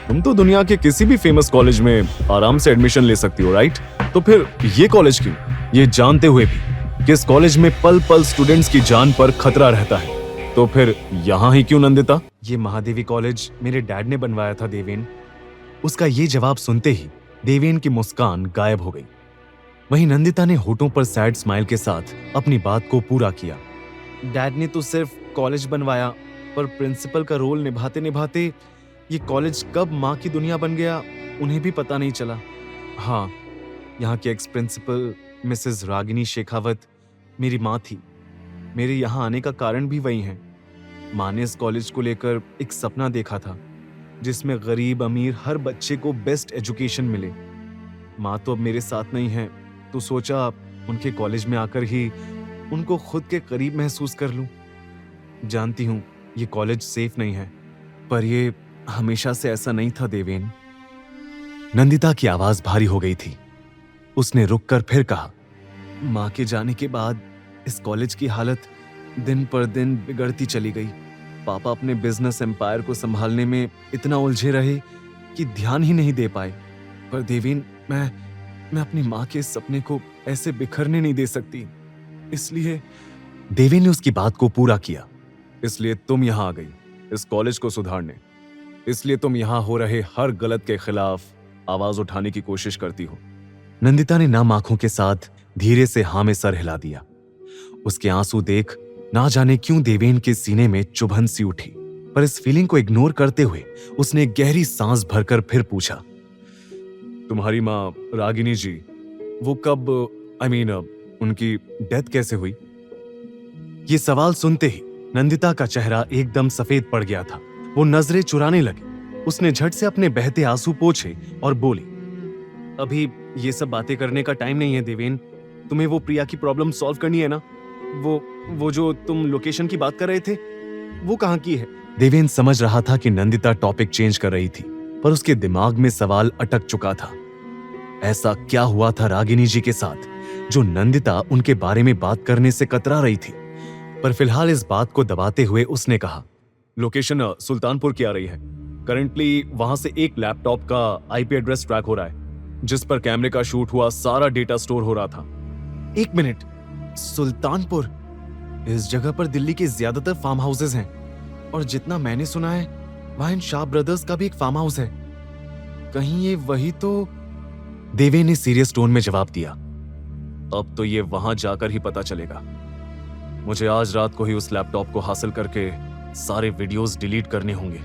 तुम तो दुनिया के किसी भी फेमस कॉलेज में आराम से एडमिशन ले सकती हो, राइट? तो फिर ये कॉलेज क्यों? ये जानते हुए भी कि इस कॉलेज में पल पल स्टूडेंट्स की जान पर खतरा रहता है, तो फिर यहाँ ही क्यों नंदिता? ये महादेवी कॉलेज मेरे डैड ने बनवाया था देवेन। उसका ये जवाब सुनते ही देवेन की मुस्कान गायब हो गई। वहीं नंदिता ने होठों पर सैड स्माइल के साथ अपनी बात को पूरा किया। डैड ने तो सिर्फ कॉलेज बनवाया, पर प्रिंसिपल का रोल निभाते निभाते ये कॉलेज कब माँ की दुनिया बन गया उन्हें भी पता नहीं चला। हाँ, यहाँ के ex principal Mrs Ragini Shekhawat मेरी माँ थी। मेरे यहाँ आने का कारण भी वही है। माँ ने इस कॉलेज को लेकर एक सपना देखा था जिसमें गरीब अमीर हर बच्चे को बेस्ट एजुकेशन मिले। माँ तो अब मेरे साथ नहीं है, तो सोचा उनके कॉलेज में आकर ही उनको खुद के करीब महसूस कर लूं। जानती हूँ ये कॉलेज सेफ नहीं है, पर ये हमेशा से ऐसा नहीं था देवेन। नंदिता की आवाज भारी हो गई थी। उसने रुककर फिर कहा, माँ के जाने के बाद इस कॉलेज की हालत दिन पर दिन बिगड़ती चली गई। पापा अपने बिजनेस एम्पायर को संभालने में इतना उलझे रहे कि ध्यान ही नहीं दे पाए। पर देवेन, मैं अपनी माँ के सपने को ऐसे बिखरने नहीं दे सकती। इसलिए देवेन ने उसकी बात को पूरा किया। इसलिए तुम यहां आ गई इस कॉलेज को सुधारने। इसलिए तुम यहां हो रहे हर गलत के खिलाफ आवाज उठाने की कोशिश करती हो। नंदिता ने नाम आंखों के साथ धीरे से हाँ में सर हिला दिया। उसके आंसू देख ना जाने क्यों देवेन के सीने में चुभन सी उठी, पर इस फीलिंग को इग्नोर करते हुए उसने गहरी सांस भरकर फिर पूछा, तुम्हारी माँ रागिनी जी, वो कब उनकी डेथ कैसे हुई? ये सवाल सुनते ही नंदिता का चेहरा एकदम सफेद पड़ गया था। वो नजरें चुराने लगी। उसने झट से अपने बहते आंसू पोंछे और बोली, अभी ये सब बातें करने का टाइम नहीं है देवेन। तुम्हें वो प्रिया की प्रॉब्लम सॉल्व करनी है ना? वो जो तुम लोकेशन की बात कर रहे थे, वो कहाँ की है? देवेन समझ रहा था कि नंदिता टॉपिक चेंज कर रही थी, पर उसके दिमाग में सवाल अटक चुका था। ऐसा क्या हुआ था रागिनी जी के साथ जो नंदिता उनके बारे में बात करने से कतरा रही थी? पर फिलहाल इस बात को दबाते हुए उसने कहा, लोकेशन सुल्तानपुर की आ रही है। करंटली वहां से एक लैपटॉप का आईपी एड्रेस ट्रैक हो रहा है, जिस पर कैमरे का शूट हुआ सारा डेटा स्टोर हो रहा था। 1 मिनट, सुल्तानपुर? इस जगह पर दिल्ली के ज्यादातर फार्म हाउसेज हैं, और जितना मैंने सुना है वहां इन शाह ब्रदर्स का भी एक फार्म हाउस है। कहीं ये वही तो? देवेन ने सीरियस टोन में जवाब दिया, अब तो ये वहां जाकर ही पता चलेगा। मुझे आज रात को ही उस लैपटॉप को हासिल करके सारे वीडियोस डिलीट करने होंगे।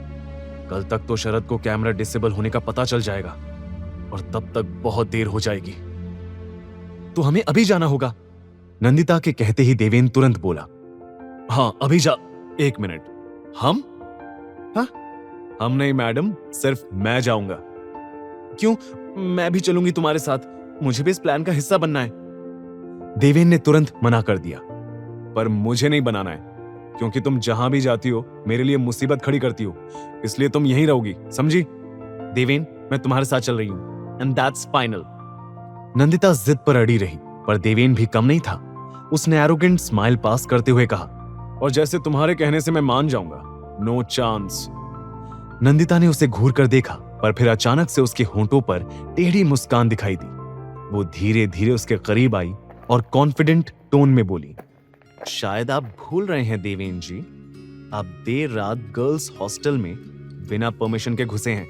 कल तक तो शरद को कैमरा डिसेबल होने का पता चल जाएगा, और तब तक बहुत देर हो जाएगी। तो हमें अभी जाना होगा। नंदिता के कहते ही देवेन तुरंत बोला, हाँ अभी जा। 1 मिनट, हम? हाँ? हम नहीं मैडम, सिर्फ मैं जाऊंगा। क्यों? मैं भी चलूंगी तुम्हारे साथ, मुझे भी इस प्लान का हिस्सा बनना है। देवेन ने तुरंत मना कर दिया, पर मुझे नहीं बनाना है, क्योंकि तुम जहां भी जाती हो मेरे लिए मुसीबत खड़ी करती हो, इसलिए तुम यहीं रहोगी, समझी? देवेन, मैं तुम्हारे साथ चल रही हूं, एंड दैट्स फाइनल। नंदिता जिद पर अड़ी रही, पर देवेन भी कम नहीं था। उसने एरोगेंट स्माइल पास करते हुए कहा, और जैसे तुम्हारे कहने से मैं मान जाऊंगा, नो चांस। नंदिता ने उसे घूर कर देखा, पर फिर अचानक से उसके होंठों पर टेढ़ी मुस्कान दिखाई दी। वो धीरे धीरे उसके करीब आई और कॉन्फिडेंट टोन में बोली, शायद आप भूल रहे हैं देवेन जी, आप देर रात गर्ल्स हॉस्टल में बिना परमिशन के घुसे हैं।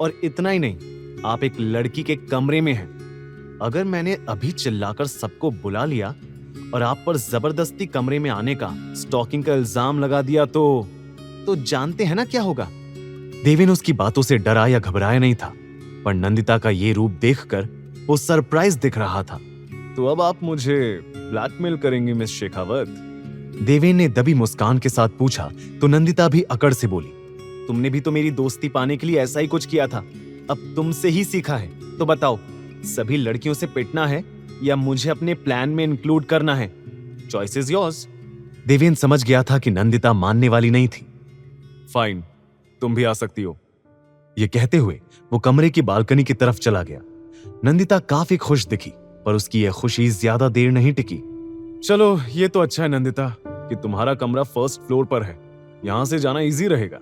और इतना ही नहीं, आप एक लड़की के कमरे में हैं। अगर मैंने अभी चिल्लाकर सबको बुला लिया और आप पर जबरदस्ती कमरे में आने का, स्टॉकिंग का इल्जाम लगा दिया तो जानते हैं ना क्या होगा। देवेन उसकी बातों से डरा या घबराया नहीं था, पर नंदिता का ये रूप देखकर वो सरप्राइज दिख रहा था। तो अब आप मुझे ब्लैकमेल करेंगी मिस शेखावत? देवेन ने दबी मुस्कान के साथ पूछा, तो नंदिता भी अकड़ से बोली, तुमने भी तो मेरी दोस्ती पाने के लिए ऐसा ही कुछ किया था, अब तुमसे ही सीखा है। तो बताओ, सभी लड़कियों से पिटना है या मुझे अपने प्लान में इंक्लूड करना है? Choice is yours. देवेन समझ गया था कि नंदिता मानने वाली नहीं थी। फाइन, तुम भी आ सकती हो। ये कहते हुए वो कमरे की बालकनी की तरफ चला गया। नंदिता काफी खुश दिखी, पर उसकी यह खुशी ज्यादा देर नहीं टिकी। चलो, ये तो अच्छा है नंदिता कि तुम्हारा कमरा फर्स्ट फ्लोर पर है, यहां से जाना इजी रहेगा।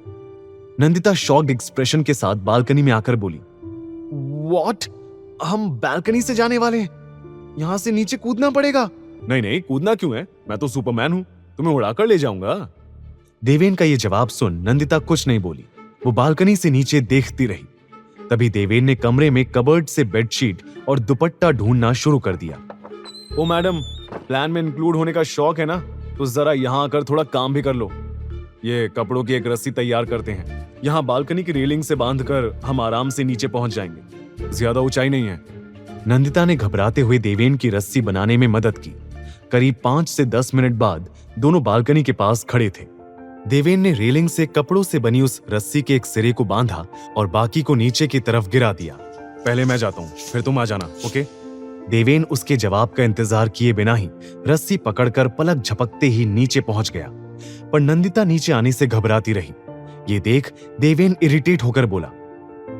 नंदिता शॉक्ड एक्सप्रेशन के साथ बालकनी में आकर बोली, व्हाट? हम बालकनी से जाने वाले हैं? यहां से नीचे कूदना पड़ेगा? नहीं नहीं, कूदना क्यों है, मैं तो सुपरमैन हूं, तुम्हें उड़ाकर ले जाऊंगा। देवेन का ये जवाब सुन नंदिता कुछ नहीं बोली। वो बालकनी से नीचे देखती रही। तभी देवेन ने कमरे में कबर्ड से बेडशीट और दुपट्टा ढूंढना शुरू कर दिया। ओ मैडम, प्लान में इंक्लूड होने का शौक है ना, तो जरा यहाँ आकर थोड़ा काम भी कर लो। ये कपड़ों की एक रस्सी तैयार करते हैं, यहाँ बालकनी की रेलिंग से बांधकर हम आराम से नीचे पहुंच जाएंगे, ज्यादा ऊंचाई नहीं है। नंदिता ने घबराते हुए देवेन की रस्सी बनाने में मदद की। करीब 5 से 10 मिनट बाद दोनों बालकनी के पास खड़े थे। देवेन ने रेलिंग से कपड़ों से बनी उस रस्सी के एक सिरे को बांधा और बाकी को नीचे की तरफ गिरा दिया। पहले मैं जाता हूँ, फिर तुम आ जाना, ओके? देवेन उसके जवाब का इंतजार किए बिना ही रस्सी पकड़कर पलक झपकते ही नीचे पहुंच गया, पर नंदिता नीचे आने से घबराती रही। ये देख देवेन इरिटेट होकर बोला,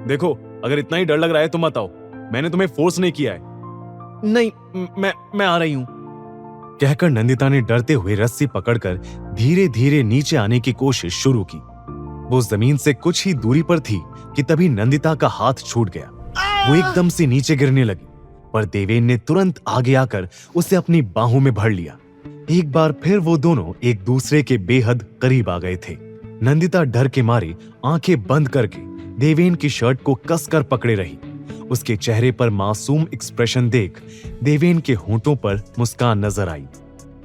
देखो, अगर इतना ही डर लग रहा है तो मत आओ, मैंने तुम्हें फोर्स नहीं किया है। नहीं, मैं आ रही हूं, कहकर नंदिता ने डरते हुए रस्सी पकड़कर धीरे धीरे नीचे आने की कोशिश शुरू की। वो जमीन से कुछ ही दूरी पर थी कि तभी नंदिता का हाथ छूट गया। वो एकदम से नीचे गिरने लगी, पर देवेन ने तुरंत आगे आकर उसे अपनी बाहों में भर लिया। एक बार फिर वो दोनों एक दूसरे के बेहद करीब आ गए थे। नंदिता डर के मारे आंखें बंद करके देवेन की शर्ट को कसकर पकड़े रही। उसके चेहरे पर मासूम एक्सप्रेशन देख देवेन के होंठों पर मुस्कान नजर आई।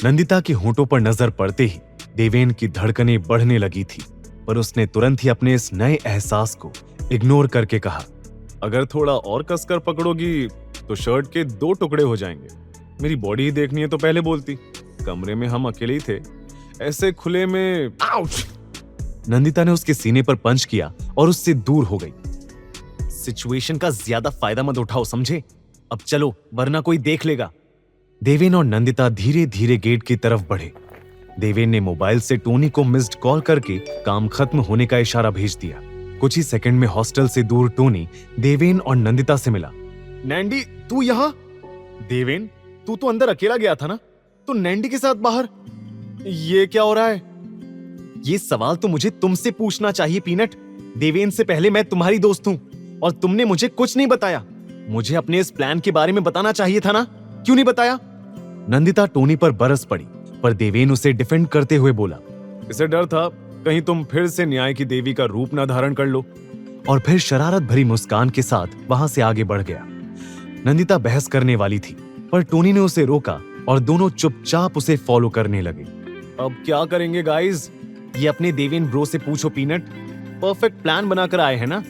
नंदिता के होंठों पर नजर पड़ते ही देवेन की धड़कनें बढ़ने लगी थी, पर उसने तुरंत ही अपने इस नए एहसास को इग्नोर करके कहा, अगर थोड़ा और कसकर पकड़ोगी तो शर्ट के 2 टुकड़े हो जाएंगे। मेरी बॉडी ही देखनी है तो पहले बोलती। कमरे में हम अकेले ही थे, ऐसे खुले में। आउच! नंदिता ने उसके सीने पर पंच किया और उससे दूर हो गई। सिचुएशन का ज्यादा फायदा मत उठाओ, समझे? अब चलो, वरना कोई देख लेगा। देवेन और नंदिता धीरे धीरे गेट की तरफ बढ़े। देवेन ने मोबाइल से टोनी को मिस्ड कॉल करके काम खत्म होने का इशारा भेज दिया। कुछ ही सेकंड में हॉस्टल से दूर टोनी देवेन और नंदिता से मिला। नैंडी, तू यहाँ? देवेन, तू तो अंदर अकेला गया था ना, तो नैंडी के साथ बाहर ये क्या हो रहा है? ये सवाल तो मुझे तुमसे पूछना चाहिए पीनट। देवेन से पहले मैं तुम्हारी दोस्त हूँ और तुमने मुझे कुछ नहीं बताया। मुझे अपने इस प्लान के बारे में बताना चाहिए था ना, क्यों नहीं बताया? नंदिता टोनी पर बरस पड़ी, पर देवेन उसे डिफेंड करते हुए बोला, इसे डर था कहीं तुम फिर से न्याय की देवी का रूप ना धारण कर लो। और फिर शरारत भरी मुस्कान के साथ वहां से आगे बढ़ गया। नंदिता बहस करने वाली थी, पर टोनी ने उसे रोका और दोनों चुपचाप उसे फॉलो करने लगे। अब क्या करेंगे गाइस? ये अपने देवेन ब्रो से पूछो पीनट। परफेक्ट प्लान बनाकर आए हैं ना,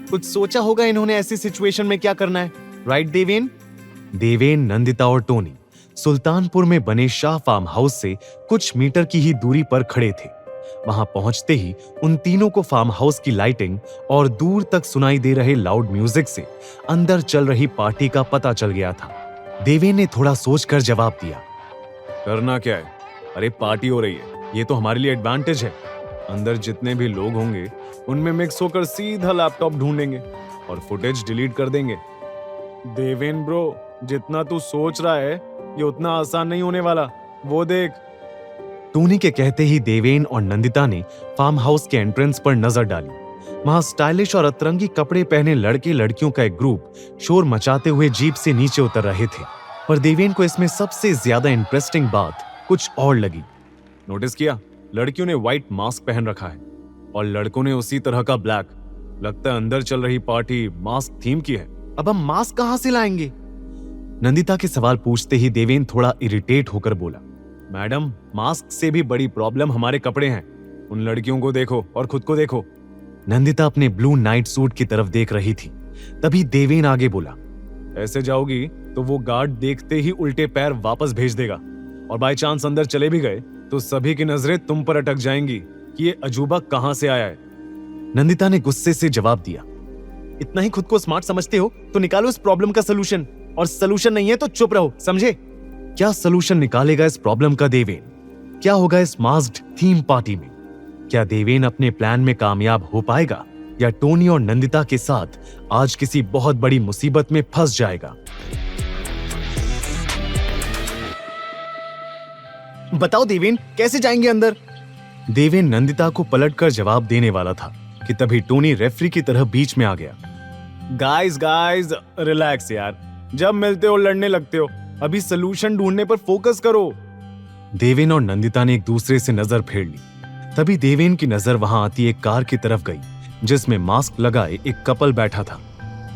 कुछ सोचा होगा इन्होंने ऐसी सिचुएशन में क्या करना है, राइट देवेन? देवेन, नंदिता और टोनी सुल्तानपुर में बने शाह फार्म हाउस से कुछ मीटर की ही दूरी पर खड़े थे। वहां पहुंचते ही उन तीनों को फार्म हाउस की लाइटिंग और दूर तक सुनाई दे रहे लाउड म्यूजिक से अंदर चल रही पार्टी का पता चल गया था। देवेन ने थोड़ा सोचकर जवाब दिया, करना क्या है? अरे पार्टी हो रही है, ये तो हमारे लिए एडवांटेज है। अंदर जितने भी लोग होंगे उनमें मिक्स होकर सीधा लैपटॉप ढूंढेंगे और फुटेज डिलीट कर देंगे। देवेन ब्रो, जितना तू सोच रहा है ये उतना आसान नहीं होने वाला, वो देख। टोनी के कहते ही देवेन और नंदिता ने फार्म हाउस के एंट्रेंस पर नजर डाली। वहां स्टाइलिश और अतरंगी कपड़े पहने लड़के लड़कियों का एक ग्रुप शोर मचाते हुए जीप से नीचे उतर रहे थे। पर देवेन को इसमें सबसे ज्यादा इंटरेस्टिंग बात कुछ और लगी। नोटिस किया, लड़कियों ने व्हाइट मास्क पहन रखा है और लड़कों ने उसी तरह का ब्लैक। लगता है अंदर चल रही पार्टी मास्क थीम की है। अब हम मास्क कहां से लाएंगे? नंदिता के सवाल पूछते ही देवेन थोड़ा इरिटेट होकर बोला, मैडम, मास्क से भी बड़ी प्रॉब्लम हमारे कपड़े हैं। उन लड़कियों को देखो और खुद को देखो। नंदिता अपने ब्लू नाइट सूट की तरफ देख रही थी। तभी देवेन आगे बोला, ऐसे जाओगी तो वो गार्ड देखते ही उल्टे पैर वापस भेज देगा, और बाय चांस अंदर चले भी गए तो सभी की नजरें तुम पर अटक जाएंगी कि ये अजूबा कहां से आया है। नंदिता ने गुस्से से जवाब दिया, इतना ही खुद को स्मार्ट समझते हो तो निकालो इस प्रॉब्लम का सलूशन, और सलूशन नहीं है तो चुप रहो, समझे? क्या सलूशन निकालेगा इस प्रॉब्लम का देवेन? क्या होगा इस मास्क्ड थीम पार्टी में? क्या देवेन अपने प्लान में कामयाब हो पाएगा या टोनी और नंदिता के साथ आज किसी बहुत बड़ी मुसीबत में फंस जाएगा? बताओ देवेन, कैसे जाएंगे अंदर? देवेन नंदिता को पलटकर जवाब देने वाला था कि तभी टोनी रेफरी की तरह बीच में आ गया। गाइस रिलैक्स यार, जब मिलते हो लड़ने लगते हो, अभी सलूशन ढूंढने पर फोकस करो। देवेन और नंदिता ने एक दूसरे से नजर फेर ली। तभी देवेन की नजर वहां आती एक कार की तरफ गई जिसमें मास्क लगाए एक कपल बैठा था।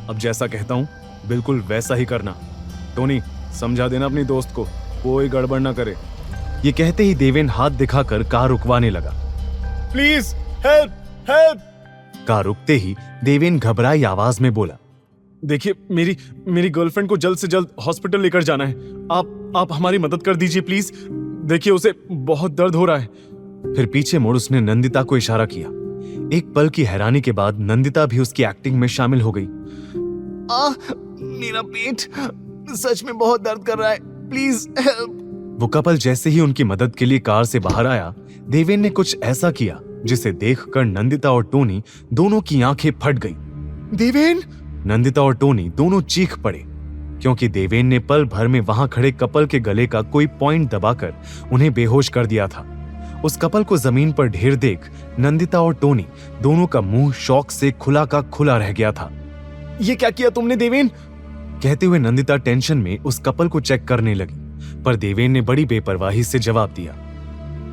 अब जैसा कहता हूं बिल्कुल वैसा ही करना। टोनी, समझा देना अपनी दोस्त को, कोई गड़बड़ ना करे। ये कहते ही देवेन हाथ दिखाकर कार रुकवाने लगा। Please help help. कार रुकते ही देवेन घबराई आवाज में बोला, देखिए, मेरी गर्लफ्रेंड को जल्द से जल्द हॉस्पिटल लेकर जाना है। आप हमारी मदद कर दीजिए प्लीज। देखिए, उसे बहुत दर्द हो रहा है। फिर पीछे मुड़ उसने नंदिता को इशारा किया। एक पल की हैरानी के बाद नंदिता भी उसकी एक्टिंग में शामिल हो गई। मेरा पेट सच में बहुत दर्द कर रहा है, प्लीज हेल्प। वो कपल जैसे ही उनकी मदद के लिए कार से बाहर आया, देवेन ने कुछ ऐसा किया जिसे देखकर नंदिता और टोनी दोनों की आंखें फट गई। देवेन! नंदिता और टोनी दोनों चीख पड़े। क्योंकि देवेन ने पल भर में वहां खड़े कपल के गले का कोई पॉइंट दबाकर उन्हें बेहोश कर दिया था। उस कपल को जमीन पर ढेर देख नंदिता और टोनी दोनों का मुंह शौक से खुला का खुला रह गया था। ये क्या किया तुमने देवेन? कहते हुए नंदिता टेंशन में उस कपल को चेक करने लगी, पर देवेन ने बड़ी बेपरवाही से जवाब दिया,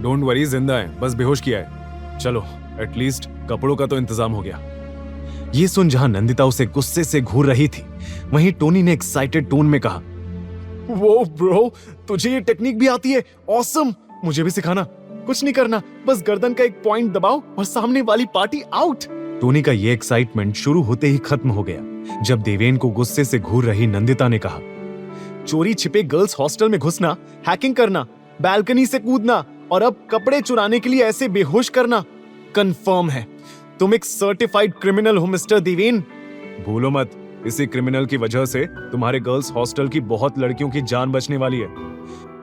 डोंट वरी, जिंदा है, बस बेहोश किया है। चलो, एटलीस्ट कपड़ों का तो इंतजाम हो गया। ये सुन जहां नंदिता उसे गुस्से से घूर रही थी, वहीं टोनी ने एक्साइटेड टोन में कहा, वो ब्रो, तुझे ये टेक्निक भी आती है? ऑसम, मुझे भी सिखाना। कुछ नहीं करना, बस गर्दन का एक पॉइंट दबाओ और सामने वाली पार्टी आउट। टोनी का ये एक्साइटमेंट शुरू होते ही खत्म हो गया जब देवेन को गुस्से से घूर रही नंदिता ने कहा, चोरी छिपे गर्ल्स हॉस्टल में घुसना, हैकिंग करना, बालकनी से कूदना और अब कपड़े चुराने के लिए ऐसे बेहोश करना, कंफर्म है तुम एक सर्टिफाइड क्रिमिनल हो मिस्टर देवेन। भूलो मत, इसी क्रिमिनल की वजह से तुम्हारे गर्ल्स हॉस्टल की बहुत लड़कियों की जान बचने वाली है।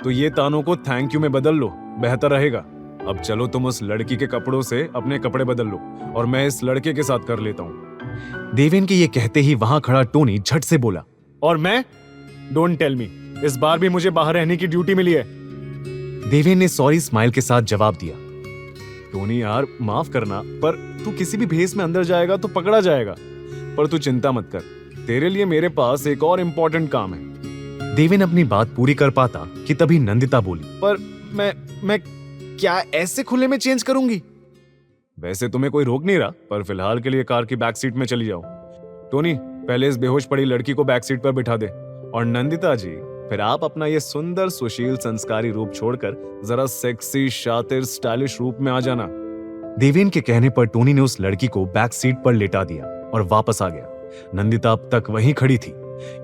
तो ये तानों को थैंक यू में बदल लो, बेहतर रहेगा। अब चलो, तुम उस लड़की के कपड़ों से अपने कपड़े बदल लो और मैं इस लड़के के साथ कर लेता हूँ। देवेन के ये कहते ही वहां खड़ा टोनी झट से बोला, और मैं? डोंट टेल मी, इस बार भी मुझे बाहर रहने की ड्यूटी मिली है। देवेन ने सॉरी स्माइल के साथ जवाब दिया, टोनी यार, माफ करना, पर तू किसी भी भेस में अंदर जाएगा तो पकड़ा जाएगा। पर तू चिंता मत कर, तेरे लिए मेरे पास एक और इम्पोर्टेंट काम है। देवेन अपनी बात पूरी कर पाता कि तभी नंदिता बोली, पर मैं क्या ऐसे खुले में चेंज करूंगी? वैसे तुम्हें कोई रोक नहीं रहा, पर फिलहाल के लिए कार की बैक सीट में चली जाओ। टोनी, पहले इस बेहोश पड़ी लड़की को बैक सीट पर बिठा दे, और नंदिता जी, फिर आप अपना ये सुंदर सुशील संस्कारी रूप छोड़कर जरा सेक्सी शातिर स्टाइलिश रूप में आ जाना। देवेन के कहने पर टोनी ने उस लड़की को बैक सीट पर लेटा दिया और वापस आ गया। नंदिता अब तक वहीं खड़ी थी।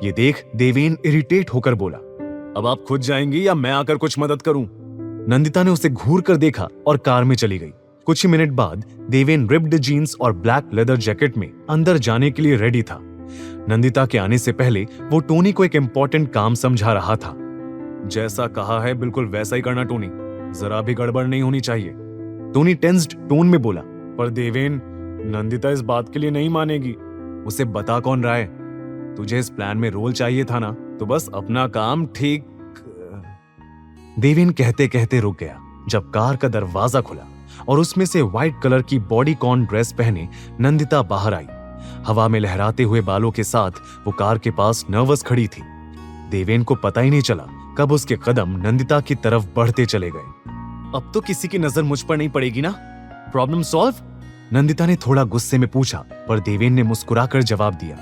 ये देख देवेन इरिटेट होकर बोला, अब आप खुद जाएंगी या मैं आकर कुछ मदद करूं? नंदिता ने उसे घूर कर देखा और कार में चली गई। कुछ ही मिनट बाद देवेन रिप्ड जीन्स और ब्लैक लेदर जैकेट में अंदर जाने के लिए रेडी था। नंदिता के आने से पहले वो टोनी को एक इंपॉर्टेंट काम समझा रहा था। जैसा कहा है बिल्कुल वैसा ही करना टोनी, जरा भी गड़बड़ नहीं होनी चाहिए। टोनी टेंस्ड टोन में बोला, पर देवेन, नंदिता इस बात के लिए नहीं मानेगी। उसे बता कौन रहा है? तुझे इस प्लान में रोल चाहिए था ना, तो बस अपना काम ठीक। देवेन कहते कहते रुक गया जब कार का दरवाजा खुला और उसमें से व्हाइट कलर की बॉडीकॉन ड्रेस पहने नंदिता बाहर आई। हवा में लहराते हुए बालों के साथ वो कार के पास नर्वस खड़ी थी। देवेन को पता ही नहीं चला कब उसके कदम नंदिता की तरफ बढ़ते चले गए। अब तो किसी की नजर मुझ पर नहीं पड़ेगी ना? Problem solve? नंदिता ने थोड़ा गुस्से में पूछा, पर देवेन ने मुस्कुराकर जवाब दिया,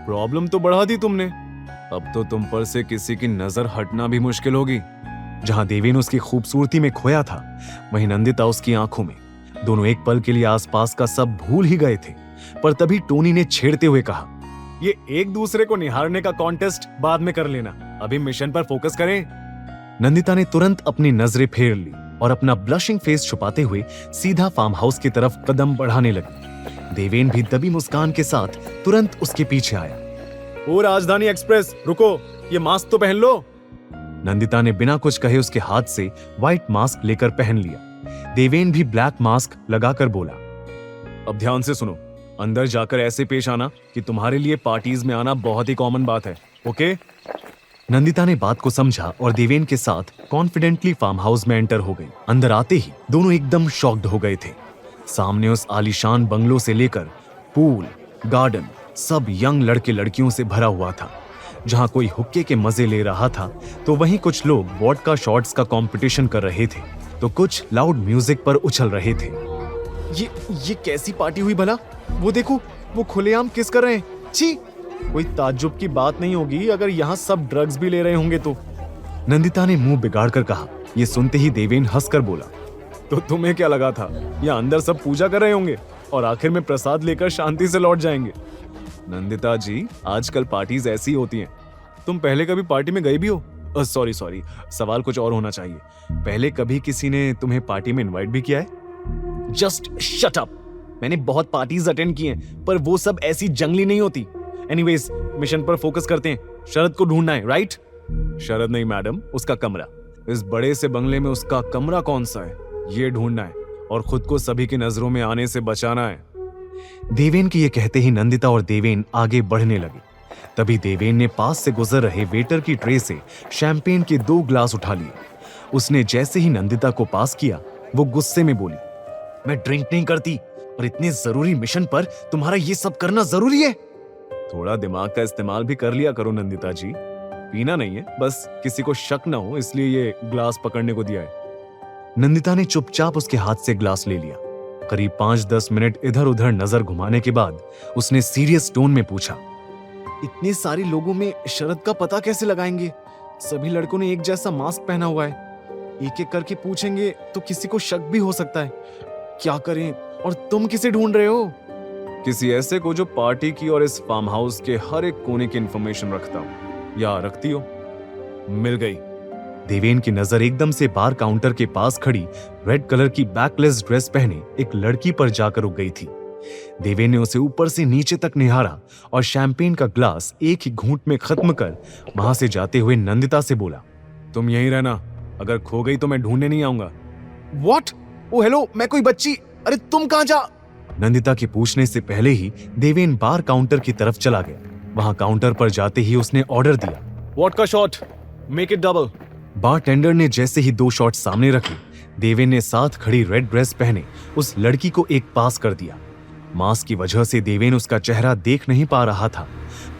प्रॉब्लम तो बढ़ा दी तुमने, अब तो तुम पर से किसी की नजर हटना भी मुश्किल होगी। जहां देवेन उसकी खूबसूरती में खोया था, वहीं नंदिता उसकी आंखों में। दोनों एक पल के लिए आसपास का सब भूल ही गए थे, पर तभी टोनी ने छेड़ते हुए कहा, ये एक दूसरे को निहारने का कॉन्टेस्ट बाद में कर लेना, अभी मिशन पर फोकस करें। नंदिता ने तुरंत अपनी नजरें फेर ली और अपना ब्लशिंग फेस छुपाते हुए सीधा फार्म हाउस की तरफ कदम बढ़ाने लगी। देवेन भी दबी मुस्कान के साथ तुरंत उसके पीछे आया। ओ राजधानी एक्सप्रेस, रुको, ये मास्क तो पहन लो। नंदिता ने बिना कुछ कहे उसके हाथ से व्हाइट मास्क लेकर पहन लिया। देवेन भी ब्लैक मास्क लगाकर बोला, अब ध्यान से सुनो, अंदर जाकर ऐसे पेश आना कि तुम्हारे लिए पार्टीज में आना बहुत ही कॉमन बात है, ओके? नंदिता ने बात को समझा और देवेन के साथ कॉन्फिडेंटली फार्म हाउस में एंटर हो गई। अंदर आते ही दोनों एकदम शॉक्ड हो गए थे। सामने उस आलीशान बंगलो से लेकर पूल, गार्डन, सब यंग लड़के लड़कियों से भरा हुआ था। जहां कोई हुक्के के मजे ले रहा था, तो वहीं कुछ लोग वोडका शॉट्स का कंपटीशन कर रहे थे, तो कुछ लाउड म्यूजिक पर उछल रहे थे। ये कैसी पार्टी हुई भला? वो देखो, वो खुलेआम किस कर रहे हैं। छी, कोई ताज्जुब की बात नहीं होगी अगर यहाँ सब ड्रग्स भी ले रहे होंगे तो। नंदिता ने मुंह बिगाड़कर कहा। ये सुनते ही देवेन हंसकर बोला, तो तुम्हें क्या लगा था यहाँ अंदर सब पूजा कर रहे होंगे और आखिर में प्रसाद लेकर शांति से लौट जाएंगे? नंदिता जी, आजकल पार्टीज ऐसी होती हैं। तुम पहले कभी पार्टी में गई भी हो? सॉरी, सवाल कुछ और होना चाहिए। पहले कभी किसी ने तुम्हें पार्टी में इनवाइट भी किया है? Just shut up. मैंने बहुत पार्टीज अटेंड की हैं, पर वो सब ऐसी जंगली नहीं होती। एनीवेज, मिशन पर फोकस करते हैं। शरद को ढूंढना है, राइट? शरद नहीं मैडम, उसका कमरा। इस बड़े से बंगले में उसका कमरा कौन सा है, ये ढूंढना है और खुद को सभी की नजरों में आने से बचाना है। देवेन के ये कहते ही नंदिता और देवेन आगे बढ़ने लगे। तभी देवेन ने पास से गुजर रहे वेटर की ट्रे से शैंपेन के 2 ग्लास उठा लिए। उसने जैसे ही नंदिता को पास किया, वो गुस्से में बोली, मैं ड्रिंक नहीं करती और इतने जरूरी मिशन पर तुम्हारा ये सब करना जरूरी है? थोड़ा दिमाग का इस्तेमाल भी कर लिया करो नंदिता जी। पीना नहीं है, बस किसी को शक ना हो इसलिए ये ग्लास पकड़ने को दिया है। नंदिता ने चुपचाप उसके हाथ से ग्लास ले लिया। करीब 5-10 मिनट इधर उधर नजर घुमाने के बाद उसने सीरियस टोन में पूछा, इतने सारे लोगों में शरद का पता कैसे लगाएंगे? सभी लड़कों ने एक जैसा मास्क पहना हुआ है। एक एक करके पूछेंगे तो किसी को शक भी हो सकता है। क्या करें? और तुम किसे ढूंढ रहे हो? किसी ऐसे को जो पार्टी की और इस फार्म हाउस के हर एक कोने की इंफॉर्मेशन रखता हो या रखती हो। मिल गई। देवेन की नजर एकदम से बार काउंटर के पास खड़ी रेड कलर की बैकलेस ड्रेस पहने एक लड़की पर जाकर रुक गई थी। देवेन ने उसे ऊपर से नीचे तक निहारा और शैंपेन का ग्लास एक ही घूंट में खत्म कर वहां से जाते हुए नंदिता से बोला, तुम यहीं रहना, अगर खो गई तो मैं ढूंढने नहीं आऊंगा। व्हाट? ओ हेलो, मैं कोई बच्ची? अरे तुम कहां जा? नंदिता के पूछने से पहले ही देवेन बार काउंटर की तरफ चला गया। वहां काउंटर पर जाते ही उसने ऑर्डर दिया, vodka shot, make it double. Bartender ने जैसे ही 2 शॉट सामने रखे, देवेन ने साथ खड़ी रेड ड्रेस पहने उस लड़की को एक पास कर दिया। मास्क की वजह से देवेन उसका चेहरा देख नहीं पा रहा था,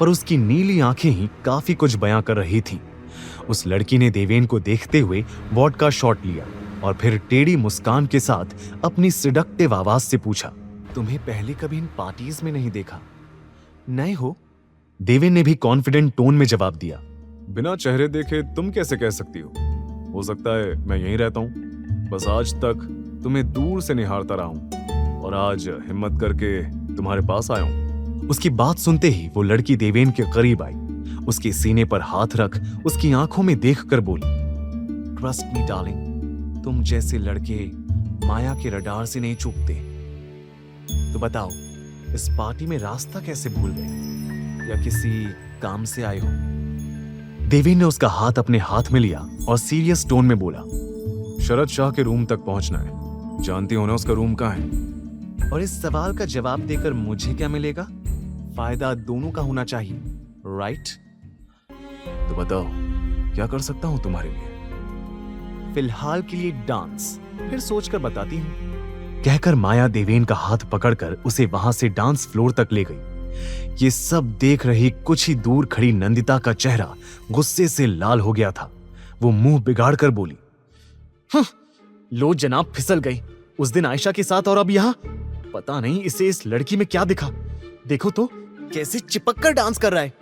पर उसकी नीली आंखें ही काफी कुछ बयां कर रही थी। उस लड़की ने देवेन को देखते हुए वोडका शॉट लिया और फिर टेढ़ी मुस्कान के साथ अपनी सिडक्टिव आवाज से पूछा, तुम्हें पहले कभी इन पार्टीज में नहीं देखा? नए हो? देवेन ने भी कॉन्फिडेंट टोन में जवाब दिया, बिना चेहरे देखे तुम कैसे कह सकती हो सकता है मैं यहीं रहता हूँ, बस आज तक तुम्हें दूर से निहारता रहा हूँ और आज हिम्मत करके तुम्हारे पास आया हूँ। उसकी बात सुनते ही वो लड़की देवेन के करीब आई, उसके सीने पर हाथ रख उसकी आंखों में देखकर बोली, ट्रस्ट मी डार्लिंग, तुम जैसे लड़के माया के रडार से नहीं चूकते। तो बताओ, इस पार्टी में रास्ता कैसे भूल गए या किसी काम से आए हो? देवेन ने उसका हाथ अपने हाथ में लिया और सीरियस टोन में बोला, शरद शाह के रूम तक पहुंचना है, जानती हो ना उसका रूम कहाँ है? और इस सवाल का जवाब देकर मुझे क्या मिलेगा? फायदा दोनों का होना चाहिए, राइट? तो बताओ क्या कर सकता हूं तुम्हारे लिए? फिलहाल के लिए डांस, फिर सोचकर बताती हूँ, कहकर माया देवेन का हाथ पकड़कर उसे वहां से डांस फ्लोर तक ले गई। ये सब देख रही कुछ ही दूर खड़ी नंदिता का चेहरा गुस्से से लाल हो गया था। वो मुंह बिगाड़ कर बोली, लो जनाब, फिसल गई। उस दिन आयशा के साथ और अब यहां। पता नहीं इसे इस लड़की में क्या दिखा। देखो तो कैसे चिपक कर डांस कर रहा है,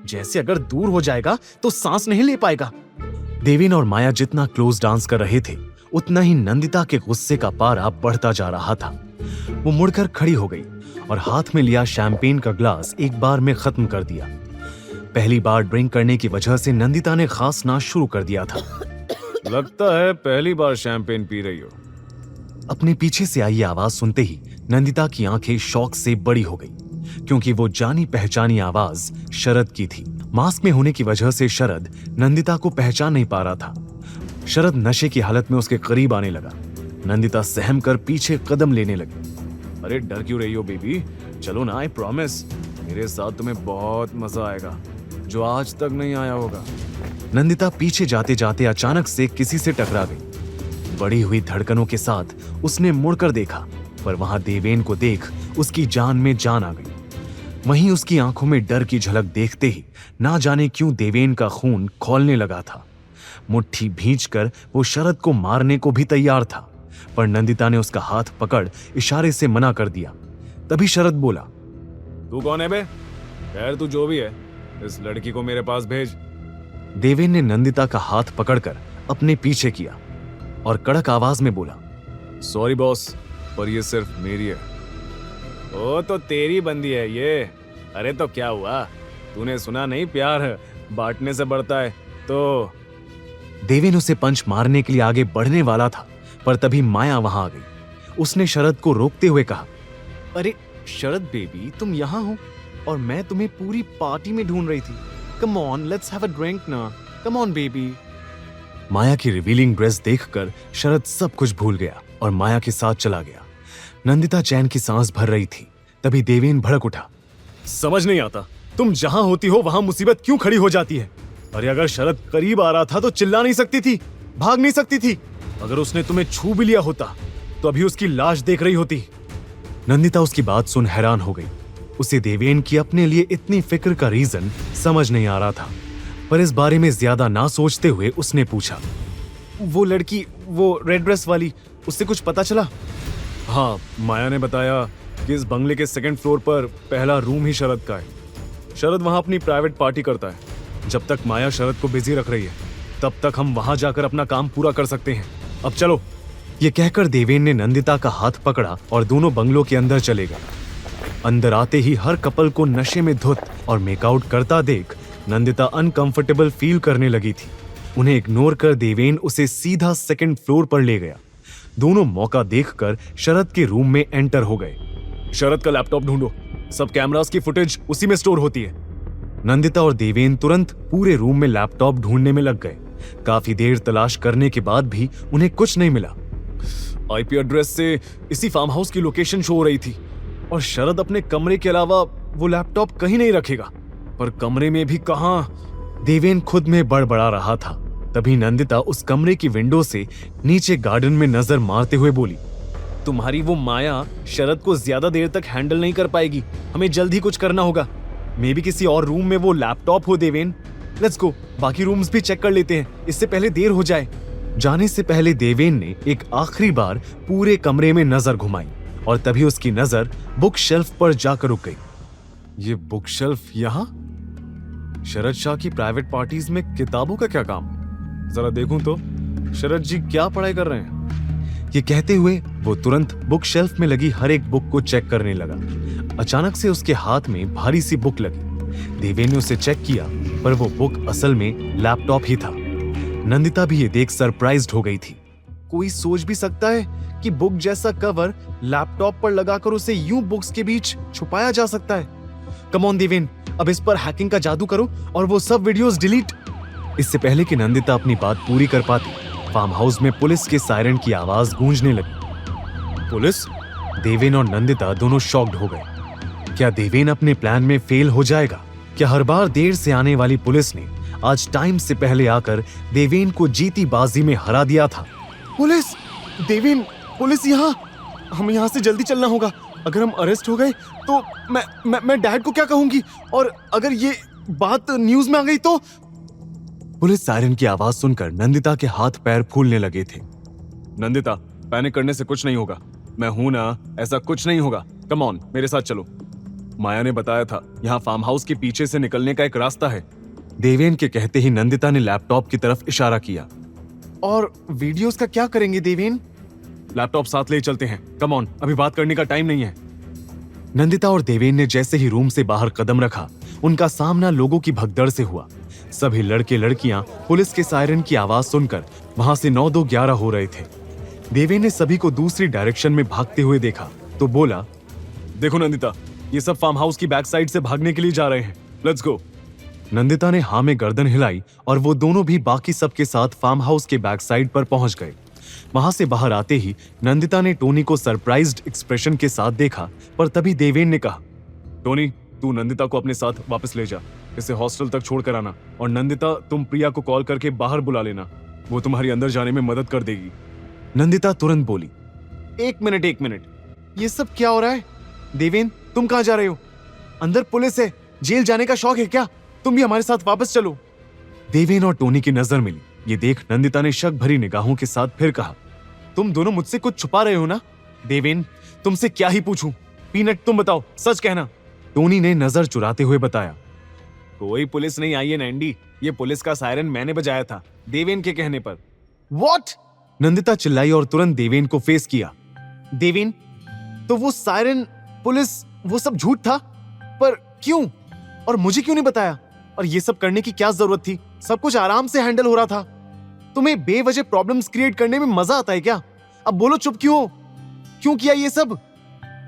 जैसे अगर दूर हो जाएगा तो सांस नहीं ले पाएगा। देवेन और माया जितना क्लोज डांस कर रहे थे, उतना ही नंदिता के गुस्से का पारा बढ़ता जा रहा था। वो मुड़कर खड़ी हो गई और हाथ में लिया शैंपेन का ग्लास एक बार में खत्म कर दिया। पहली बार ड्रिंक करने की वजह से नंदिता ने खांसना शुरू कर दिया था। लगता है पहली बार शैंपेन पी रही हो। अपने पीछे से आई आवाज सुनते ही नंदिता की आंखें शौक से बड़ी हो गई, क्योंकि वो जानी पहचानी आवाज शरद की थी। मास्क में होने की वजह से शरद नंदिता को पहचान नहीं पा रहा था। शरद नशे की हालत में उसके करीब आने लगा। नंदिता सहम कर पीछे कदम लेने लगी। अरे डर क्यों रही हो बेबी? चलो ना, आई प्रॉमिस मेरे साथ तुम्हें बहुत मजा आएगा, जो आज तक नहीं आया होगा। नंदिता पीछे जाते जाते अचानक से किसी से टकरा गई। बढ़ी हुई धड़कनों के साथ उसने मुड़कर देखा, पर वहां देवेन को देख उसकी जान में जान आ गई। वहीं उसकी आंखों में डर की झलक देखते ही ना जाने क्यों देवेन का खून खौलने लगा था। मुट्ठी भींचकर वो शरद को मारने को भी तैयार था, पर नंदिता ने उसका हाथ पकड़ इशारे से मना कर दिया। तभी शरद बोला, तू कौन है बे? खैर तू जो भी है, इस लड़की को मेरे पास भेज। देवेन ने नंदिता का हाथ पकड़कर अपने पीछे किया और कड़क आवाज में बोला, सॉरी बॉस, पर ये सिर्फ मेरी है। ओ तो तेरी बंदी है ये। अरे तो क्या हुआ, तूने सुना नहीं, प्यार बांटने से बढ़ता है। तो देवेन उसे पंच मारने के लिए आगे बढ़ने वाला था, पर तभी माया वहां आ गई। उसने शरद को रोकते हुए कहा, अरे शरद बेबी, तुम यहाँ हो और मैं तुम्हें पूरी पार्टी में ढूंढ रही थी। Come on, let's have a drink ना। Come on baby. माया की रिवीलिंग ड्रेस देखकर शरद सब कुछ भूल गया और माया के साथ चला गया। नंदिता चैन की सांस भर रही थी। तभी देवेन भड़क उठा, समझ नहीं आता, तुम जहां होती हो वहां मुसीबत क्यों खड़ी हो जाती है? अरे अगर शरद करीब आ रहा था तो चिल्ला नहीं सकती थी, भाग नहीं सकती थी। अगर उसने तुम्हें छू भी लिया होता तो अभी उसकी लाश देख रही होती। नंदिता उसकी बात सुन हैरान हो गई। उसे देवेन की अपने लिए इतनी फिक्र का रीजन समझ नहीं आ रहा था, पर इस बारे में ज्यादा ना सोचते हुए उसने पूछा, वो लड़की, वो रेड ड्रेस वाली, उससे कुछ पता चला? हाँ, माया ने बताया कि इस बंगले के सेकंड फ्लोर पर पहला रूम ही शरद का है। शरद वहां अपनी प्राइवेट पार्टी करता है। जब तक माया शरद को बिजी रख रही है तब तक हम वहां जाकर अपना काम पूरा कर सकते हैं। अब चलो। ये कहकर देवेन ने नंदिता का हाथ पकड़ा और दोनों बंगलों के अंदर चले गए। अंदर आते ही हर कपल को नशे में धुत और मेकआउट करता देख नंदिता अनकंफर्टेबल फील करने लगी थी। उन्हें इग्नोर कर देवेन उसे सीधा सेकंड फ्लोर पर ले गया। दोनों मौका देखकर शरद के रूम में एंटर हो गए। शरद का लैपटॉप ढूंढो, सब कैमरास की फुटेज उसी में स्टोर होती है। नंदिता और देवेन तुरंत पूरे रूम में लैपटॉप ढूंढने में लग गए। काफी देर तलाश करने के बाद भी उन्हें कुछ नहीं मिला। आईपी एड्रेस से इसी फार्म हाउस की लोकेशन शो हो रही थी और शरद अपने कमरे के अलावा वो लैपटॉप कहीं नहीं रखेगा। पर कमरे में भी कहां? देवेन खुद में बड़बड़ा रहा था। तभी नंदिता उस कमरे की विंडो से नीचे गार्डन में नजर मारते हुए बोली, तुम्हारी वो माया शरद को ज्यादा देर तक हैंडल नहीं कर पाएगी। हमें जल्द ही कुछ करना होगा। मे भी किसी और रूम में वो लैपटॉप हो। देवेन, लेट्स गो, बाकी रूम्स भी चेक कर लेते हैं, इससे पहले देर हो जाए। जाने से पहले देवेन ने एक आखिरी बार पूरे कमरे में नजर घुमाई और तभी उसकी नजर बुक शेल्फ पर जाकर रुक गई। ये बुक शेल्फ यहाँ? शरद शाह की प्राइवेट पार्टीज में किताबों का क्या काम? जरा देखूं तो शरद जी क्या पढ़ाई कर रहे हैं। ये कहते हुए वो तुरंत बुक शेल्फ में लगी हर एक बुक को चेक करने लगा। अचानक से उसके हाथ में भारी सी बुक लगी। देवेन ने उसे चेक किया पर वो बुक असल में लैपटॉप ही था। नंदिता भी ये देख सरप्राइज्ड हो गई थी। कोई सोच भी सकता है कि बुक जैसा कवर लैपटॉप पर लगाकर उसे यूं बुक्स के बीच छुपाया जा सकता है। कम ऑन देवेन, अब इस पर हैकिंग का जादू करो और वो सब वीडियोस डिलीट। इससे पहले कि नंदिता अपनी बात पूरी कर पाती, फार्म हाउस में पुलिस के सायरन की आवाज गूंजने लगी। पुलिस? देवेन और नंदिता दोनों शॉक्ड हो गए। क्या देवेन अपने प्लान में फेल हो जाएगा? क्या हर बार देर से आने वाली पुलिस ने आज टाइम से पहले आकर देवेन को जीती बाजी में हरा दिया था? पुलिस! देवेन, पुलिस यहाँ! हमें यहाँ से जल्दी चलना होगा। अगर हम अरेस्ट हो गए तो मैं डैड को क्या कहूंगी? और अगर ये बात न्यूज में आ गई तो? पुलिस सायरन की आवाज सुनकर नंदिता के हाथ पैर फूलने लगे थे। नंदिता, पैनिक करने से कुछ नहीं होगा। मैं हूं ना, ऐसा कुछ नहीं होगा। कम ऑन, मेरे साथ चलो। माया ने बताया था यहाँ फार्म हाउस के पीछे से निकलने का एक रास्ता है। देवेन के कहते ही नंदिता ने लैपटॉप की तरफ इशारा किया। और वीडियोस का क्या करेंगे देवेन? लैपटॉप साथ ले चलते हैं। कम ऑन, अभी बात करने का टाइम नहीं है। नंदिता और देवेन ने जैसे ही रूम से बाहर कदम रखा, उनका सामना लोगों की भगदड़ से हुआ। सभी लड़के लड़कियां पुलिस के सायरन की आवाज सुनकर वहां से 9-2-11 हो रहे थे। देवेन ने सभी को दूसरी डायरेक्शन में भागते हुए देखा तो बोला, देखो नंदिता, ये सब फार्म हाउस की बैक साइड से भागने के लिए जा रहे हैं। Let's go. नंदिता ने हाँ में गर्दन हिलाई और वो दोनों भी बाकी सबके साथ फार्म हाउस के बैक साइड पर पहुंच गए। वहां से बाहर आते ही नंदिता ने टोनी को सरप्राइज्ड एक्सप्रेशन के साथ देखा, पर तभी देवेन ने कहा, टोनी, तू नंदिता को अपने साथ वापस ले जा, इसे हॉस्टल तक छोड़ कर आना। और नंदिता, तुम प्रिया को कॉल करके बाहर बुला लेना, वो तुम्हारी अंदर जाने में मदद कर देगी। नंदिता तुरंत बोली, एक मिनट, ये सब क्या हो रहा है? देवेन, तुम कहां जा रहे हो? अंदर पुलिस है, जेल जाने का शौक है क्या? तुम भी हमारे साथ वापस चलो। देवेन और टोनी की नजर मिली। ये देख नंदिता ने शक भरी निगाहों के साथ फिर कहा, तुम दोनों मुझसे कुछ छुपा रहे हो ना? देवेन, तुमसे क्या ही पूछूं? पीनट, तुम बताओ, सच कहना। टोनी ने नजर चुराते हुए बताया, कोई पुलिस नहीं आई है नैंडी, ये पुलिस का सायरन मैंने बजाया था देवेन के कहने पर। व्हाट? नंदिता चिल्लाई और तुरंत देवेन को फेस किया। देवेन, तो वो सायरन, पुलिस, वो सब झूठ था? पर क्यों? और मुझे क्यों नहीं बताया? और ये सब करने की क्या जरूरत थी? सब कुछ आराम से हैंडल हो रहा था। तुम्हें बेवजह प्रॉब्लम्स क्रिएट करने में मजा आता है क्या? अब बोलो, चुप क्यों? क्यों किया ये सब?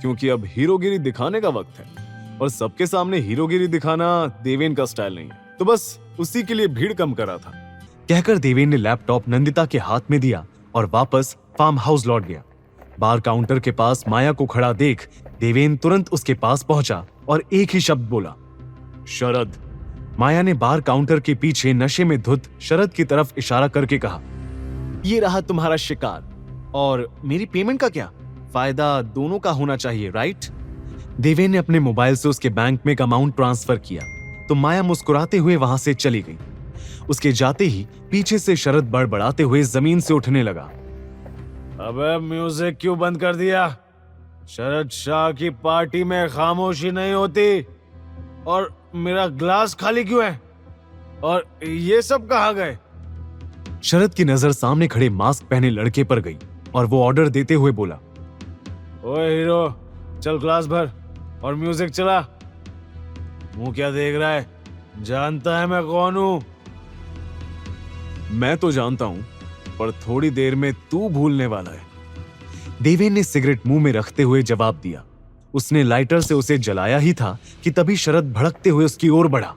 क्योंकि अब हीरोगिरी दिखाने का वक्त है और सबके सामने हीरोगिरी दिखाना देवेन का स्टाइल नहीं है, तो बस उसी के लिए भीड़ कम करा था। कहकर देवेन ने लैपटॉप नंदिता के हाथ में दिया और वापस फार्म हाउस लौट गया। बार काउंटर के पास माया को खड़ा देख देवेन तुरंत उसके पास पहुंचा और एक ही शब्द बोला, शरद। माया ने बार काउंटर के पीछे नशे में धुत शरद की तरफ इशारा करके कहा, ये रहा तुम्हारा शिकार, और मेरी पेमेंट का क्या? फायदा दोनों का होना चाहिए, राइट? देवेन ने अपने मोबाइल से उसके बैंक में एक अमाउंट ट्रांसफर किया तो माया मुस्कुराते हुए वहां से चली गई। उसके जाते ही पीछे से शरद बड़बड़ाते हुए जमीन से उठने लगा। अबे म्यूजिक क्यों बंद कर दिया? शरद शाह की पार्टी में खामोशी नहीं होती। और मेरा ग्लास खाली क्यों है? और ये सब कहाँ गए? शरद की नजर सामने खड़े मास्क पहने लड़के पर गई और वो ऑर्डर देते हुए बोला, ओए हीरो, चल ग्लास भर और म्यूजिक चला। मुंह क्या देख रहा है? जानता है मैं कौन हूं? मैं तो जानता हूं, पर थोड़ी देर में तू भूलने वाला है। देवेन ने सिगरेट मुंह में रखते हुए जवाब दिया। उसने लाइटर से उसे जलाया ही था कि तभी शरद भड़कते हुए उसकी ओर बढ़ा।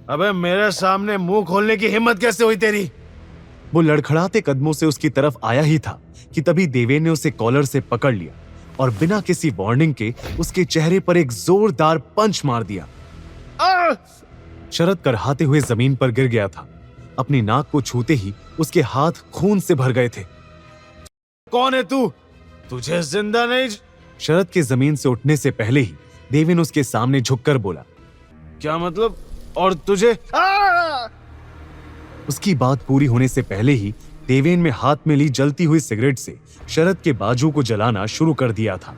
अबे मेरे सामने मुंह खोलने की हिम्मत कैसे हुई तेरी? वो लड़खड़ाते कदमों से उसकी तरफ आया ही था कि तभी देवेन ने उसे कॉलर से पकड़ लिया और बिना किसी वार्निंग के उसके चेहरे पर एक जोरदार पंच मार दिया। शरद करहाते हुए जमीन पर गिर गया था। अपनी नाक को छूते ही उसके हाथ खून से भर गए थे। कौन है तू? तुझे जिंदा नहीं। शरद के जमीन से उठने से पहले ही देवेन उसके सामने झुककर बोला, क्या मतलब? और तुझे? उसकी बात पूरी होने से पहले ही देवेन में हाथ में ली जलती हुई सिगरेट से शरद के बाजू को जलाना शुरू कर दिया था।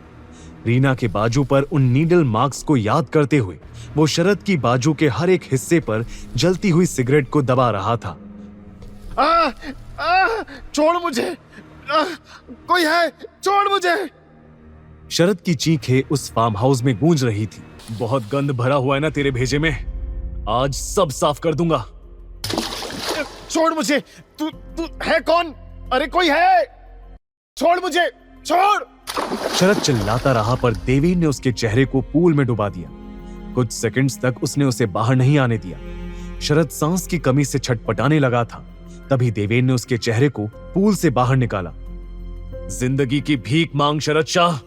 रीना के बाजू पर उन नीडल मार्क्स को याद करते हुए वो शरद की बाजू के हर एक हिस्से पर जलती हुई सिगरेट को दबा रहा था। छोड़ मुझे! कोई है? छोड़ मुझे! शरद की चीखें उस फार्म हाउस में गूंज रही थी। बहुत गंद भरा हुआ है ना तेरे भेजे में, आज सब साफ कर दूंगा। छोड़ मुझे! तू है कौन? अरे कोई है? छोड़ मुझे! छोड़! शरद चिल्लाता रहा पर देवेन ने उसके चेहरे को पूल में डुबा दिया। कुछ सेकंड्स तक उसने उसे बाहर नहीं आने दिया। शरद सांस की कमी से छटपटाने लगा था। तभी देवेन ने उसके चेहरे को पूल से बाहर निकाला। जिंदगी की भीख मांग शरद शाह।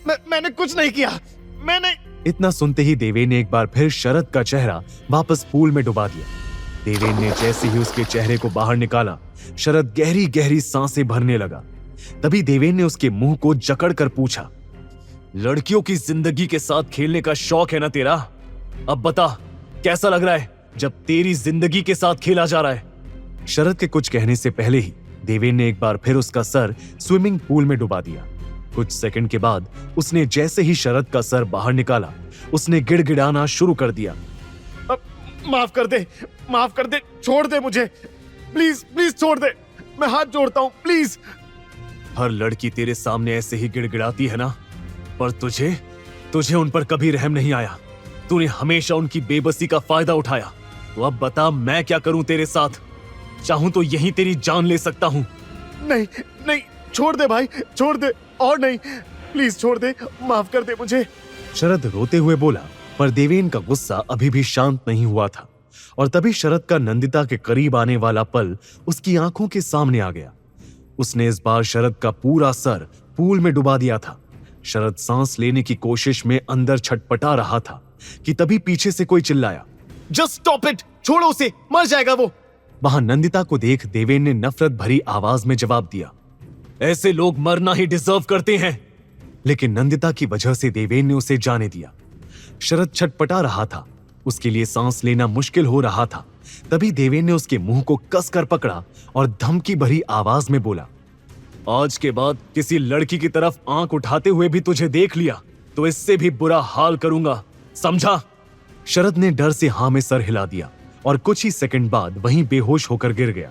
मैंने कुछ नहीं किया। मैंने इतना सुनते ही देवेन ने एक बार फिर शरद का चेहरा वापस पूल में डुबा दिया। देवेन ने जैसे ही उसके चेहरे को बाहर निकाला, शरद गहरी गहरी सांसें भरने लगा। तभी देवेन ने उसके मुंह को जकड़कर पूछा, लड़कियों की जिंदगी के साथ खेलने का शौक है ना तेरा? अब बता, कैसा लग रहा है जब तेरी जिंदगी के साथ खेला जा रहा है? शरद के कुछ कहने से पहले ही देवेन ने एक बार फिर उसका सर स्विमिंग पूल में डुबा दिया। कुछ सेकंड के बाद उसने जैसे ही शरद का सर बाहर निकाला, उसने गिड़गिड़ाना शुरू कर दिया। माफ कर दे, माफ कर दे, छोड़ दे मुझे, प्लीज प्लीज छोड़ दे, मैं हाथ जोड़ता हूँ, प्लीज। हर लड़की तेरे सामने ऐसे ही गिड़गिड़ाती है ना, पर तुझे उन पर कभी रहम नहीं आया। तूने हमेशा उनकी बेबसी का फायदा उठाया। तो अब बता, मैं क्या करूं तेरे साथ? चाहूं तो यहीं तेरी जान ले सकता हूं। नहीं नहीं, छोड़ दे भाई, छोड़ दे, और नहीं, प्लीज छोड़ दे, माफ कर दे मुझे। शरद रोते हुए बोला, पर देवेन का गुस्सा अभी भी शांत नहीं हुआ था। और तभी शरद का नंदिता के करीब आने वाला पल उसकी आंखों के सामने आ गया। उसने इस बार शरद का पूरा सर पूल में डुबा दिया था। शरद सांस लेने की कोशिश में अंदर छटपटा रहा था कि तभी पीछे से कोई चिल्लाया, जस्ट स्टॉप इट, छोड़ो उसे, मर जाएगा वो। वहां नंदिता को देख देवेन ने नफरत भरी आवाज में जवाब दिया, ऐसे लोग मरना ही डिजर्व करते हैं। लेकिन नंदिता की वजह से देवेन ने उसे जाने दिया। शरद छटपटा रहा था, उसके लिए सांस लेना मुश्किल हो रहा था। तभी देवेन ने उसके मुंह को कसकर पकड़ा और धमकी भरी आवाज में बोला, आज के बाद किसी लड़की की तरफ आंख उठाते हुए भी तुझे देख लिया तो इससे भी बुरा हाल करूंगा, समझा? शरद ने डर से हां में सर हिला दिया और कुछ ही सेकंड बाद वहीं बेहोश होकर गिर गया।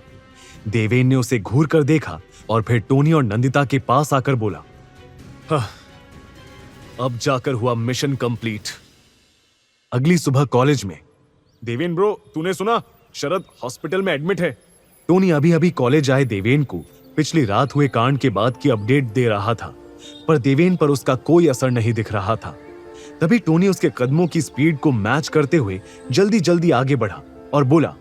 देवेन ने उसे घूर कर देखा और फिर टोनी और नंदिता के पास आकर बोला, अब जाकर हुआ मिशन कंप्लीट। अगली सुबह कॉलेज में, देवेन ब्रो, तूने सुना? शरद हॉस्पिटल में एडमिट है। टोनी अभी अभी कॉलेज आए देवेन को पिछली रात हुए कांड के बाद की अपडेट दे रहा था, पर देवेन पर उसका कोई असर नहीं दिख रहा था। तभी टोनी उसके कदमों की स्पीड को मैच करते हुए जल्दी जल्दी आगे बढ़ा और बोला,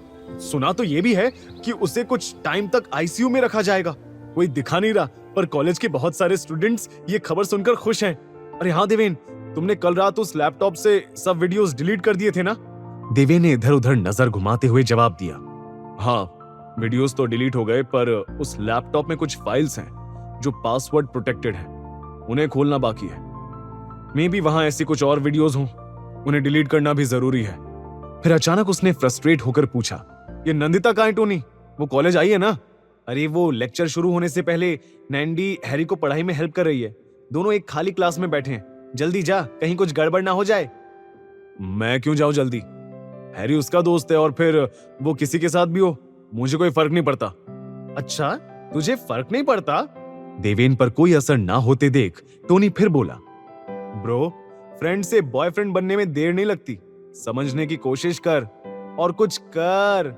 सुना तो ये भी है कि उसे कुछ टाइम तक आईसीयू में रखा जाएगा। कोई दिखा नहीं रहा, पर कॉलेज के बहुत सारे स्टूडेंट्स ये खबर सुनकर खुश हैं। अरे हाँ देवेन, तुमने कल रात उस लैपटॉप से सब वीडियोस डिलीट कर दिए थे ना? देवेन ने इधर उधर नजर घुमाते हुए जवाब दिया। हाँ, वीडियोस तो डिलीट हो गए, पर उस लैपटॉप में कुछ फाइल्स हैं जो पासवर्ड प्रोटेक्टेड हैं। उन्हें खोलना बाकी है। मे बी वहां ऐसी कुछ और वीडियोस हों, उन्हें डिलीट करना भी जरूरी है। फिर अचानक उसने फ्रस्ट्रेट होकर पूछा, ये नंदिता कहाँ है टोनी? वो कॉलेज आई है ना? अरे वो लेक्चर शुरू होने से पहले नैंडी हैरी को पढ़ाई में हेल्प कर रही है। दोनों एक खाली क्लास में बैठे हैं। जल्दी जा, कहीं कुछ गड़बड़ ना हो जाए। मैं क्यों जाऊं जल्दी? हैरी उसका दोस्त है, और फिर वो किसी के साथ भी हो, मुझे कोई फर्क नहीं पड़ता। अच्छा, तुझे फर्क नहीं पड़ता? देवेन पर कोई असर ना होते देख टोनी फिर बोला, ब्रो, फ्रेंड से बॉयफ्रेंड बनने में देर नहीं लगती। समझने की कोशिश कर और कुछ कर।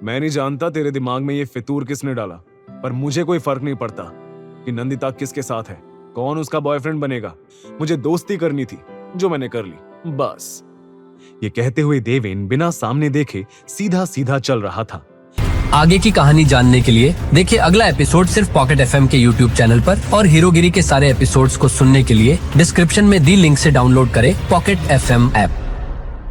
मैं नहीं जानता तेरे दिमाग में ये फितूर किसने डाला, पर मुझे कोई फर्क नहीं पड़ता कि नंदिता किसके साथ है, कौन उसका बॉयफ्रेंड बनेगा। मुझे दोस्ती करनी थी, जो मैंने कर ली, बस। ये कहते हुए देवेन बिना सामने देखे सीधा सीधा चल रहा था। आगे की कहानी जानने के लिए देखिए अगला एपिसोड सिर्फ पॉकेट एफएम के यूट्यूब चैनल पर, और हीरोगिरी के सारे एपिसोड्स को सुनने के लिए डिस्क्रिप्शन में दी लिंक से डाउनलोड करें पॉकेट एफएम ऐप।